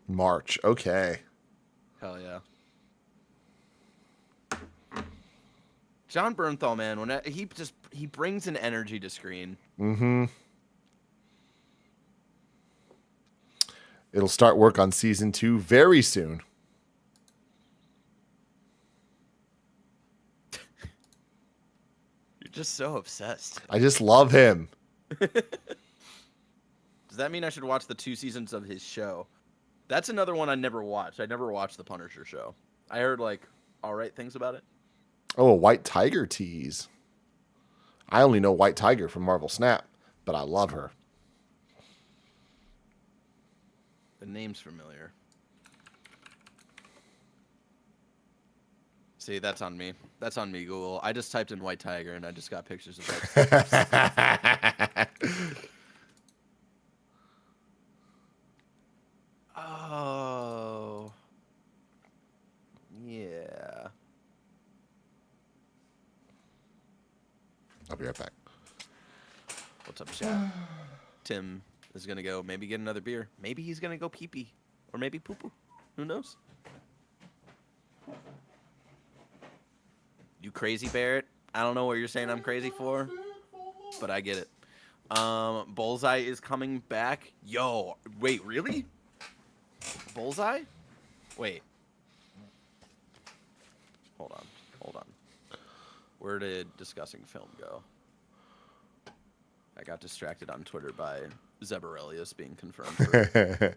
March. Okay. Hell yeah. John Bernthal, man, when he brings an energy to screen. Mm-hmm. It'll start work on season 2 very soon. You're just so obsessed. I just love him. Does that mean I should watch the 2 seasons of his show? That's another one I never watched. I never watched the Punisher show. I heard like all right things about it. Oh, a White Tiger tease. I only know White Tiger from Marvel Snap, but I love her. The name's familiar. See, that's on me. That's on me, Google. I just typed in White Tiger and I just got pictures of that. Oh. Yeah. I'll be right back. What's up, chat? Tim is gonna go maybe get another beer. Maybe he's gonna go pee-pee. Or maybe poo-poo. Who knows? You crazy, Barrett? I don't know what you're saying I'm crazy for, but I get it. Bullseye is coming back. Yo, wait, really? Bullseye? Wait. Hold on. Where did discussing film go? I got distracted on Twitter by Zebarelius being confirmed. For...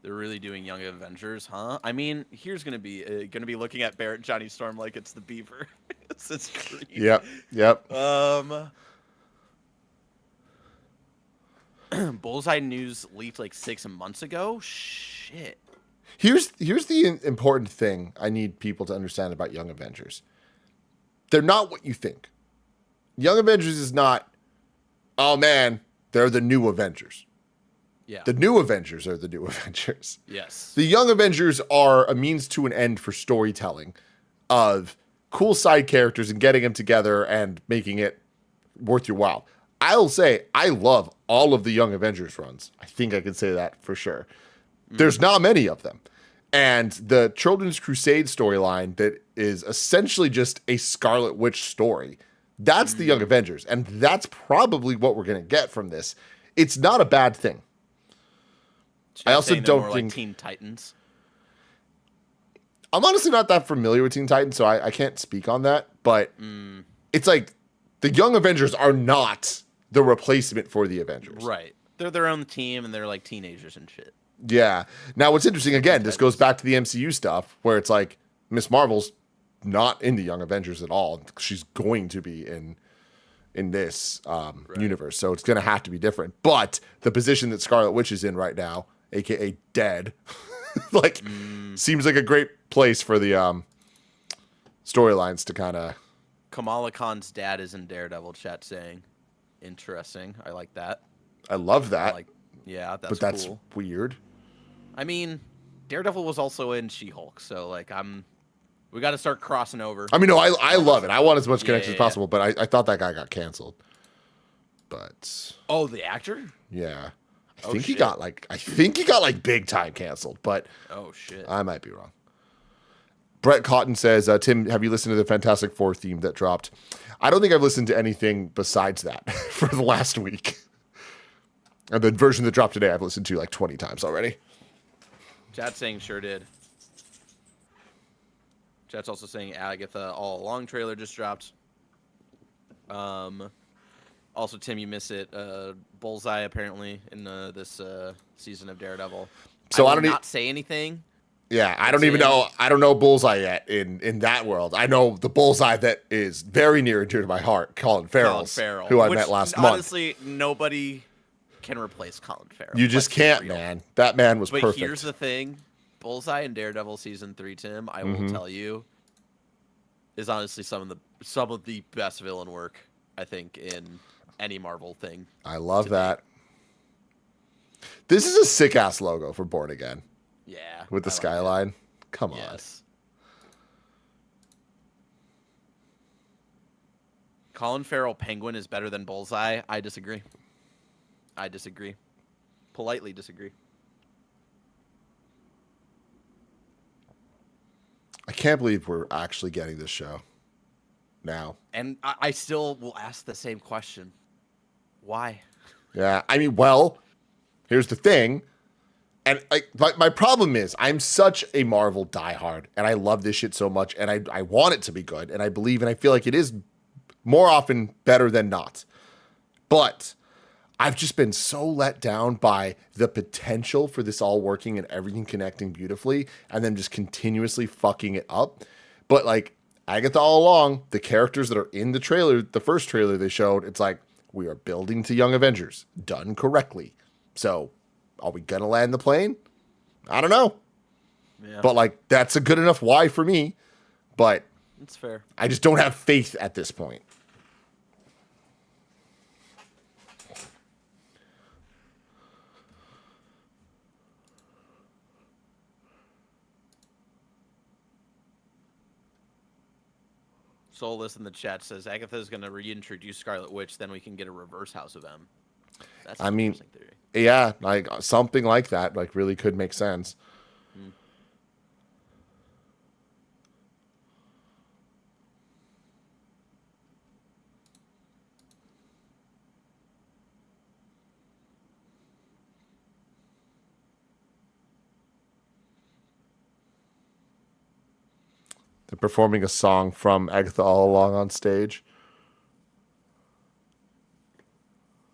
They're really doing Young Avengers, huh? I mean, here's gonna be looking at Barrett and Johnny Storm like it's the Beaver. It's Creed. Yep. Bullseye news leaked like 6 months ago. Shit. Here's the important thing I need people to understand about Young Avengers. They're not what you think. Young Avengers is not, oh man, they're the new Avengers. Yeah. The new Avengers are the new Avengers. Yes. The Young Avengers are a means to an end for storytelling of cool side characters and getting them together and making it worth your while. I'll say I love all of the Young Avengers runs. I think I can say that for sure. There's not many of them. And the Children's Crusade storyline that is essentially just a Scarlet Witch story, that's the Young Avengers. And that's probably what we're going to get from this. It's not a bad thing. I also don't think like Teen Titans. I'm honestly not that familiar with Teen Titans, so I can't speak on that. But it's like the Young Avengers are not the replacement for the Avengers. Right. They're their own team and they're like teenagers and shit. Yeah. Now, what's interesting, again, this goes back to the MCU stuff where it's like Miss Marvel's not in the Young Avengers at all. She's going to be in this universe, so it's going to have to be different. But the position that Scarlet Witch is in right now, aka dead, seems like a great place for the storylines to kind of. Kamala Khan's dad is in Daredevil chat saying, interesting. I like that. I love that. That's but that's cool. weird. I mean, Daredevil was also in She-Hulk, so we got to start crossing over. I mean, no, I love it. I want as much connection as Yeah. possible, but I thought that guy got canceled. but Oh, the actor? yeah, I Oh, think he shit. got like big time canceled, but Oh shit. I might be wrong. Brett Cotton says, Tim, have you listened to the Fantastic Four theme that dropped? I don't think I've listened to anything besides that for the last week. And the version that dropped today, I've listened to like 20 times already. Chat's saying sure did. Chat's also saying Agatha All Along trailer just dropped. Also, Tim, you miss it. Bullseye apparently in this season of Daredevil. So I will don't not say anything. Yeah, I don't even know. I don't know Bullseye yet in that world. I know the Bullseye that is very near and dear to my heart, Colin Farrell, who I met last month. Honestly, nobody can replace Colin Farrell. You just can't, man. That man was But perfect. here's the thing. Bullseye in Daredevil season 3, Tim, I will tell you, is honestly some of the best villain work, I think, in any Marvel thing. I love that. This is a sick ass logo for Born Again. Yeah. With the I like skyline. it. Come on. Yes. Colin Farrell Penguin is better than Bullseye. I disagree. Politely disagree. I can't believe we're actually getting this show now. And I still will ask the same question. Why? Yeah, I mean, well, here's the thing. And my problem is I'm such a Marvel diehard, and I love this shit so much, and I want it to be good, and I believe, and I feel like it is more often better than not. But I've just been so let down by the potential for this all working and everything connecting beautifully, and then just continuously fucking it up. But like Agatha All Along, the characters that are in the trailer, the first trailer they showed, it's like, we are building to Young Avengers, done correctly. So are we going to land the plane? I don't know. Yeah. But like, that's a good enough why for me. But That's fair. I just don't have faith at this point. Soulless in the chat says Agatha is going to reintroduce Scarlet Witch, then we can get a reverse House of M. That's an I mean, interesting theory. yeah, like something like that, like really could make sense. They're performing a song from Agatha All Along on stage.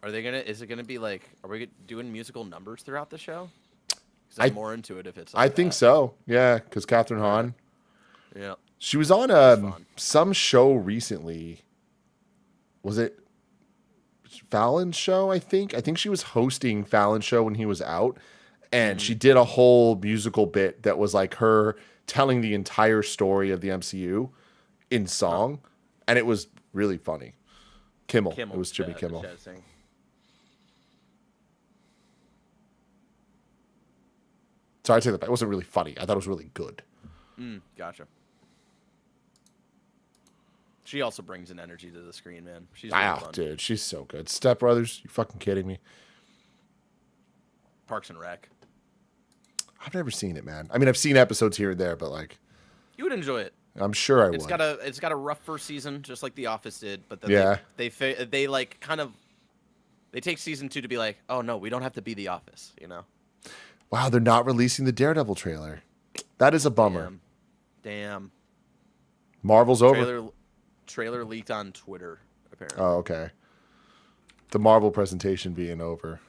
Are they gonna? Is it gonna be like? Are we doing musical numbers throughout the show? 'Cause I- I'm more into it if it's. I Like think that. so. Yeah, because Catherine Hahn. Yeah. She was on fun. some show recently. Was it Fallon's show? I think she was hosting Fallon's show when he was out, and she did a whole musical bit that was like her telling the entire story of the MCU in song, and it was really funny. Kimmel. It was Jimmy Kimmel. chat is saying. Sorry, I take that back. It wasn't really funny. I thought it was really good. Gotcha. She also brings an energy to the screen, man. She's really Wow, fun. dude, she's so good. Step Brothers, you fucking kidding me? Parks and Rec. I've never seen it, man. I mean, I've seen episodes here and there, but like, You would enjoy it. I'm sure I would. It's got a rough first season, just like The Office did. But then Yeah. they like kind of they take season 2 to be like, oh no, we don't have to be The Office, you know. Wow, they're not releasing the Daredevil trailer. That is a bummer. Damn. Marvel's over. Trailer leaked on Twitter, apparently. Oh, okay. The Marvel presentation being over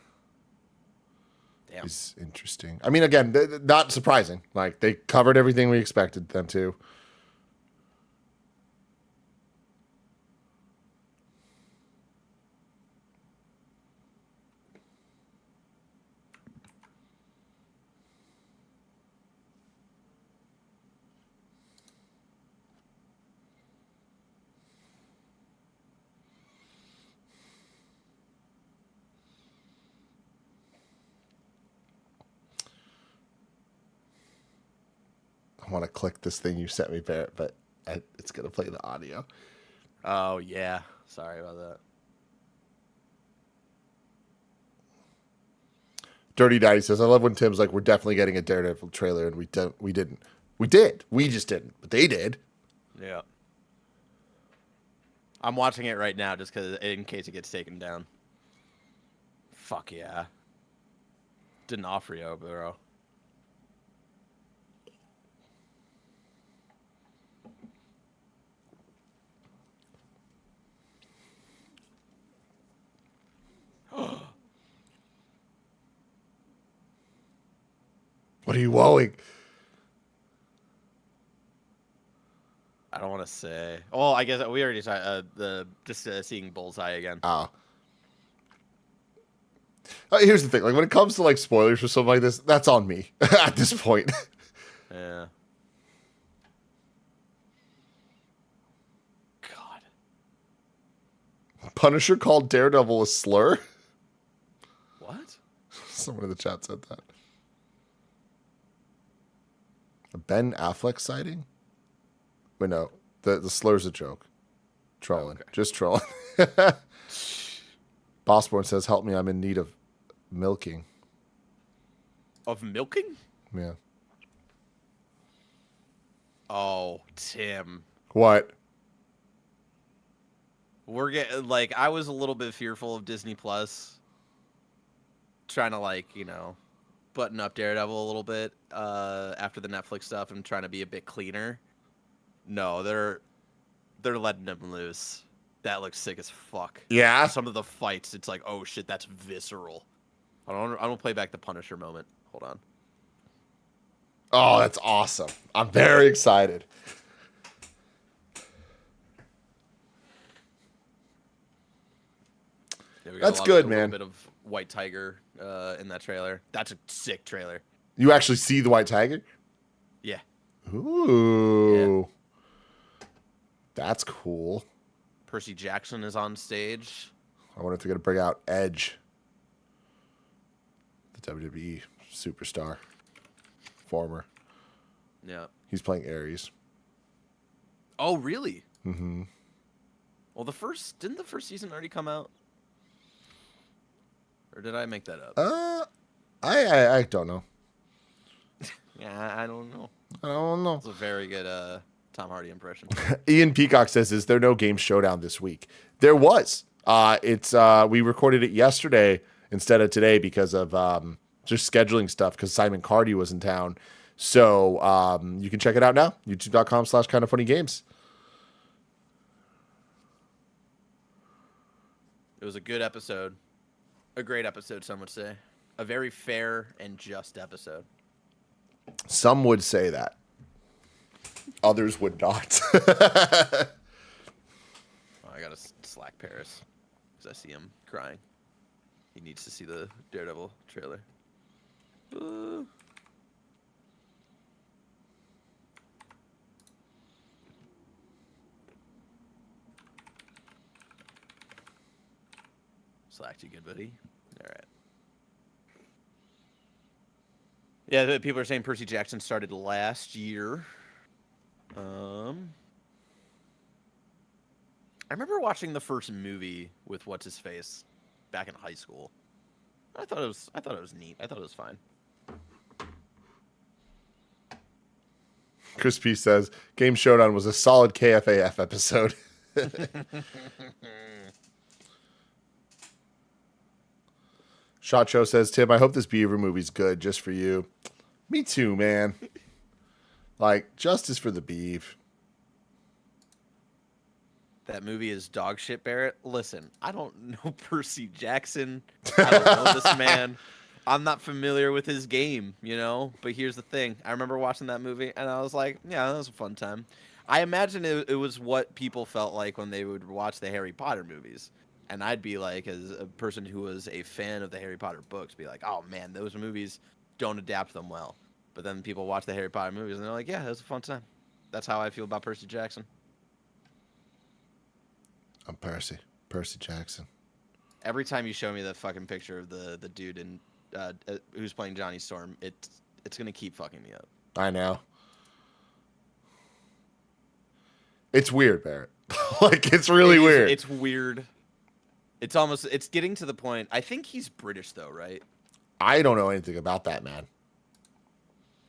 Damn. is interesting. I mean, again, not surprising. Like, they covered everything we expected them to. I want to click this thing you sent me, Barrett, but it's going to play the audio. Oh yeah. Sorry about that. Dirty Daddy says, I love when Tim's like, we're definitely getting a Daredevil trailer, and we didn't. We did. We just didn't. But they did. Yeah. I'm watching it right now just because in case it gets taken down. Fuck yeah. D'Onofrio, bro. What are you woeing? I don't want to say. Oh, I guess we already saw seeing Bullseye again. Oh. Here's the thing. Like, when it comes to, like, spoilers for something like this, that's on me at this point. Yeah. God. Punisher called Daredevil a slur? What? Someone in the chat said that. A Ben Affleck sighting? Wait, no. The slur's a joke. Trolling. Okay. Just trolling. Bossborn says, help me, I'm in need of milking. Of milking? Yeah. Oh, Tim. What? We're getting, like, I was a little bit fearful of Disney Plus. Trying to, like, you know, button up Daredevil a little bit after the Netflix stuff and trying to be a bit cleaner. No, they're letting him loose. That looks sick as fuck. Yeah? Some of the fights, it's like, oh shit, that's visceral. I don't play back the Punisher moment. Hold on. Oh, that's awesome. I'm very excited. Yeah, we That's a good, little man. bit of White Tiger in that trailer. That's a sick trailer. You actually see the White Tiger? Yeah. Ooh. Yeah. That's cool. Percy Jackson is on stage. I wonder if they're going to bring out Edge, the WWE superstar, former. Yeah. He's playing Ares. Oh, really? Mm-hmm. Well, didn't the first season already come out? Or did I make that up? I don't know. Yeah, I don't know. I don't know. It's a very good Tom Hardy impression. Ian Peacock says, is there no game showdown this week? There was. We recorded it yesterday instead of today because of just scheduling stuff because Simon Cardy was in town. So you can check it out now. youtube.com/kindoffunnygames. It was a good episode. A great episode, some would say. A very fair and just episode. Some would say that. Others would not. Oh, I gotta slack Paris because I see him crying. He needs to see the Daredevil trailer. Slacked you good, buddy. All right. Yeah, people are saying Percy Jackson started last year. I remember watching the first movie with what's his face back in high school. I thought it was neat. I thought it was fine. Chris P says, Game Showdown was a solid KFAF episode. Shot Show says, Tim, I hope this Beaver movie's good just for you. Me too, man. Like, justice for the beef. That movie is dog shit, Barrett. Listen, I don't know Percy Jackson. I don't know this man. I'm not familiar with his game, you know? But here's the thing. I remember watching that movie, and I was like, yeah, that was a fun time. I imagine it was what people felt like when they would watch the Harry Potter movies. And I'd be like, as a person who was a fan of the Harry Potter books, be like, oh, man, those movies don't adapt them well. But then people watch the Harry Potter movies, and they're like, yeah, it was a fun time. That's how I feel about Percy Jackson. I'm Percy Jackson. Every time you show me the fucking picture of the dude in who's playing Johnny Storm, it's gonna keep fucking me up. I know. It's weird, Barrett. Like, it's really weird. It's weird. It's getting to the point. I think he's British though, right? I don't know anything about that, man.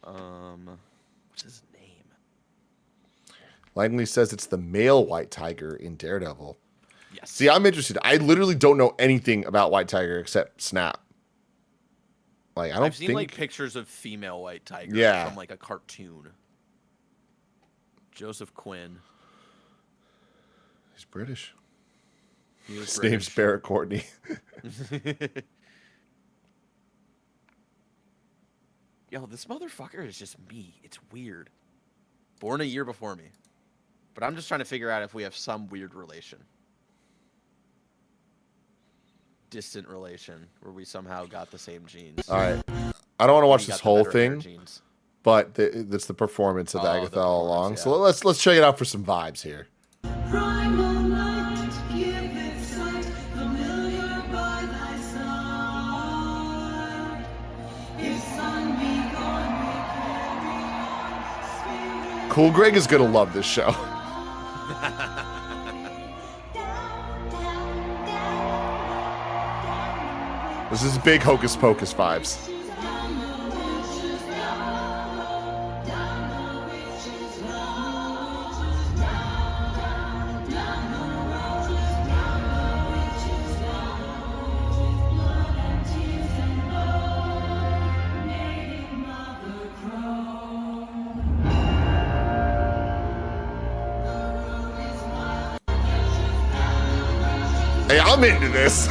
What's his name? Langley says it's the male white tiger in Daredevil. Yes. See, I'm interested. I literally don't know anything about White Tiger except Snap. Like, I don't I've seen like pictures of female white tiger from like a cartoon. Joseph Quinn. He's British. His name's Barrett Courtney. Yo, this motherfucker is just me. It's weird. Born a year before me. But I'm just trying to figure out if we have some weird relation. Distant relation where we somehow got the same genes. All right. I don't want to watch We this got the whole better hair thing, genes. but it's the performance of Oh, Agatha the All Along. performance, So let's check it out for some vibes here. Cool Greg is gonna love this show. This is big Hocus Pocus vibes. Hey, I'm into this.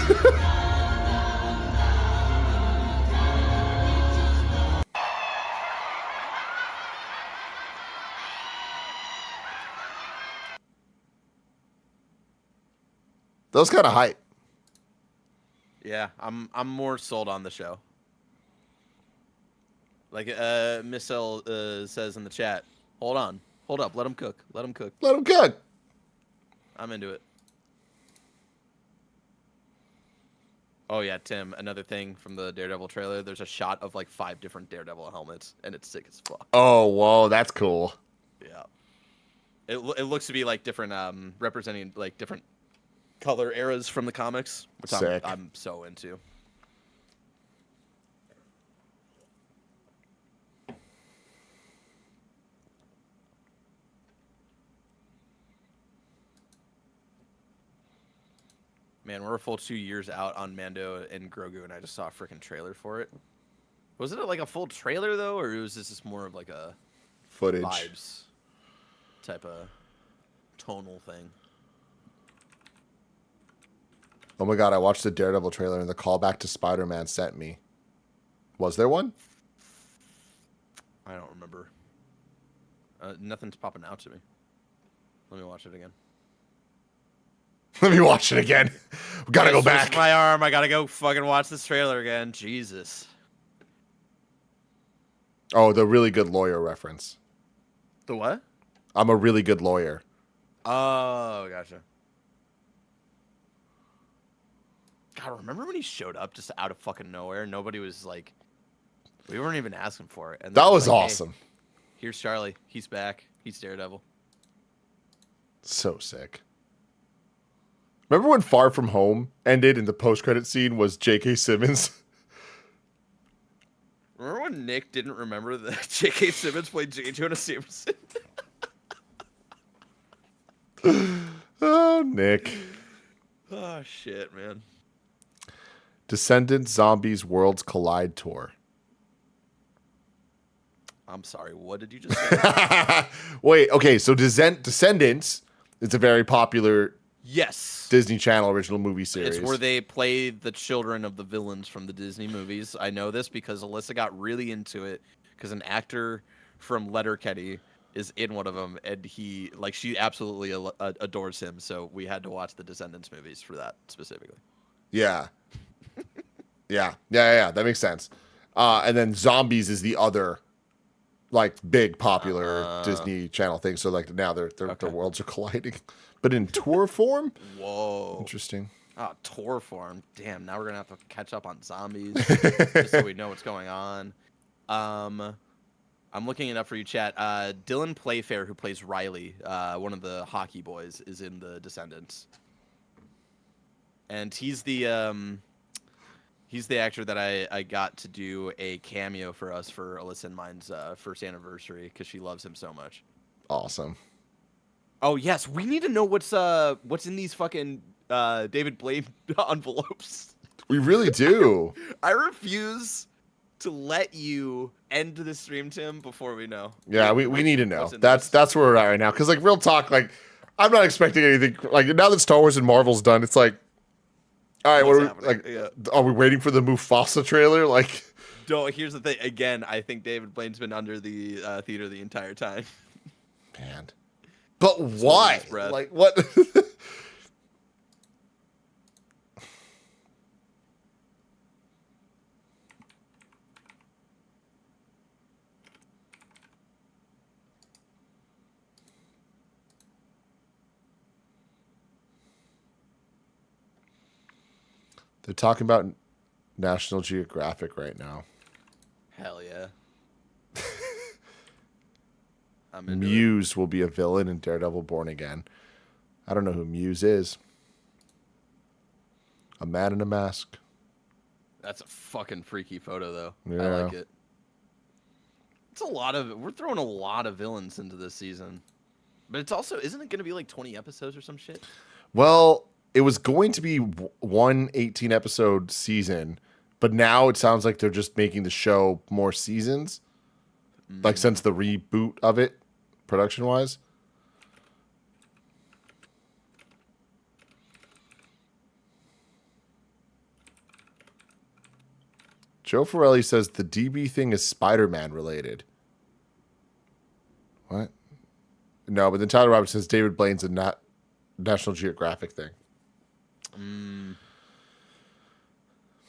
That was kind of hype. Yeah, I'm more sold on the show. Like Miss L says in the chat, hold on, hold up, let him cook, let him cook. Let him cook. I'm into it. Oh yeah, Tim, another thing from the Daredevil trailer, there's a shot of like 5 different Daredevil helmets, and it's sick as fuck. Oh, whoa, that's cool. Yeah. It looks to be like different, representing like different color eras from the comics, which Sick. I'm so into. Man, we're a full 2 years out on Mando and Grogu, and I just saw a freaking trailer for it. Wasn't it like a full trailer, though, or was this just more of like a Footage. vibes type of tonal thing? Oh my god, I watched the Daredevil trailer and the callback to Spider-Man sent me. Was there one? I don't remember. Nothing's popping out to me. Let me watch it again. Let me watch it again. We gotta go back. My arm. I gotta go fucking watch this trailer again. Jesus. Oh, the really good lawyer reference. The what? I'm a really good lawyer. Oh, gotcha. God, remember when he showed up just out of fucking nowhere? Nobody was like, we weren't even asking for it. And That then was like, hey, awesome. here's Charlie. He's back. He's Daredevil. So sick. Remember when Far From Home ended and the post-credit scene was J.K. Simmons? Remember when Nick didn't remember that J.K. Simmons played J. Jonah Jameson? Oh, Nick. Oh, shit, man. Descendants Zombies Worlds Collide Tour. I'm sorry, what did you just say? Wait, okay, so Descendants is a very popular Yes. Disney Channel original movie series. It's where they play the children of the villains from the Disney movies. I know this because Alyssa got really into it because an actor from Letterkenny is in one of them, and she absolutely adores him. So we had to watch the Descendants movies for that specifically. Yeah. Yeah. That makes sense. And then Zombies is the other, like, big popular Disney Channel thing. So, like, now their worlds are colliding, but in tour form. Whoa. Interesting. Oh, tour form. Damn. Now we're gonna have to catch up on Zombies just so we know what's going on. I'm looking it up for you, chat. Dylan Playfair, who plays Riley, one of the hockey boys, is in the Descendants, and he's the He's the actor that I got to do a cameo for us for Alyssa and mine's first anniversary because she loves him so much. Awesome. Oh yes, we need to know what's in these fucking David Blaine envelopes. We really do. I refuse to let you end the stream, Tim, before we know. Yeah, we need to know. What's in That's where we're at right now. Because like real talk, like I'm not expecting anything. Like now that Star Wars and Marvel's done, it's like, all right, What's what are we, like? Are we waiting for the Mufasa trailer? Like, No, here's the thing. Again, I think David Blaine's been under the theater the entire time. man, but why? breath. Like what? They're talking about National Geographic right now. Hell yeah. I'm into it. Muse will be a villain in Daredevil Born Again. I don't know who Muse is. A man in a mask. That's a fucking freaky photo, though. Yeah. I like it. It's a lot of. We're throwing a lot of villains into this season, but it's also isn't it going to be like 20 episodes or some shit? Well, it was going to be one 18-episode season, but now it sounds like they're just making the show more seasons. Like since the reboot of it, production-wise. Joe Forelli says the DB thing is Spider-Man related. What? No, but then Tyler Roberts says David Blaine's a National Geographic thing.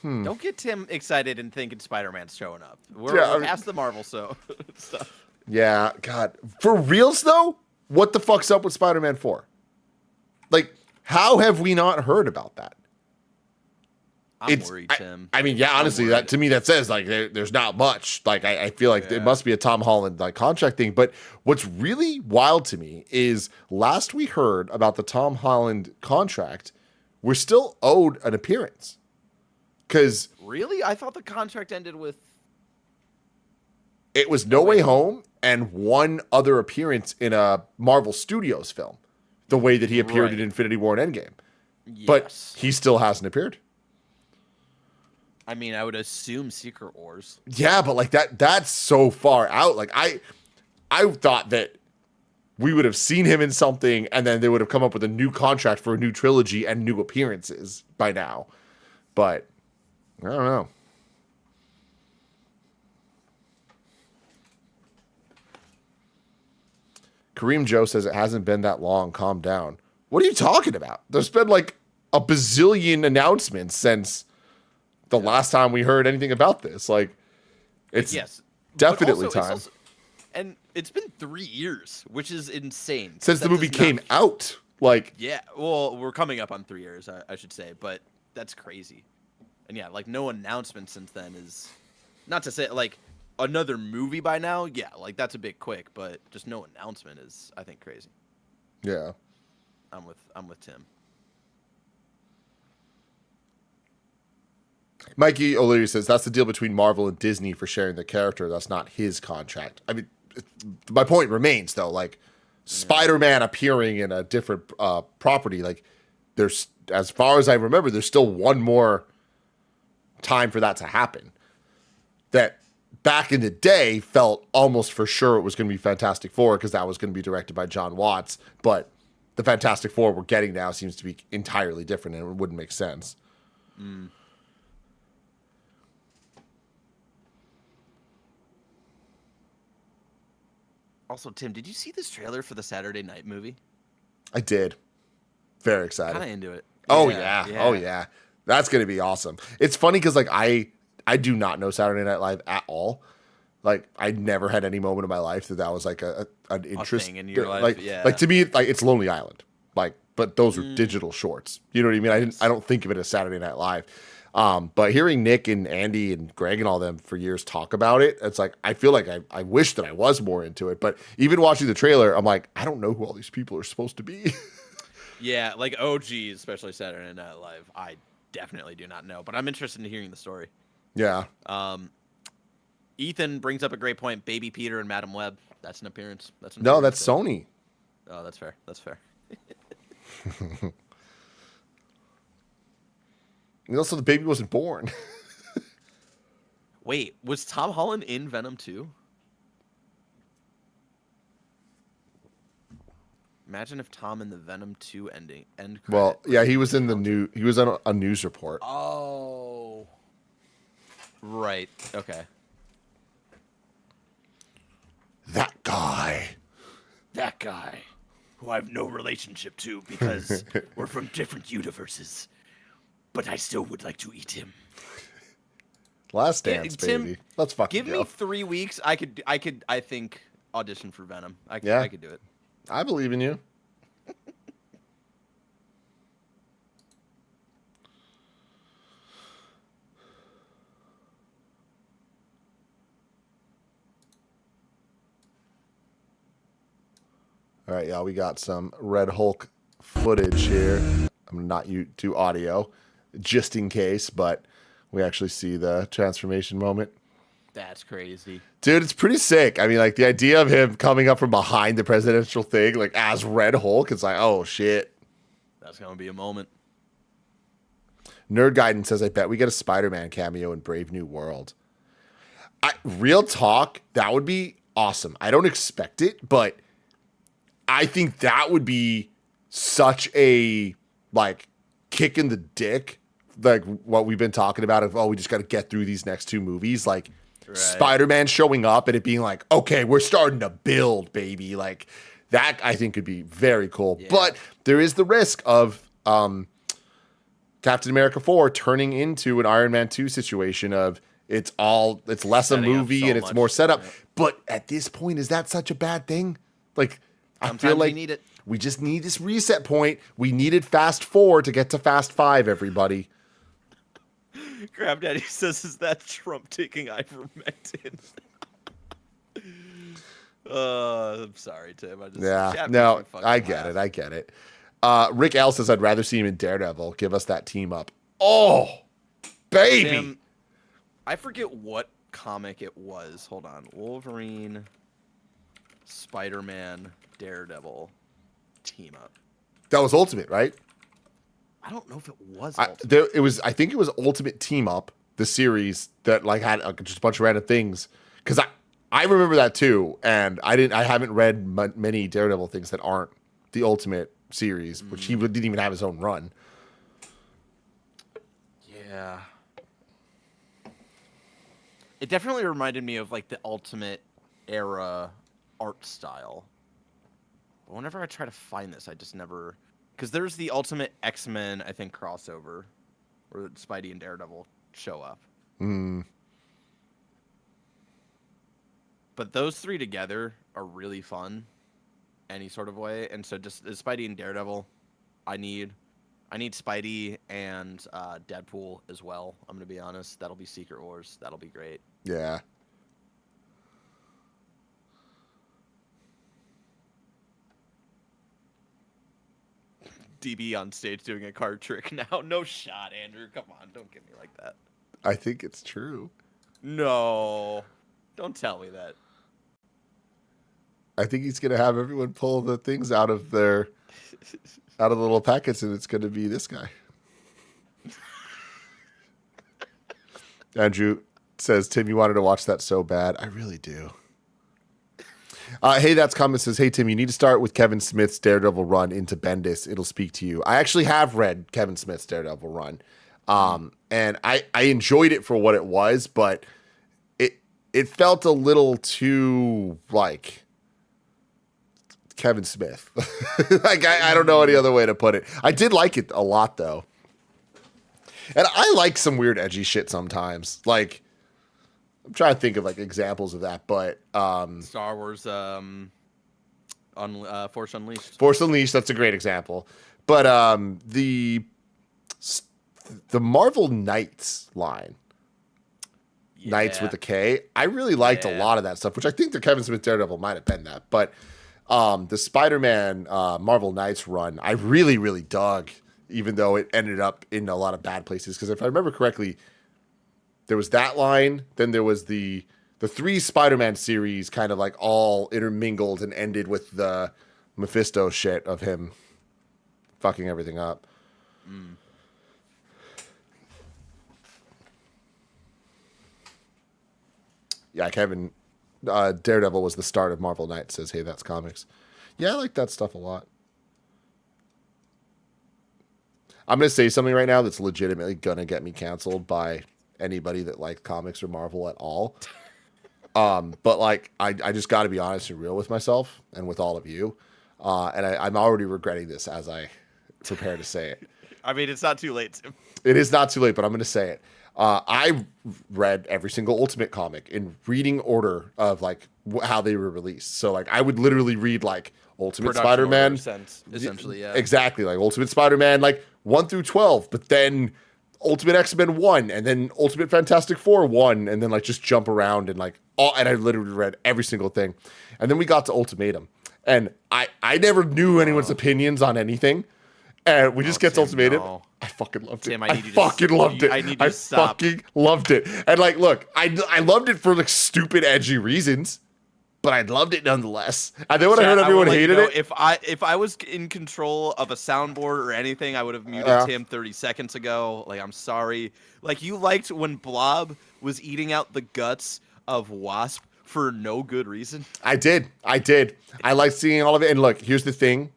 Don't get Tim excited and thinking Spider-Man's showing up. We're past the Marvel stuff. Yeah, God. For reals, though, what the fuck's up with Spider-Man 4? Like, how have we not heard about that? I'm worried, Tim. I mean, yeah, honestly, that to me, that says, like, there's not much. Like, I feel like it must be a Tom Holland, like, contract thing. But what's really wild to me is last we heard about the Tom Holland contract, we're still owed an appearance. Because Really? I thought the contract ended with. it was No Way Home and one other appearance in a Marvel Studios film, the way that he appeared in Infinity War and Endgame. Yes. But he still hasn't appeared. I mean, I would assume Secret Wars. Yeah, but like that's so far out. Like I thought that we would have seen him in something and then they would have come up with a new contract for a new trilogy and new appearances by now. But I don't know. Kareem Joe says it hasn't been that long. Calm down. What are you talking about? There's been like a bazillion announcements since the last time we heard anything about this. Like, it's definitely But also, time. And it's been 3 years, which is insane. Since the That movie does not- came out. Like, Yeah, well, we're coming up on 3 years, I should say, but that's crazy. And yeah, like no announcement since then is not to say like another movie by now. Yeah, like that's a bit quick, but just no announcement is I think crazy. yeah. I'm with Tim. Mikey O'Leary says that's the deal between Marvel and Disney for sharing the character. That's not his contract. I mean, my point remains though. Like, Spider-Man appearing in a different property. Like, there's, as far as I remember, there's still one more time for that to happen. That back in the day felt almost for sure it was going to be Fantastic Four because that was going to be directed by John Watts. But the Fantastic Four we're getting now seems to be entirely different and it wouldn't make sense. Also, Tim, did you see this trailer for the Saturday Night movie? I did. Very excited. Kind of into it. Oh yeah. Oh yeah. That's gonna be awesome. It's funny because like I do not know Saturday Night Live at all. Like I never had any moment in my life that was like an interest thing in your life, Like yeah. like to me like it's Lonely Island. Like but those are digital shorts. You know what I mean? I don't think of it as Saturday Night Live. But hearing Nick and Andy and Greg and all them for years talk about it, it's like I feel like I wish that I was more into it. But even watching the trailer, I'm like I don't know who all these people are supposed to be. Yeah, like OG, especially Saturday Night Live. definitely do not know, but I'm interested in hearing the story. Yeah. Ethan brings up a great point. Baby Peter and Madam Web. That's an appearance. No, that's Sony. Oh, that's fair. That's fair. And also, the baby wasn't born. Wait, was Tom Holland in Venom 2? Imagine if Tom in the Venom 2 end credit. Well, yeah, he was in the new. He was on a news report. Oh. Right. Okay. That guy. That guy, who I have no relationship to because we're from different universes, but I still would like to eat him. Last Dance, Tim, baby. Let's fucking Give go. me 3 weeks. I think audition for Venom. I could do it. I believe in you. All right, y'all, we got some Red Hulk footage here. I'm going to not do audio just in case, but we actually see the transformation moment. That's crazy. Dude, it's pretty sick. I mean, like, the idea of him coming up from behind the presidential thing, like, as Red Hulk, it's like, oh, shit. That's going to be a moment. Nerd Guidance says, I bet we get a Spider-Man cameo in Brave New World. Real talk, that would be awesome. I don't expect it, but I think that would be such a, like, kick in the dick, like what we've been talking about of, oh, we just got to get through these next 2 movies. Like, right. Spider-Man showing up and it being like, okay, we're starting to build, baby. Like, that I think could be very cool. Yeah. But there is the risk of Captain America 4 turning into an Iron Man 2 situation of it's less a movie and it's more setup. Yeah. But at this point, is that such a bad thing? Like, sometimes I feel like we need it. We just need this reset point. We needed Fast 4 to get to Fast 5, everybody. Crab Daddy says, is that Trump taking ivermectin? I'm sorry, Tim. I get it. Rick L says, I'd rather see him in Daredevil. Give us that team up. Oh, baby. Tim, I forget what comic it was. Hold on. Wolverine, Spider-Man, Daredevil team up. That was Ultimate, right? I don't know if it was Ultimate. I think it was Ultimate Team Up, the series that like had just a bunch of random things. Because I remember that too, and I haven't read many Daredevil things that aren't the Ultimate series, which he didn't even have his own run. Yeah. It definitely reminded me of like the Ultimate era art style. But whenever I try to find this, I just never... Because there's the Ultimate X-Men, I think, crossover, where Spidey and Daredevil show up. But those 3 together are really fun, any sort of way. And so just Spidey and Daredevil, I need Spidey and Deadpool as well. I'm going to be honest. That'll be Secret Wars. That'll be great. Yeah. DB on stage doing a card trick now. No shot, Andrew. Come on. Don't get me like that. I think it's true. No. Don't tell me that. I think he's going to have everyone pull the things out of the little packets, and it's going to be this guy. Andrew says, Tim, you wanted to watch that so bad. I really do. Hey, that's comment says, hey, Tim, you need to start with Kevin Smith's Daredevil run into Bendis. It'll speak to you. I actually have read Kevin Smith's Daredevil run. And I enjoyed it for what it was, but it felt a little too, like, Kevin Smith. Like, I don't know any other way to put it. I did like it a lot, though. And I like some weird, edgy shit sometimes. Like, I'm trying to think of, like, examples of that, but... Star Wars, Force Unleashed. Force Unleashed, that's a great example. But the Marvel Knights line, Knights with a K, I really liked a lot of that stuff, which I think the Kevin Smith Daredevil might have been that. But the Spider-Man Marvel Knights run, I really, really dug. even though it ended up in a lot of bad places. Because if I remember correctly, there was that line, then there was the 3 Spider-Man series kind of like all intermingled and ended with the Mephisto shit of him fucking everything up. Yeah, Kevin, Daredevil was the start of Marvel Night, says, hey, that's comics. Yeah, I like that stuff a lot. I'm going to say something right now that's legitimately going to get me canceled by anybody that likes comics or Marvel at all. But like, I just got to be honest and real with myself and with all of you. And I'm already regretting this as I prepare to say it. I mean, it's not too late, Tim. It is not too late, but I'm going to say it. I read every single Ultimate comic in reading order of like how they were released. So like, I would literally read like Ultimate Production Spider-Man, order sense, essentially, yeah. exactly, like Ultimate Spider-Man, like 1 through 12, but then Ultimate X-Men 1, and then Ultimate Fantastic Four 1, and then like just jump around and like all. And I literally read every single thing, and then we got to Ultimatum, and I never knew anyone's opinions on anything. And we just get to Ultimatum. No. I fucking loved it. Tim, I fucking loved it. I need you to stop. fucking loved it. And like, look, I loved it for like stupid, edgy reasons, but I loved it nonetheless. And then when I heard everyone hated it, if I was in control of a soundboard or anything, I would have muted Tim 30 seconds ago. Like, I'm sorry. Like, you liked when Blob was eating out the guts of Wasp for no good reason. I did. I liked seeing all of it. And look, here's the thing.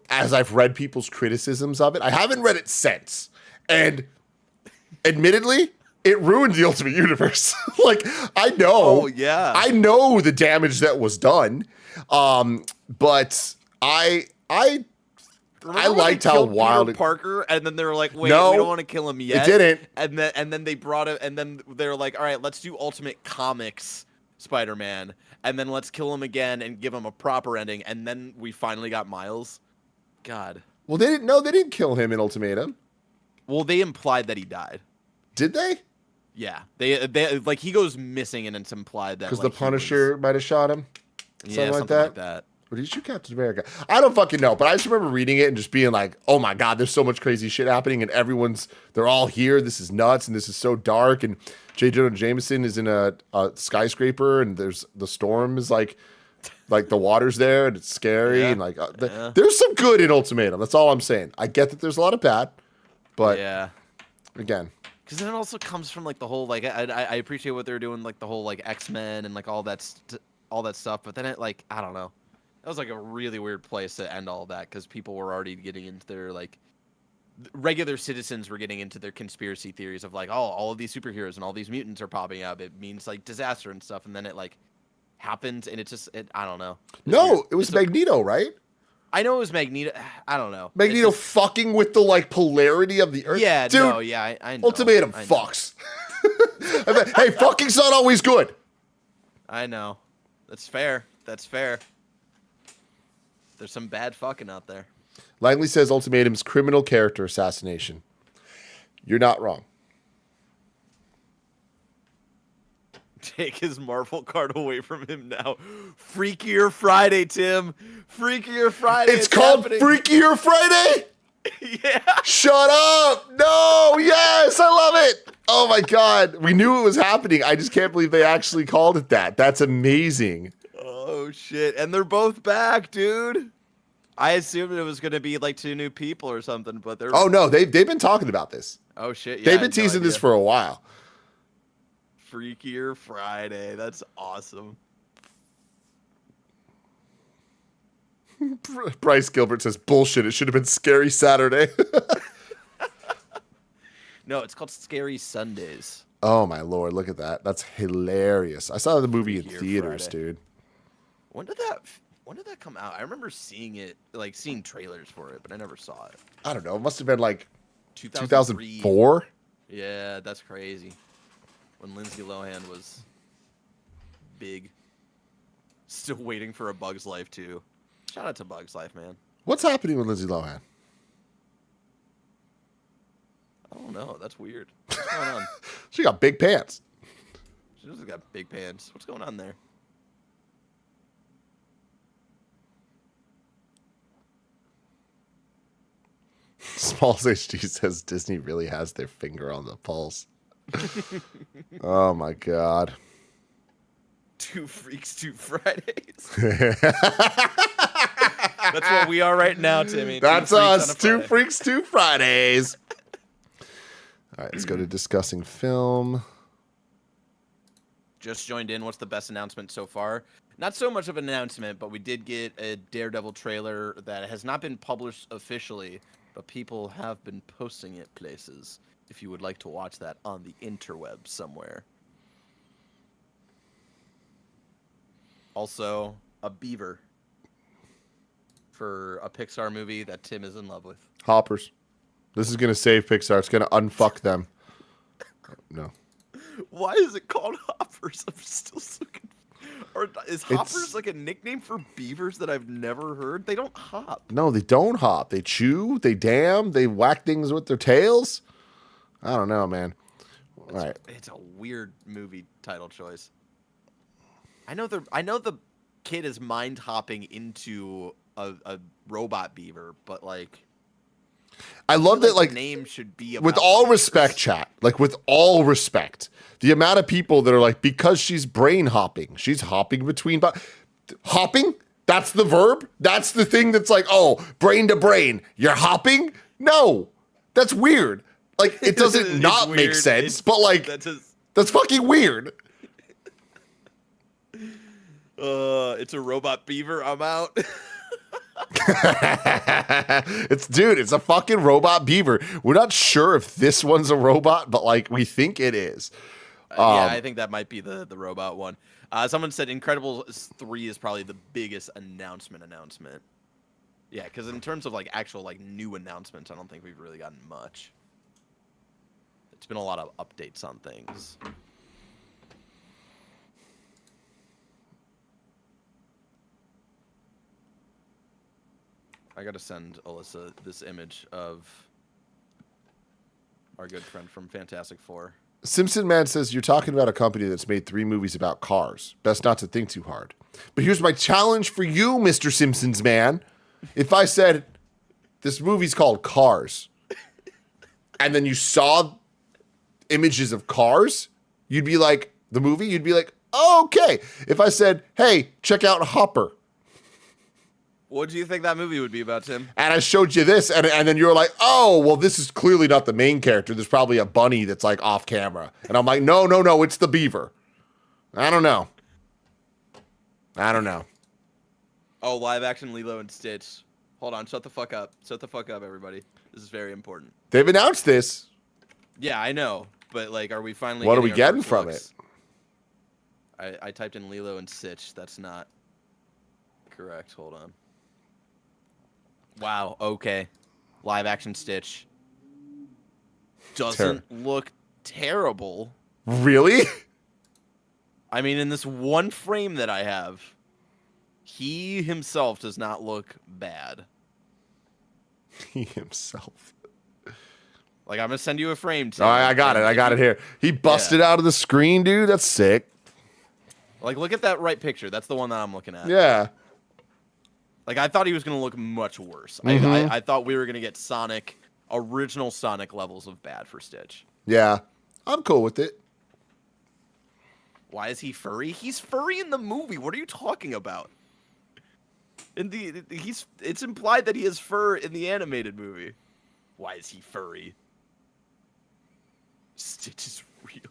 As I've read people's criticisms of it, I haven't read it since. And admittedly, it ruined the Ultimate Universe. Like, I know. Oh, yeah. I know the damage that was done. But I liked how wild Peter Parker, and then they were like, "Wait, No, we don't want to kill him yet." it didn't. And then they brought it, and then they were like, "All right, let's do Ultimate Comics Spider-Man, and then let's kill him again and give him a proper ending." And then we finally got Miles. God. Well, they didn't kill him in Ultimatum. Well, they implied that he died. Did they? Yeah, they like he goes missing, and it's implied that Because like, the Punisher might have shot him. something like that. Or did you shoot Captain America? I don't fucking know, but I just remember reading it and just being like, oh my God, there's so much crazy shit happening and they're all here. This is nuts and this is so dark. And J. Jonah Jameson is in a skyscraper and there's the storm is like the water's there and it's scary. And like, there's some good in Ultimatum. That's all I'm saying. I get that there's a lot of bad, but again. Because then it also comes from like the whole, like, I appreciate what they're doing, like the whole like X-Men and like all that stuff. But then it like, I don't know. That was like a really weird place to end all of that because people were already getting into their like regular citizens were getting into their conspiracy theories of like, oh, all of these superheroes and all these mutants are popping up. It means like disaster and stuff. And then it like happens and I don't know. No, it was Magneto, right? I know it was Magneto. I don't know. Magneto fucking with the like polarity of the Earth. Yeah, dude. no, yeah, I know. Ultimatum fucks. Hey, fucking's not always good. I know. That's fair. That's fair. There's some bad fucking out there. Langley says Ultimatum's criminal character assassination. You're not wrong. Take his Marvel card away from him now. Freakier Friday, Tim. Freakier Friday. It's called happening. Freakier Friday? Yeah. Shut up. No. Yes. I love it. Oh my God. We knew it was happening. I just can't believe they actually called it that. That's amazing. Oh, shit. And they're both back, dude. I assumed it was going to be like 2 new people or something, but they're... Oh, no. They've been talking about this. Oh, shit. Yeah, they've been teasing this for a while. Freakier Friday. That's awesome. Bryce Gilbert says, bullshit. It should have been Scary Saturday. No, it's called Scary Sundays. Oh, my Lord. Look at that. That's hilarious. I saw the movie in theaters, Friday. dude. When did that come out? I remember seeing it, like seeing trailers for it, but I never saw it. I don't know. It must have been like 2003. 2004. Yeah, that's crazy. When Lindsay Lohan was big. Still waiting for A Bug's Life, too. Shout out to Bug's Life, man. What's happening with Lindsay Lohan? I don't know. That's weird. What's going on? She got big pants. She doesn't got big pants. What's going on there? Balls HD says Disney really has their finger on the pulse. Oh my god. 2 Freaks, 2 Fridays. That's what we are right now, Timmy. That's 2 freaks us. on a 2 Friday. Freaks, 2 Fridays. All right, let's go to discussing film. Just joined in. What's the best announcement so far? Not so much of an announcement, but we did get a Daredevil trailer that has not been published officially, but people have been posting it places. If you would like to watch that on the interweb somewhere. Also, a beaver for a Pixar movie that Tim is in love with. Hoppers. This is going to save Pixar. It's going to unfuck them. No. Why is it called Hoppers? I'm still so confused. Or is Hoppers like a nickname for beavers that I've never heard? They don't hop. No, they don't hop. They chew, they dam, they whack things with their tails. I don't know, man. All right. It's a weird movie title choice. I know the kid is mind hopping into a robot beaver, but like I love that, like, the name should be with about all beavers. respect, chat, like with all respect, the amount of people that are like, because she's brain hopping, she's hopping between, hopping? That's the verb? That's the thing that's like, oh, brain to brain, you're hopping? No, that's weird. Like, it doesn't It's not make weird. sense, but like, that's fucking weird. It's a robot beaver. I'm out. It's a fucking robot beaver. We're not sure if this one's a robot, but like, we think it is. Yeah, I think that might be the robot one. Someone said Incredibles 3 is probably the biggest announcement. Yeah, because in terms of like actual like new announcements, I don't think we've really gotten much. It's been a lot of updates on things. I gotta send Alyssa this image of our good friend from Fantastic Four. Simpson Man says, you're talking about a company that's made 3 movies about cars. Best not to think too hard. But here's my challenge for you, Mr. Simpsons Man. If I said, this movie's called Cars, and then you saw images of cars, you'd be like, the movie, you'd be like, oh, okay. If I said, hey, check out Hopper, What do you think that movie would be about, Tim? and I showed you this, and then you were like, oh, well, this is clearly not the main character. There's probably a bunny that's like off camera. And I'm like, no, it's the beaver. I don't know. Oh, live action Lilo and Stitch. Hold on, shut the fuck up. Shut the fuck up, everybody. This is very important. They've announced this. Yeah, I know, but like, are we finally? What are we our getting first from looks? I typed in Lilo and Stitch. That's not correct. Hold on. Wow. Okay. Live action Stitch doesn't look terrible. Really? I mean, in this one frame that I have, he himself does not look bad. He himself. Like, I'm gonna send you a frame, Tim. Oh, I got it. I got it here. He busted out of the screen, dude. That's sick. Like, look at that right picture. That's the one that I'm looking at. Yeah. Like, I thought he was going to look much worse. Mm-hmm. I thought we were going to get original Sonic levels of bad for Stitch. Yeah. I'm cool with it. Why is he furry? He's furry in the movie. What are you talking about? It's implied that he has fur in the animated movie. Why is he furry? Stitch is real.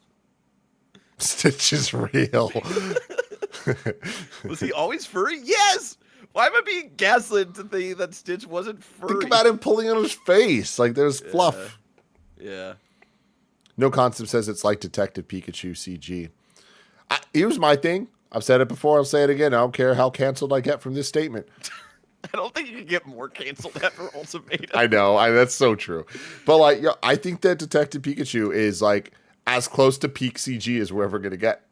Stitch is real. Was he always furry? Yes! Why am I being gaslit to think that Stitch wasn't furry? Think about him pulling on his face. Like, there's fluff. Yeah. No Concept says it's like Detective Pikachu CG. Here's my thing. I've said it before. I'll say it again. I don't care how canceled I get from this statement. I don't think you can get more canceled after Ultimatum. I know. That's so true. But, like, I think that Detective Pikachu is, like, as close to peak CG as we're ever going to get.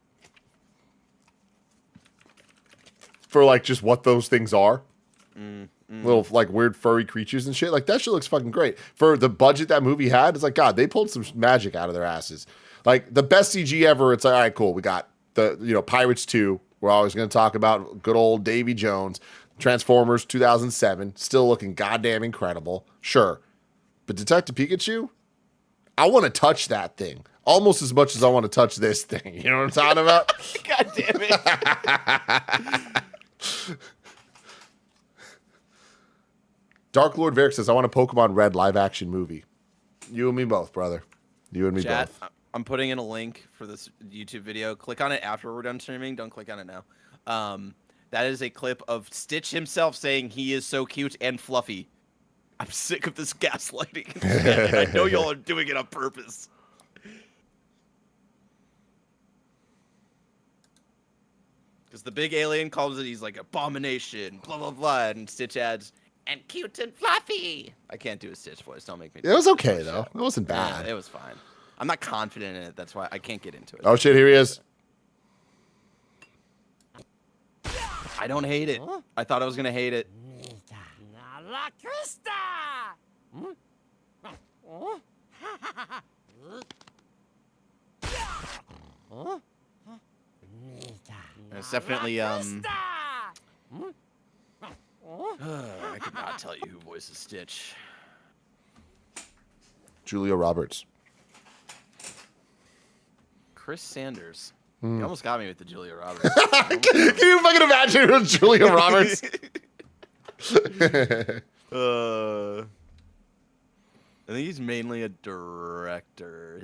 For, like, just what those things are. Little, like, weird furry creatures and shit. Like, that shit looks fucking great. For the budget that movie had, it's like, God, they pulled some magic out of their asses. Like, the best CG ever, it's like, all right, cool. We got Pirates 2. We're always going to talk about good old Davy Jones. Transformers 2007. Still looking goddamn incredible. Sure. But Detective Pikachu, I want to touch that thing almost as much as I want to touch this thing. You know what I'm talking about? God damn it. Dark Lord Varric says, I want a Pokemon Red live-action movie. You and me both, brother. You and me Chat, both. I'm putting in a link for this YouTube video. Click on it after we're done streaming. Don't click on it now. That is a clip of Stitch himself saying he is so cute and fluffy. I'm sick of this gaslighting. And I know y'all are doing it on purpose. Because the big alien calls it, he's like, abomination, blah, blah, blah. And Stitch adds, and cute and fluffy. I can't do a Stitch voice. Don't make me do It was okay, though. It wasn't bad. Yeah, it was fine. I'm not confident in it. That's why I can't get into it. Oh, shit, here he is. I don't hate it. I thought I was going to hate it. La Krista! It's definitely, I could not tell you who voices Stitch. Julia Roberts. Chris Sanders. You almost got me with the Julia Roberts. Can you fucking imagine it was Julia Roberts? I think he's mainly a director.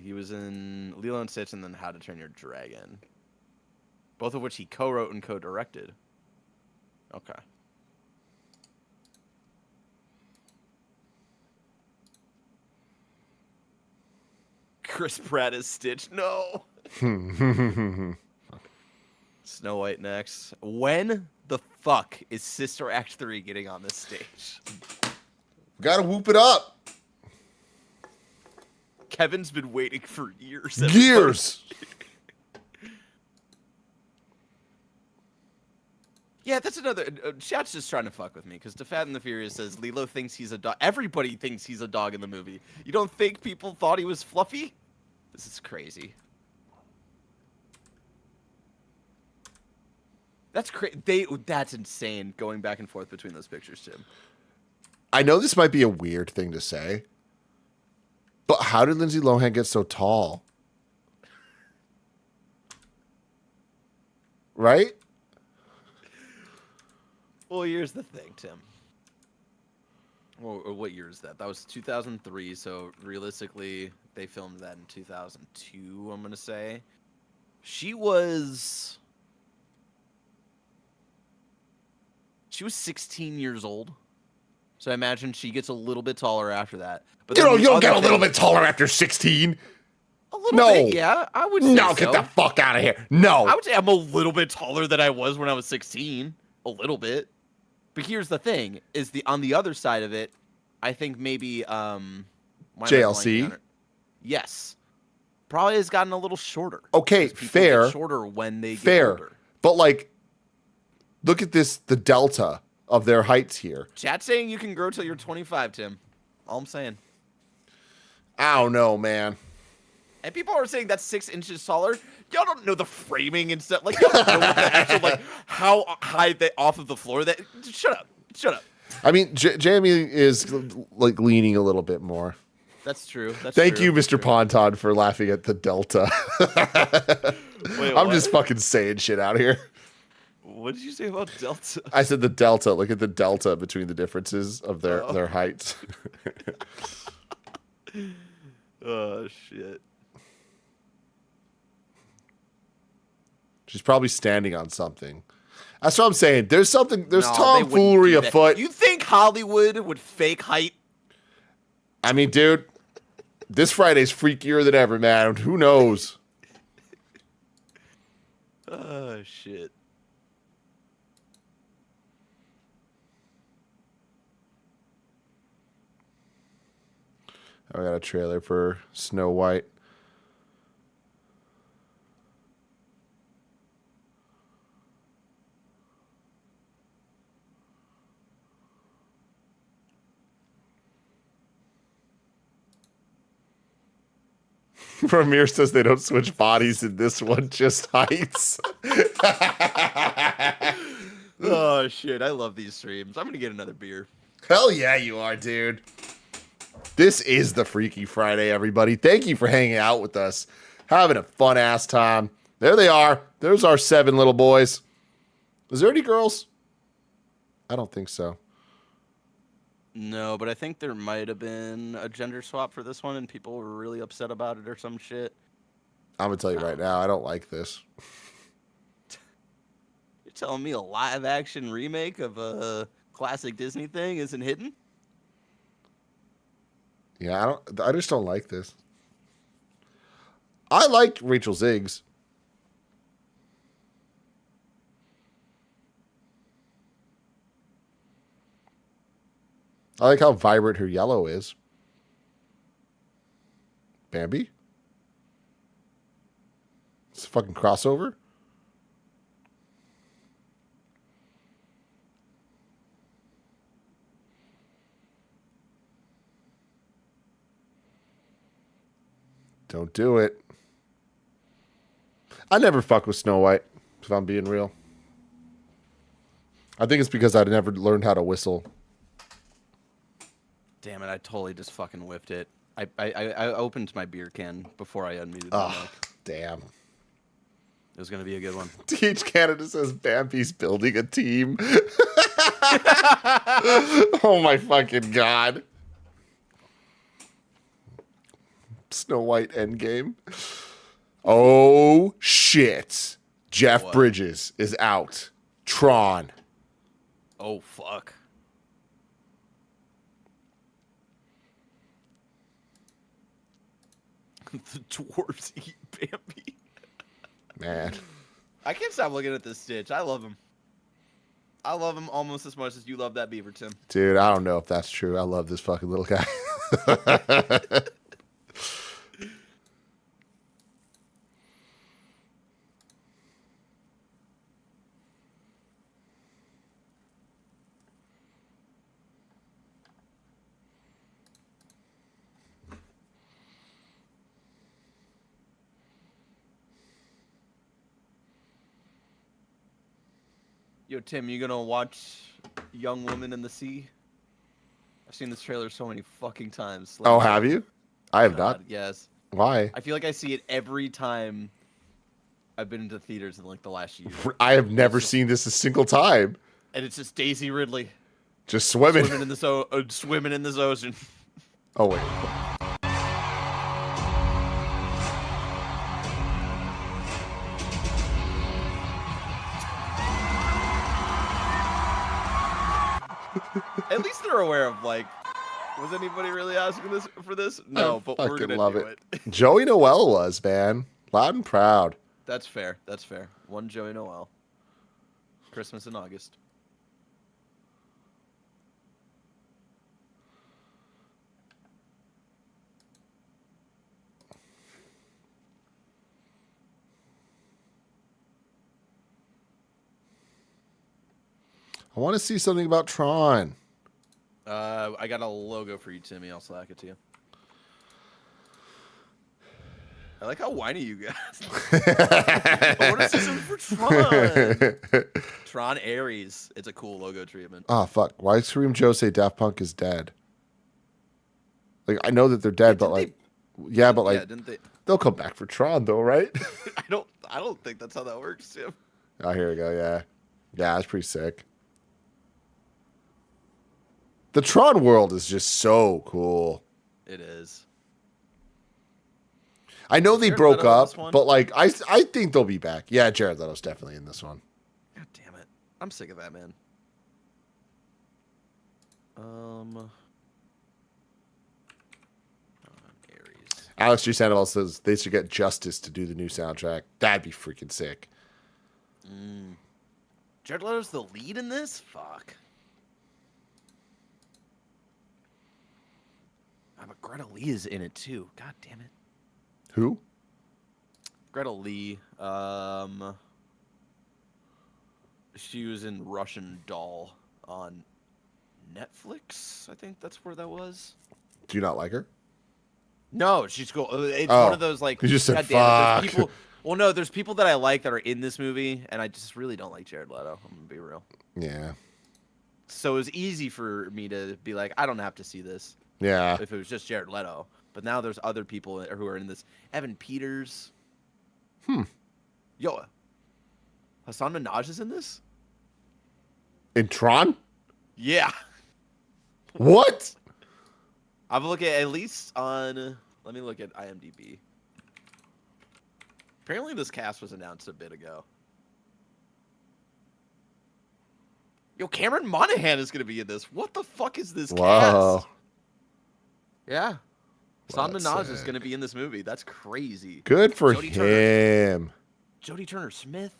He was in Lilo and Stitch and then How to Train Your Dragon. Both of which he co-wrote and co-directed. Okay. Chris Pratt is Stitch. No. Snow White next. When the fuck is Sister Act 3 getting on this stage? Gotta whoop it up. Kevin's been waiting for years. Years. Yeah, that's another. Chat's just trying to fuck with me because DeFat and the Furious says Lilo thinks he's a dog. Everybody thinks he's a dog in the movie. You don't think people thought he was fluffy? This is crazy. That's That's insane. Going back and forth between those pictures, Tim. I know this might be a weird thing to say, but how did Lindsay Lohan get so tall? Right? Well, here's the thing, Tim. Or what year is that? That was 2003, so realistically, they filmed that in 2002, I'm going to say. She was 16 years old. So I imagine she gets a little bit taller after that. But You don't get a little bit taller after 16. A little bit, yeah. I would say No, get the fuck out of here. No. I would say I'm a little bit taller than I was when I was 16. A little bit. But here's the thing, is on the other side of it, I think maybe why am I blanking on JLC? her? Yes. Probably has gotten a little shorter. Okay, 'Cause people fair. get shorter when they get Fair. older. But like, look at this, the delta of their heights here. Chat saying you can grow till you're 25, Tim. All I'm saying. I don't know, man. And people are saying that's 6 inches taller. Y'all don't know the framing and stuff. Like, y'all don't know what the actual, like, how high they off of the floor. That Shut up. Shut up. I mean, Jamie is like leaning a little bit more. That's true. Thank you, Mr. Ponton, for laughing at the delta. Wait, I'm what? just fucking saying shit out here. What did you say about Delta? I said the delta. Look at the delta between the differences of their heights. Oh, shit. She's probably standing on something. That's what I'm saying. There's No, tomfoolery they wouldn't do that. afoot. You think Hollywood would fake height? I mean, dude, this Friday's freakier than ever, man. Who knows? Oh, shit. I got a trailer for Snow White. Ramir says they don't switch bodies in this one, just heights. Oh, shit. I love these streams. I'm going to get another beer. Hell yeah, you are, dude. This is the Freaky Friday, everybody. Thank you for hanging out with us. Having a fun-ass time. There they are. There's our 7 little boys. Is there any girls? I don't think so. No, but I think there might have been a gender swap for this one, and people were really upset about it or some shit. I'm going to tell you right now, I don't like this. You're telling me a live-action remake of a classic Disney thing isn't hidden? Yeah, I just don't like this. I liked Rachel Ziggs. I like how vibrant her yellow is. Bambi? It's a fucking crossover? Don't do it. I never fuck with Snow White, if I'm being real. I think it's because I never learned how to whistle. Damn it, I totally just fucking whiffed it. I opened my beer can before I unmuted the Oh, mic. damn. It was going to be a good one. TH Canada says Bambi's building a team. Oh my fucking god. Snow White Endgame. Oh shit. Jeff What? Bridges is out. Tron. Oh, fuck. The dwarves eat Bambi. Man. I can't stop looking at this Stitch. I love him. I love him almost as much as you love that beaver, Tim. Dude, I don't know if that's true. I love this fucking little guy. Yo, Tim, you gonna watch Young Woman in the Sea? I've seen this trailer so many fucking times. Oh, have you? I have God, not. yes. Why? I feel like I see it every time I've been into theaters in like the last year. I have never seen this a single time. And it's just Daisy Ridley Just swimming. swimming in this ocean. Oh, wait. At least they're aware of like, was anybody really asking this for this? No, but we're Fucking gonna love do it. it. Joey Noelle was, man. Loud and proud. That's fair. That's fair. One Joey Noelle. Christmas in August. I want to see something about Tron. I got a logo for you, Timmy. I'll slack it to you. I like how whiny you guys. I want to see something for Tron. Tron Ares. It's a cool logo treatment. Oh, fuck. Why does Kareem Joe say Daft Punk is dead? Like, I know that they're dead, but like, yeah, but like, Yeah, didn't they? they'll come back for Tron, though, right? I don't think that's how that works, Tim. Oh, here we go. Yeah. Yeah, that's pretty sick. The Tron world is just so cool. It is. I know they Jared broke Leto in up, this one? but like, I think they'll be back. Yeah, Jared Leto's definitely in this one. God damn it. I'm sick of that, man. Ares. Alex G. Sandoval says they should get Justice to do the new soundtrack. That'd be freaking sick. Jared Leto's the lead in this? Fuck. But Greta Lee is in it too. God damn it. Who? Greta Lee. She was in Russian Doll on Netflix. I think that's where that was. Do you not like her? No, she's cool. It's Oh, one of those like. you just said God damn it, there's fuck. people. Well, no, there's people that I like that are in this movie, and I just really don't like Jared Leto. I'm gonna be real. Yeah. So it was easy for me to be like, I don't have to see this. Yeah. If it was just Jared Leto. But now there's other people who are in this. Evan Peters. Yo, Hassan Minaj is in this? In Tron? Yeah. What? I'm looking at least on. Let me look at IMDb. Apparently, this cast was announced a bit ago. Yo, Cameron Monaghan is going to be in this. What the fuck is this Wow. cast? Yeah. Hassan That's Minaj is sick. going to be in this movie. That's crazy. Good for Jodie him. Jodie Turner Smith.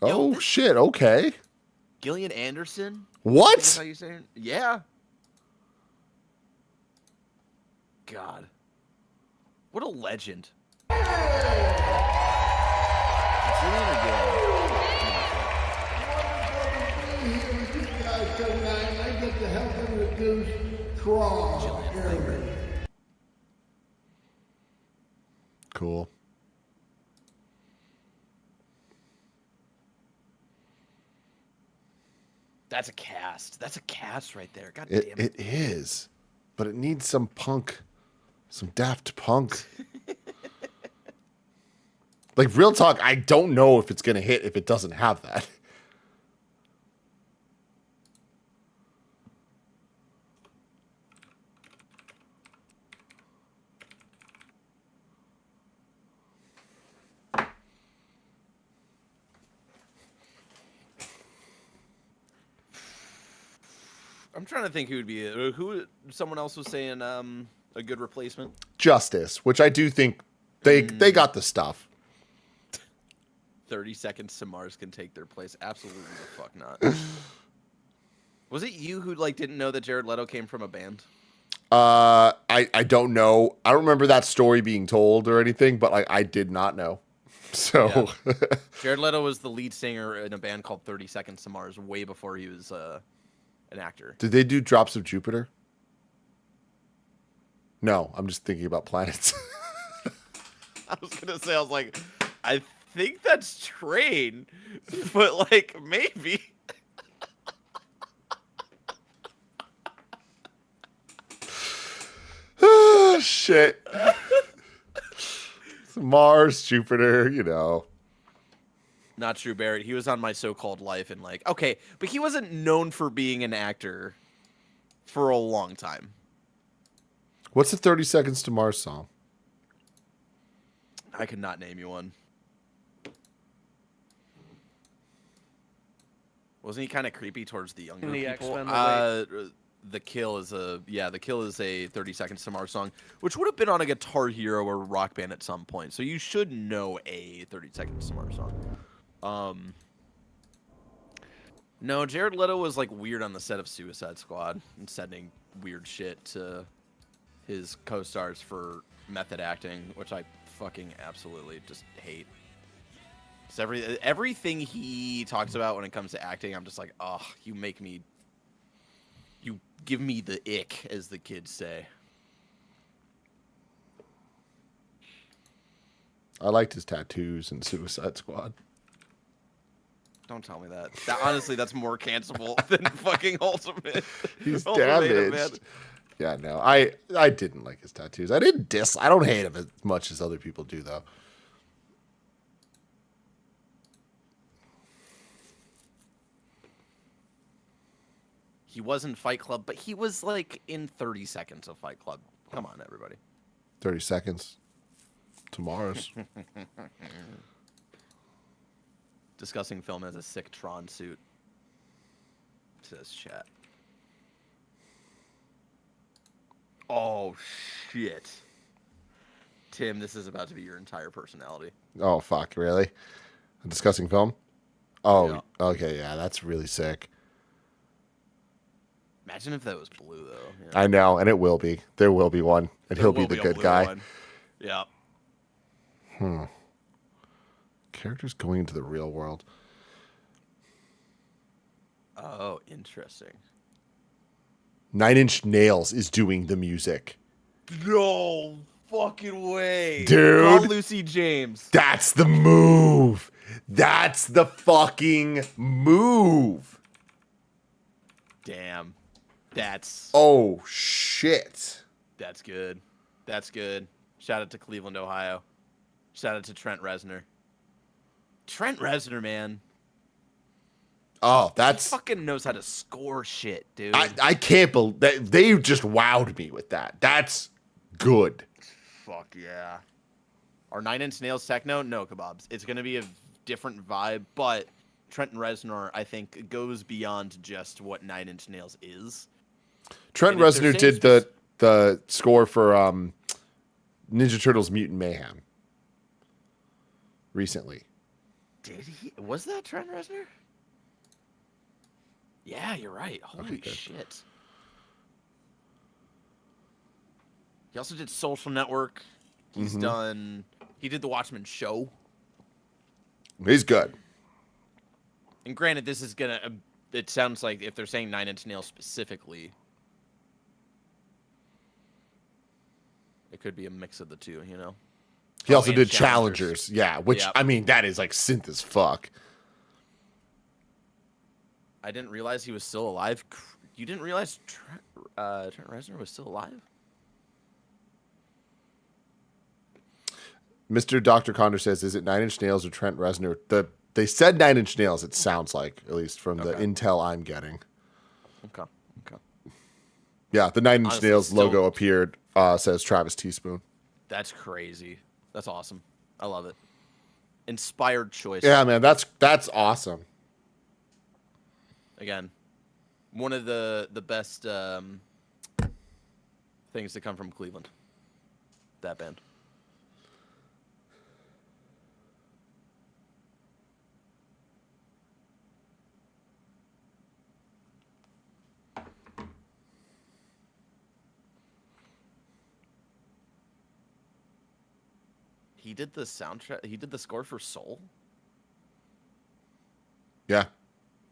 Oh, shit. Okay. Gillian Anderson. What? Is that how you say it? Yeah. God. What a legend. Gillian or Gillian? I get to help him reduce Tron. Cool. That's a cast. That's a cast right there. God damn it. It is. But it needs some punk. Some Daft Punk. Like, real talk, I don't know if it's going to hit if it doesn't have that. I'm trying to think who would be who. Someone else was saying a good replacement. Justice, which I do think they got the stuff. 30 seconds to Mars can take their place. Absolutely the fuck not. Was it you who like didn't know that Jared Leto came from a band? I don't know. I don't remember that story being told or anything, but like I did not know. So Yeah. Jared Leto was the lead singer in a band called 30 Seconds to Mars way before he was an actor. Did they do Drops of Jupiter? No, I'm just thinking about planets. I was gonna say, I was like, I think that's Train, but like maybe. Ah, shit. Mars, Jupiter, you know. Not true, Barrett. He was on My So-Called Life and like, okay, but he wasn't known for being an actor for a long time. What's the 30 Seconds to Mars song? I could not name you one. Wasn't he kind of creepy towards the younger The people? X-Men, The Kill is a 30 Seconds to Mars song, which would have been on a Guitar Hero or Rock Band at some point. So you should know a 30 Seconds to Mars song. No, Jared Leto was like weird on the set of Suicide Squad and sending weird shit to his co-stars for method acting, which I fucking absolutely just hate. So everything he talks about when it comes to acting, I'm just like, oh, you give me the ick, as the kids say. I liked his tattoos in Suicide Squad. Don't tell me that. Honestly, that's more cancelable than fucking Ultimate. He's Ultimatum, damaged. man. Yeah, no, I didn't like his tattoos. I don't hate him as much as other people do, though. He was in Fight Club, but he was like in 30 seconds of Fight Club. Come on, everybody. 30 seconds to Mars. Discussing film as a sick Tron suit. Says chat. Oh, shit. Tim, this is about to be your entire personality. Oh, fuck, really? A discussing film? Oh, Yeah. okay, yeah, that's really sick. Imagine if that was blue, though. Yeah. I know, and it will be. There will be one, and There he'll be will the a good blue guy. one. Yeah. Characters going into the real world. Oh, interesting. 9 Inch Nails is doing the music. No fucking way. Dude. Call Lucy James. That's the move. That's the fucking move. Damn. That's... Oh, shit. That's good. That's good. Shout out to Cleveland, Ohio. Shout out to Trent Reznor. Trent Reznor, man. Oh, He that's fucking knows how to score shit, dude. I can't believe that they just wowed me with that. That's good. Fuck yeah. Our 9 Inch Nails techno? No kebabs. It's going to be a different vibe, but Trent Reznor, I think, goes beyond just what 9 Inch Nails is. Trent And if they're Reznor saying did the score for Ninja Turtles Mutant Mayhem recently. Did he? Was that Trent Reznor? Yeah, you're right. Holy shit. He also did Social Network. He's done... He did The Watchmen show. He's good. And granted, this is gonna... It sounds like if they're saying 9 Inch Nails specifically, it could be a mix of the two, you know? He also and did Challengers. Yeah, which, Yep. I mean, that is like synth as fuck. I didn't realize he was still alive. You didn't realize Trent Reznor was still alive? Mr. Dr. Condor says, is it 9 Inch Nails or Trent Reznor? They said 9 Inch Nails, it sounds like, at least from the intel I'm getting. Okay. Yeah, the 9 Inch Honestly, Nails still- logo appeared, says Travis Teaspoon. That's crazy. That's awesome. I love it. Inspired choice. Yeah, man, that's awesome. Again, one of the best things to come from Cleveland. That band. He did the soundtrack. He did the score for Soul. Yeah.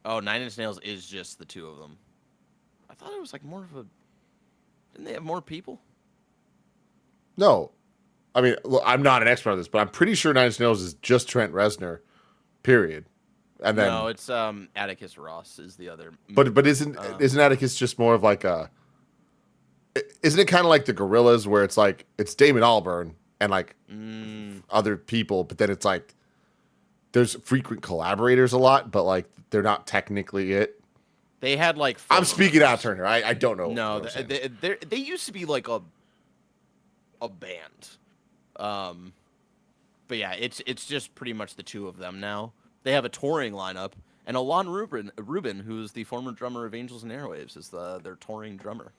Oh, 9 Inch Nails is just the two of them. I thought it was like more of a... Didn't they have more people? No. I mean, look, I'm not an expert on this, but I'm pretty sure 9 Inch Nails is just Trent Reznor, period. And then, No, it's Atticus Ross is the other. but isn't Atticus just more of like a... Isn't it kind of like the Gorillaz where it's like, it's Damon Albarn and like other people, but then it's like, there's frequent collaborators a lot, but like they're not technically it. They had like... I'm speaking out of turn here. I don't know. No, what I'm saying. they used to be like a band. But yeah, it's just pretty much the two of them now. They have a touring lineup, and Alon Rubin, who's the former drummer of Angels and Airwaves, is their touring drummer,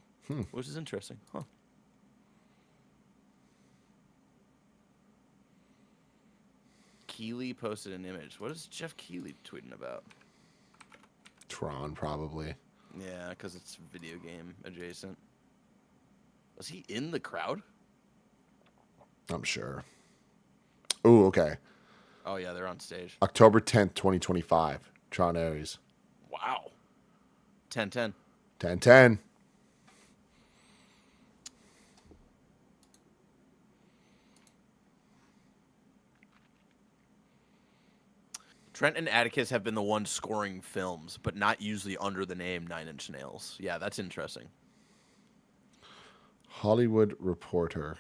which is interesting. Huh. Keeley posted an image. What is Jeff Keeley tweeting about? Tron, probably. Yeah, because it's video game adjacent. Was he in the crowd? I'm sure. Ooh, okay. Oh, yeah, they're on stage. October 10th, 2025. Tron Ares. Wow. 10-10. 10-10. Trent and Atticus have been the ones scoring films, but not usually under the name 9 Inch Nails. Yeah, that's interesting. Hollywood Reporter.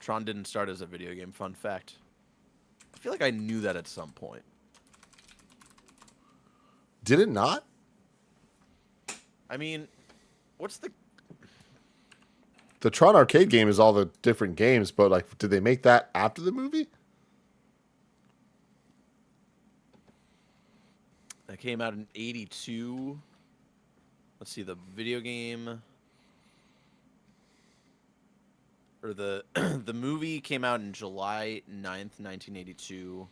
Tron didn't start as a video game. Fun fact. I feel like I knew that at some point. Did it not? I mean, what's the... The Tron arcade game is all the different games, but like, did they make that after the movie? That came out in 82. Let's see, the video game... Or the the movie came out in July 9th, 1982.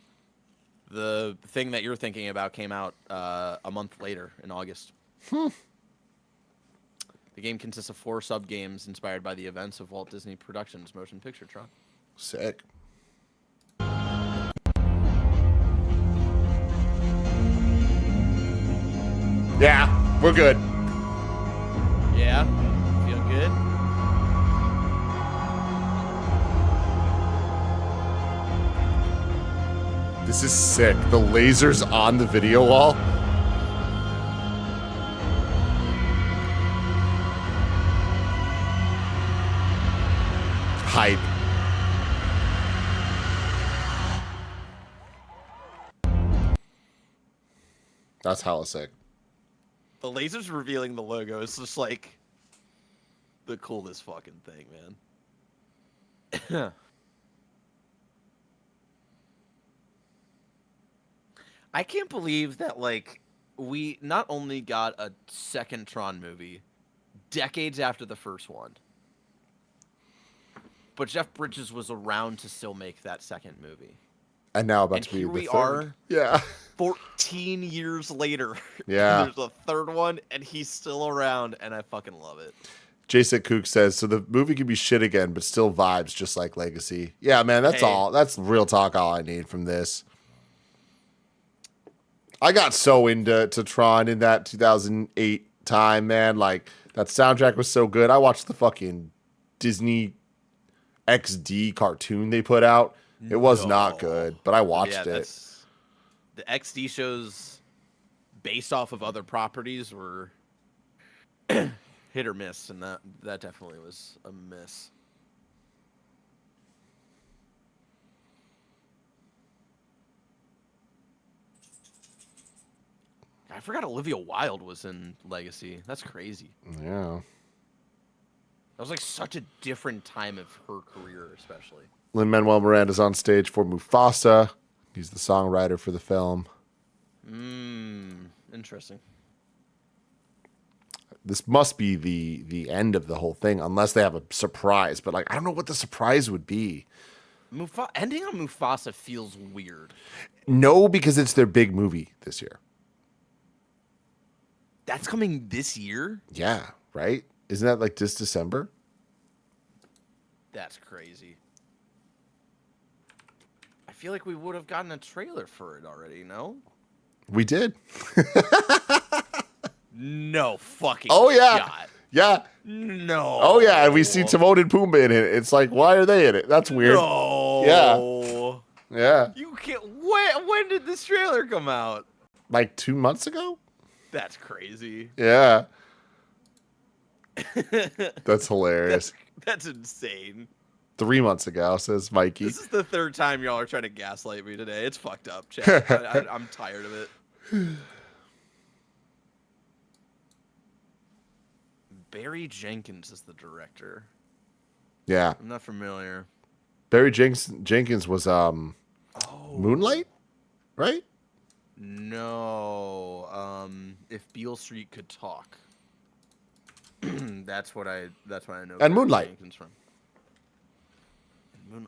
The thing that you're thinking about came out a month later in August. The game consists of 4 sub-games inspired by the events of Walt Disney Productions' motion picture Tron. Sick. Yeah, we're good. Yeah? Feel good? This is sick. The lasers on the video wall. That's hella sick. The lasers revealing the logo is just like the coolest fucking thing, man. I can't believe that, like, we not only got a second Tron movie decades after the first one, but Jeff Bridges was around to still make that second movie. And now about And to be here the we third. are, Yeah. 14 years later. Yeah. There's a third one, and he's still around, and I fucking love it. Jason Kook says, so the movie can be shit again, but still vibes just like Legacy. Yeah, man, that's all. That's real talk all I need from this. I got so into Tron in that 2008 time, man. Like, that soundtrack was so good. I watched the fucking Disney XD cartoon they put out. It was not good, but I watched it. The XD shows based off of other properties were hit or miss, and that definitely was a miss. I forgot Olivia Wilde was in Legacy. That's crazy. Yeah. That was like such a different time of her career, especially. Lin-Manuel Miranda's on stage for Mufasa. He's the songwriter for the film. Interesting. This must be the end of the whole thing, unless they have a surprise. But, like, I don't know what the surprise would be. Ending on Mufasa feels weird. No, because it's their big movie this year. That's coming this year? Yeah, right? Isn't that like this December? That's crazy. I feel like we would have gotten a trailer for it already, no? We did. No fucking Oh, yeah. shot. Yeah. No. Oh, yeah. And we see Timon and Pumbaa in it. It's like, why are they in it? That's weird. No. Yeah. Yeah. You can't. When did this trailer come out? Like 2 months ago? That's crazy. Yeah. That's hilarious. That's insane. 3 months ago, says Mikey. This is the third time y'all are trying to gaslight me today. It's fucked up, chat. I'm tired of it. Barry Jenkins is the director. Yeah. I'm not familiar. Barry Jenkins was Moonlight, right? No. If Beale Street Could Talk. that's what I know. And Barry Moonlight. Jenkins from.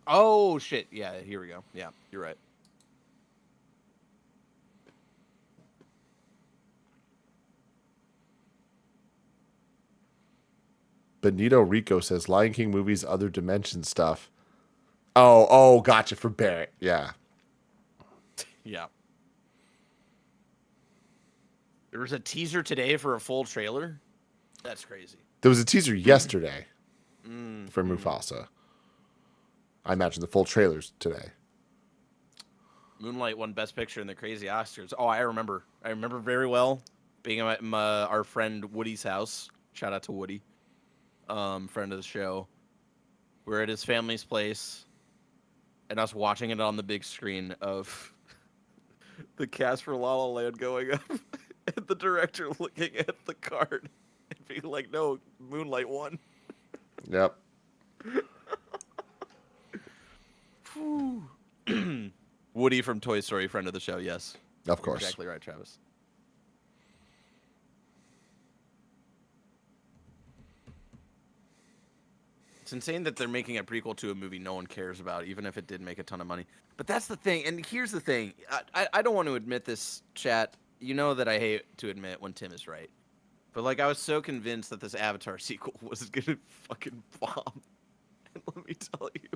Oh shit! Yeah, here we go. Yeah, you're right. Benito Rico says Lion King movies, other dimension stuff. Oh, gotcha, for Barrett. Yeah. Yeah. There was a teaser today for a full trailer. That's crazy. There was a teaser yesterday for Mufasa. I imagine the full trailer's today. Moonlight won Best Picture in the Crazy Oscars. Oh, I remember. I remember very well being at our friend Woody's house. Shout out to Woody, friend of the show. We're at his family's place, and I was watching it on the big screen of the cast for La La Land going up, and the director looking at the card and being like, "No, Moonlight won." Yep. Woody from Toy Story, friend of the show. Yes, Of course. exactly right, Travis. It's insane that they're making a prequel to a movie no one cares about, even if it did make a ton of money. But that's the thing, and here's the thing. I don't want to admit this, chat. You know that I hate to admit when Tim is right. But, like, I was so convinced that this Avatar sequel was going to fucking bomb. And let me tell you,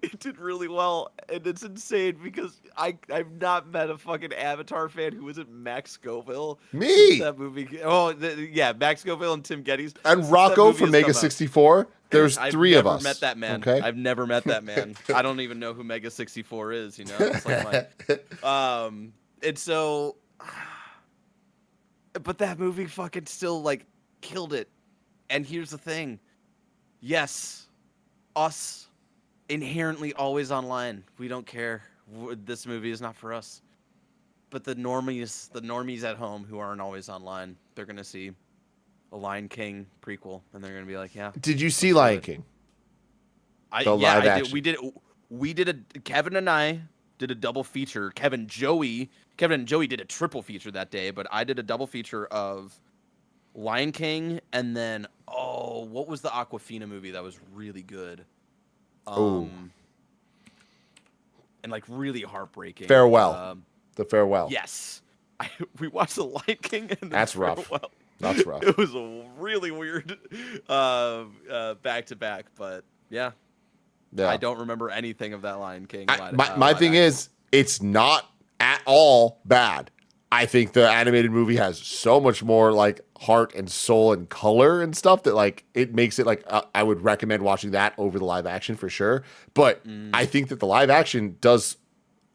it did really well. And it's insane because I've not met a fucking Avatar fan who isn't Max Scoville. Me! Since that movie. Yeah, Max Scoville and Tim Gettys. And Since Rocco that movie from has Mega come out. 64. There's three of us. I've never met that man. Okay. I've never met that man. I don't even know who Mega 64 is, you know? It's like and so... But that movie fucking still, like, killed it. And here's the thing. Yes, us, inherently always online. We don't care. This movie is not for us. But the normies at home who aren't always online, they're gonna see a Lion King prequel, and they're gonna be like, "Yeah." Did you see Lion King? I The live did. action. We did Kevin and I did a double feature. Kevin and Joey did a triple feature that day, but I did a double feature of Lion King and then what was the Aquafina movie that was really good? And like really heartbreaking. Farewell. The Farewell. Yes. We watched the Lion King and That's rough. Farewell. That's rough. It was a really weird back to back, but yeah. I don't remember anything of that Lion King. My thing is, it's not at all bad. I think the animated movie has so much more like heart and soul and color and stuff that like it makes it like I would recommend watching that over the live action for sure. But I think that the live action does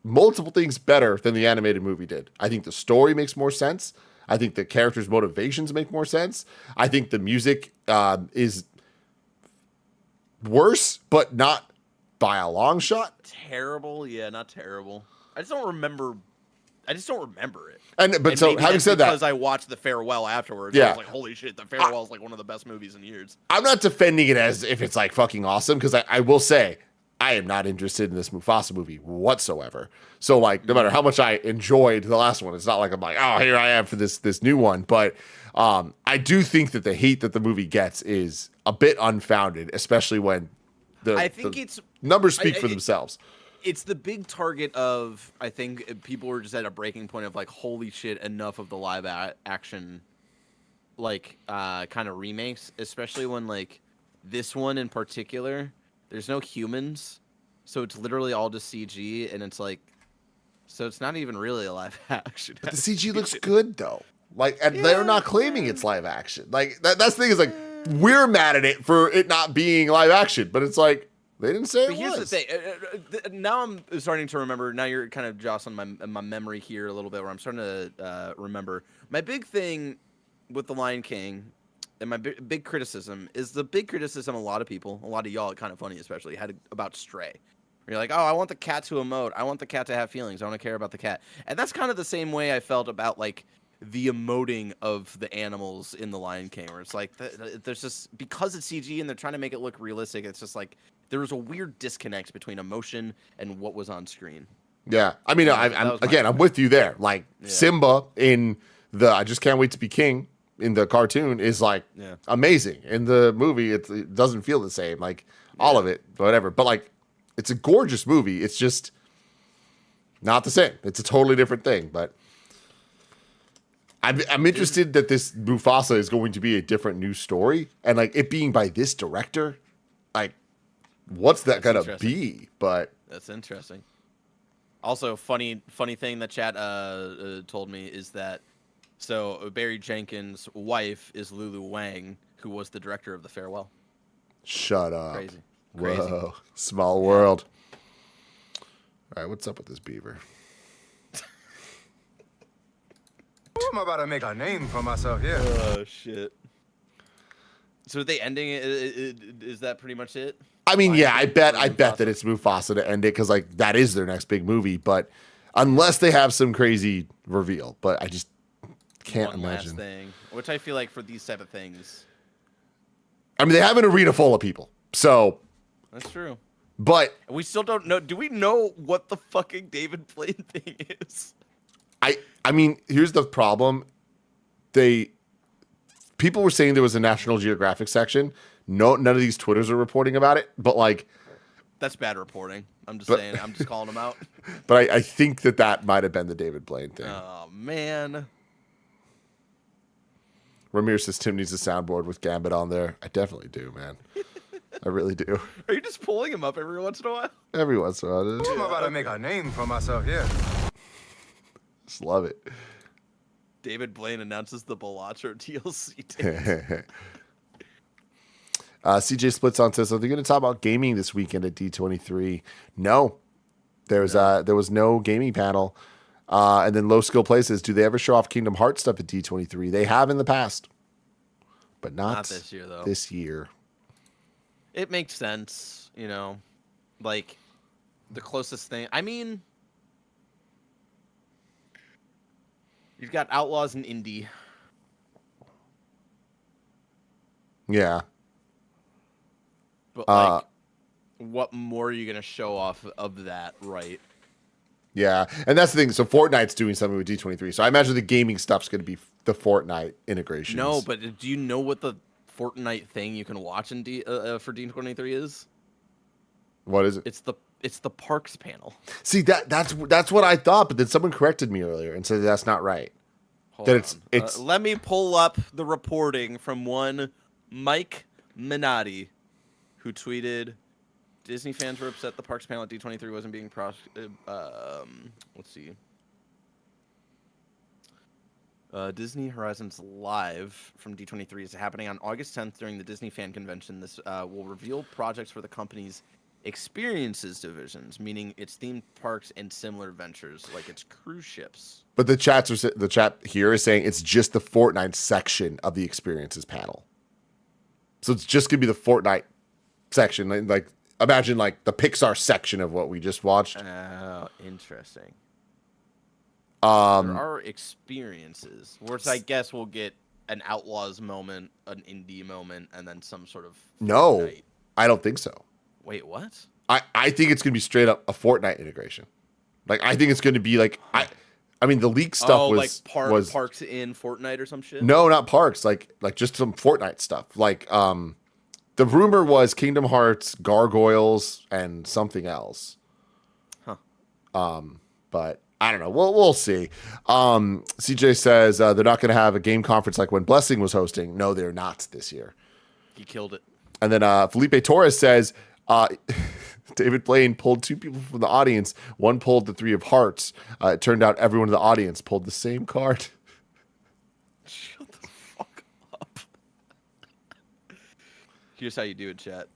multiple things better than the animated movie did. I think the story makes more sense. I think the characters' motivations make more sense. I think the music is worse, but not by a long shot. Terrible, yeah, not terrible. I just don't remember it. But so having said that, because I watched The Farewell afterwards, I was like, holy shit, The Farewell is like one of the best movies in years. I'm not defending it as if it's like fucking awesome, because I will say I am not interested in this Mufasa movie whatsoever. So like, no matter how much I enjoyed the last one, it's not like I'm like, oh, here I am for this new one. But I do think that the hate that the movie gets is a bit unfounded, especially when the numbers speak for themselves. It's the big target of, I think people were just at a breaking point of like, holy shit, enough of the live action, like kind of remakes, especially when like this one in particular, there's no humans. So it's literally all just CG, and it's like, so it's not even really a live action. But the CG looks good though. Like, and they're not claiming it's live action. Like that's the thing is like, we're mad at it for it not being live action, but it's like, they didn't say it was. Here's the thing. Now I'm starting to remember. Now you're kind of jostling my memory here a little bit, where I'm starting to remember. My big thing with The Lion King, and my big criticism, is the big criticism a lot of people, a lot of y'all, Kind of Funny especially, had about Stray. Where you're like, oh, I want the cat to emote. I want the cat to have feelings. I want to care about the cat. And that's kind of the same way I felt about, like, the emoting of the animals in The Lion King, where it's like, there's just, because it's CG and they're trying to make it look realistic, it's just like, there was a weird disconnect between emotion and what was on screen. Yeah. I mean, I'm with you there. Like, Simba in the I Just Can't Wait to Be King in the cartoon is like amazing. In the movie, it doesn't feel the same. Like, all of it, whatever. But like, it's a gorgeous movie. It's just not the same. It's a totally different thing. But I'm interested that this Mufasa is going to be a different new story. And like, it being by this director, like, what's that gonna be? But that's interesting. Also, funny thing that chat told me is that Barry Jenkins' wife is Lulu Wang, who was the director of The Farewell. Shut up. Crazy. Whoa. Small world. All right, what's up with this beaver? I'm about to make a name for myself here. Oh shit. So are they ending it? Is that pretty much it? I mean, I bet that it's Mufasa to end it, because like that is their next big movie. But unless they have some crazy reveal, but I just can't imagine. Last thing, which I feel like for these type of things, I mean, they have an arena full of people, so that's true. But we still don't know. Do we know what the fucking David Blaine thing is? I mean, here's the problem. People were saying there was a National Geographic section. None of these Twitters are reporting about it, but like, that's bad reporting. I'm just saying. I'm just calling them out. But I think that might have been the David Blaine thing. Oh man. Ramir says Tim needs a soundboard with Gambit on there. I definitely do, man. I really do. Are you just pulling him up every once in a while? Every once in a while. I'm about to make a name for myself here. Just love it. David Blaine announces the Balacho DLC tape. CJ Splits on says, are they going to talk about gaming this weekend at D23? No. There was no gaming panel. And then Low Skill Play says, do they ever show off Kingdom Hearts stuff at D23? They have in the past. But not this year, though. This year. It makes sense, you know. Like, the closest thing... I mean... You've got Outlaws and Indie. Yeah. But like, what more are you gonna show off of that, right? Yeah, and that's the thing. So Fortnite's doing something with D23. So I imagine the gaming stuff's going to be the Fortnite integration. No, but do you know what the Fortnite thing you can watch in for D23 is? What is it? It's the parks panel. See, that's what I thought, but then someone corrected me earlier and said that's not right. Hold on. Let me pull up the reporting from one Mike Minotti, who tweeted, Disney fans were upset the parks panel at D23 wasn't being let's see. Disney Horizons Live from D23 is happening on August 10th during the Disney Fan Convention. This will reveal projects for the company's experiences divisions, meaning its theme parks and similar ventures, like its cruise ships. But the chat here is saying it's just the Fortnite section of the experiences panel. So it's just gonna be the Fortnite section. Like imagine like the Pixar section of what we just watched. Oh, interesting. There are experiences, which I guess we'll get an Outlaws moment, an Indie moment, and then some sort of No, Fortnite. I don't think so. Wait, what? I think it's gonna be straight up a Fortnite integration. Like I think it's gonna be like I mean the leak stuff was like parks in Fortnite or some shit. No, not parks. Like just some Fortnite stuff. Like the rumor was Kingdom Hearts, Gargoyles, and something else. Huh. But I don't know. We'll see. CJ says they're not going to have a game conference like when Blessing was hosting. No, they're not this year. He killed it. And then Felipe Torres says David Blaine pulled two people from the audience. One pulled the Three of Hearts. It turned out everyone in the audience pulled the same card. Shut the fuck up. Here's how you do it, chat.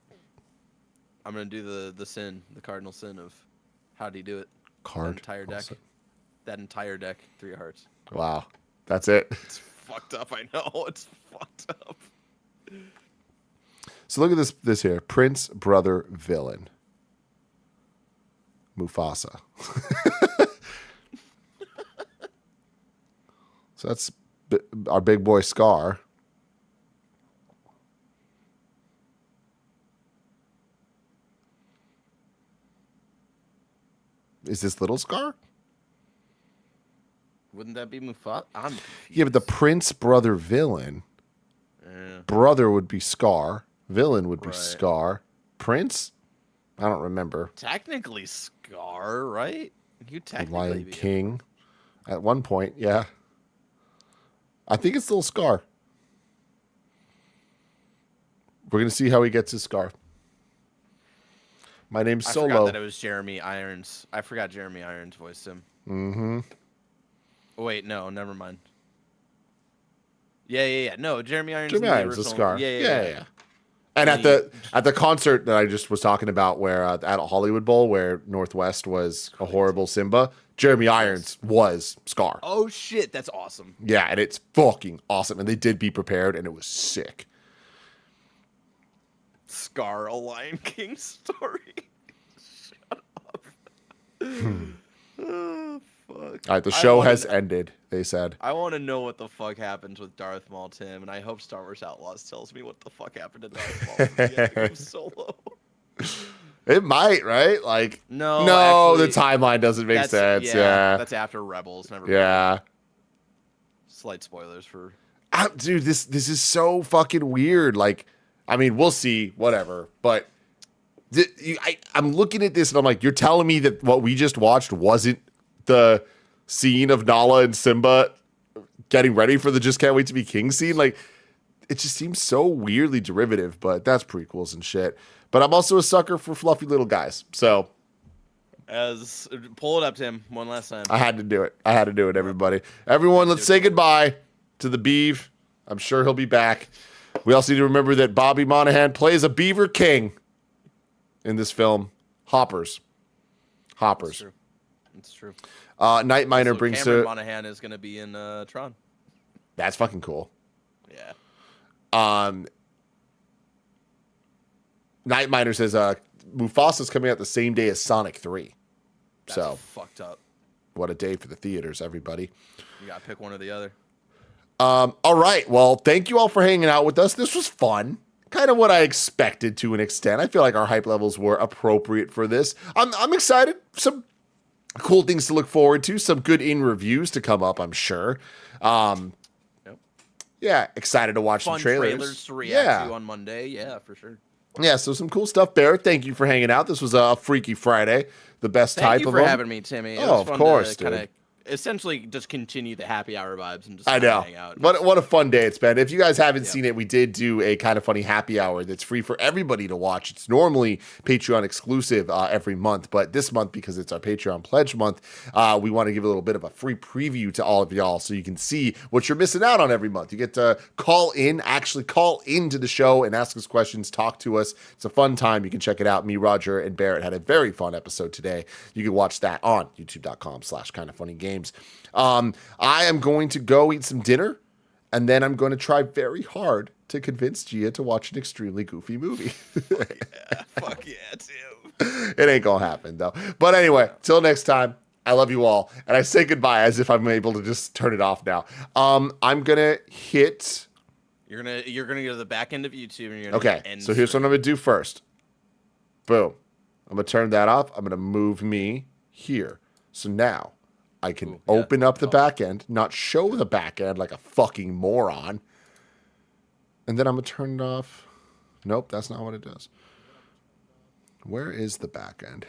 I'm going to do the cardinal sin of how do you do it. Card. That entire deck. That entire deck, Three of Hearts. Wow. That's it. It's fucked up, I know. It's fucked up. So look at this here. Prince, brother, villain. Mufasa. So that's our big boy Scar. Is this little Scar? Wouldn't that be Mufasa? Yeah, but the prince, brother, villain. Yeah. Brother would be Scar. Villain would be Right. Scar. Prince? I don't remember. Technically Scar, right? You technically Lion be King. At one point, yeah. I think it's little Scar. We're going to see how he gets his scar. My name's I Solo. forgot that it was Jeremy Irons. I forgot Jeremy Irons voiced him. Mm-hmm. Oh, wait, no, never mind. Yeah. No, Jeremy Irons. Jeremy in the Irons, the original- Scar. Yeah. Yeah. And at the concert that I just was talking about, where at a Hollywood Bowl, where Northwest was a horrible Simba, Jeremy Irons was Scar. Oh shit, that's awesome. Yeah, and it's fucking awesome. And they did be prepared, and it was sick. Scar, a Lion King story. Shut up. Oh, fuck. All right, the show has ended, they said. I want to know what the fuck happens with Darth Maul, Tim, and I hope Star Wars Outlaws tells me what the fuck happened to Darth Maul from the end of Solo. It might, right? Like, No, the actually, timeline doesn't make sense. Yeah. That's after Rebels. Never Yeah. mind. Slight spoilers for... Dude, this is so fucking weird. Like, I mean, we'll see, whatever. But I'm looking at this and I'm like, you're telling me that what we just watched wasn't the scene of Nala and Simba getting ready for the Just Can't Wait to Be King scene? Like, it just seems so weirdly derivative, but that's prequels and shit. But I'm also a sucker for fluffy little guys. So pull it up, Tim, one last time. I had to do it. Everybody. Everyone, let's say goodbye to the Beeve. I'm sure he'll be back. We also need to remember that Bobby Monahan plays a Beaver King in this film. Hoppers. It's true. Night Miner Also, brings Cameron to... Monaghan is going to be in Tron. That's fucking cool. Yeah. Night Miner says Mufasa's coming out the same day as Sonic 3. That's So fucked up. what a day for the theaters, everybody. You gotta pick one or the other. All right. Well, thank you all for hanging out with us. This was fun. Kind of what I expected to an extent. I feel like our hype levels were appropriate for this. I'm excited. Some cool things to look forward to. Some good reviews to come up, I'm sure. Yeah, excited to watch Fun some trailers. to react to on Monday. Yeah, for sure. Yeah, so some cool stuff, Barrett. Thank you for hanging out. This was a Freaky Friday, the best type Thank you of for them. having me, Timmy. It Oh, was of fun course, to kind dude. of essentially just continue the happy hour vibes and just I know. hang out. What a fun day it's been. If you guys haven't seen it, we did do a kind of funny happy hour that's free for everybody to watch. It's normally Patreon exclusive every month, but this month, because it's our Patreon pledge month, we want to give a little bit of a free preview to all of y'all so you can see what you're missing out on every month. You get to actually call into the show and ask us questions, talk to us. It's a fun time. You can check it out. Me, Roger, and Barrett had a very fun episode today. You can watch that on youtube.com/kindoffunnygames. I am going to go eat some dinner, and then I'm going to try very hard to convince Gia to watch an extremely goofy movie. Fuck yeah, Tim. It ain't gonna happen, though. But anyway, till next time, I love you all. And I say goodbye as if I'm able to just turn it off now. I'm going to hit... You're gonna go to the back end of YouTube and you're gonna Okay, end so here's stream. what I'm going to do first. Boom. I'm going to turn that off. I'm going to move me here. So now... I can open up the back end, not show the back end like a fucking moron. And then I'm going to turn it off. Nope, that's not what it does. Where is the back end?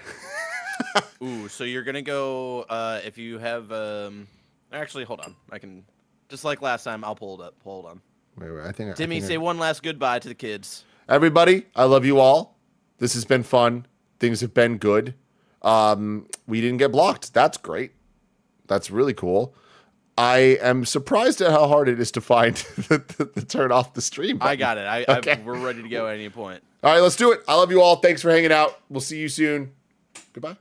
Ooh, so you're going to go, if you have, actually, hold on. I can, just like last time, I'll pull it up. Hold on. Wait, I think Timmy, say one last goodbye to the kids. Everybody, I love you all. This has been fun. Things have been good. We didn't get blocked. That's great. That's really cool. I am surprised at how hard it is to find the turn off the stream button. I got it. Okay. We're ready to go at any point. All right, let's do it. I love you all. Thanks for hanging out. We'll see you soon. Goodbye.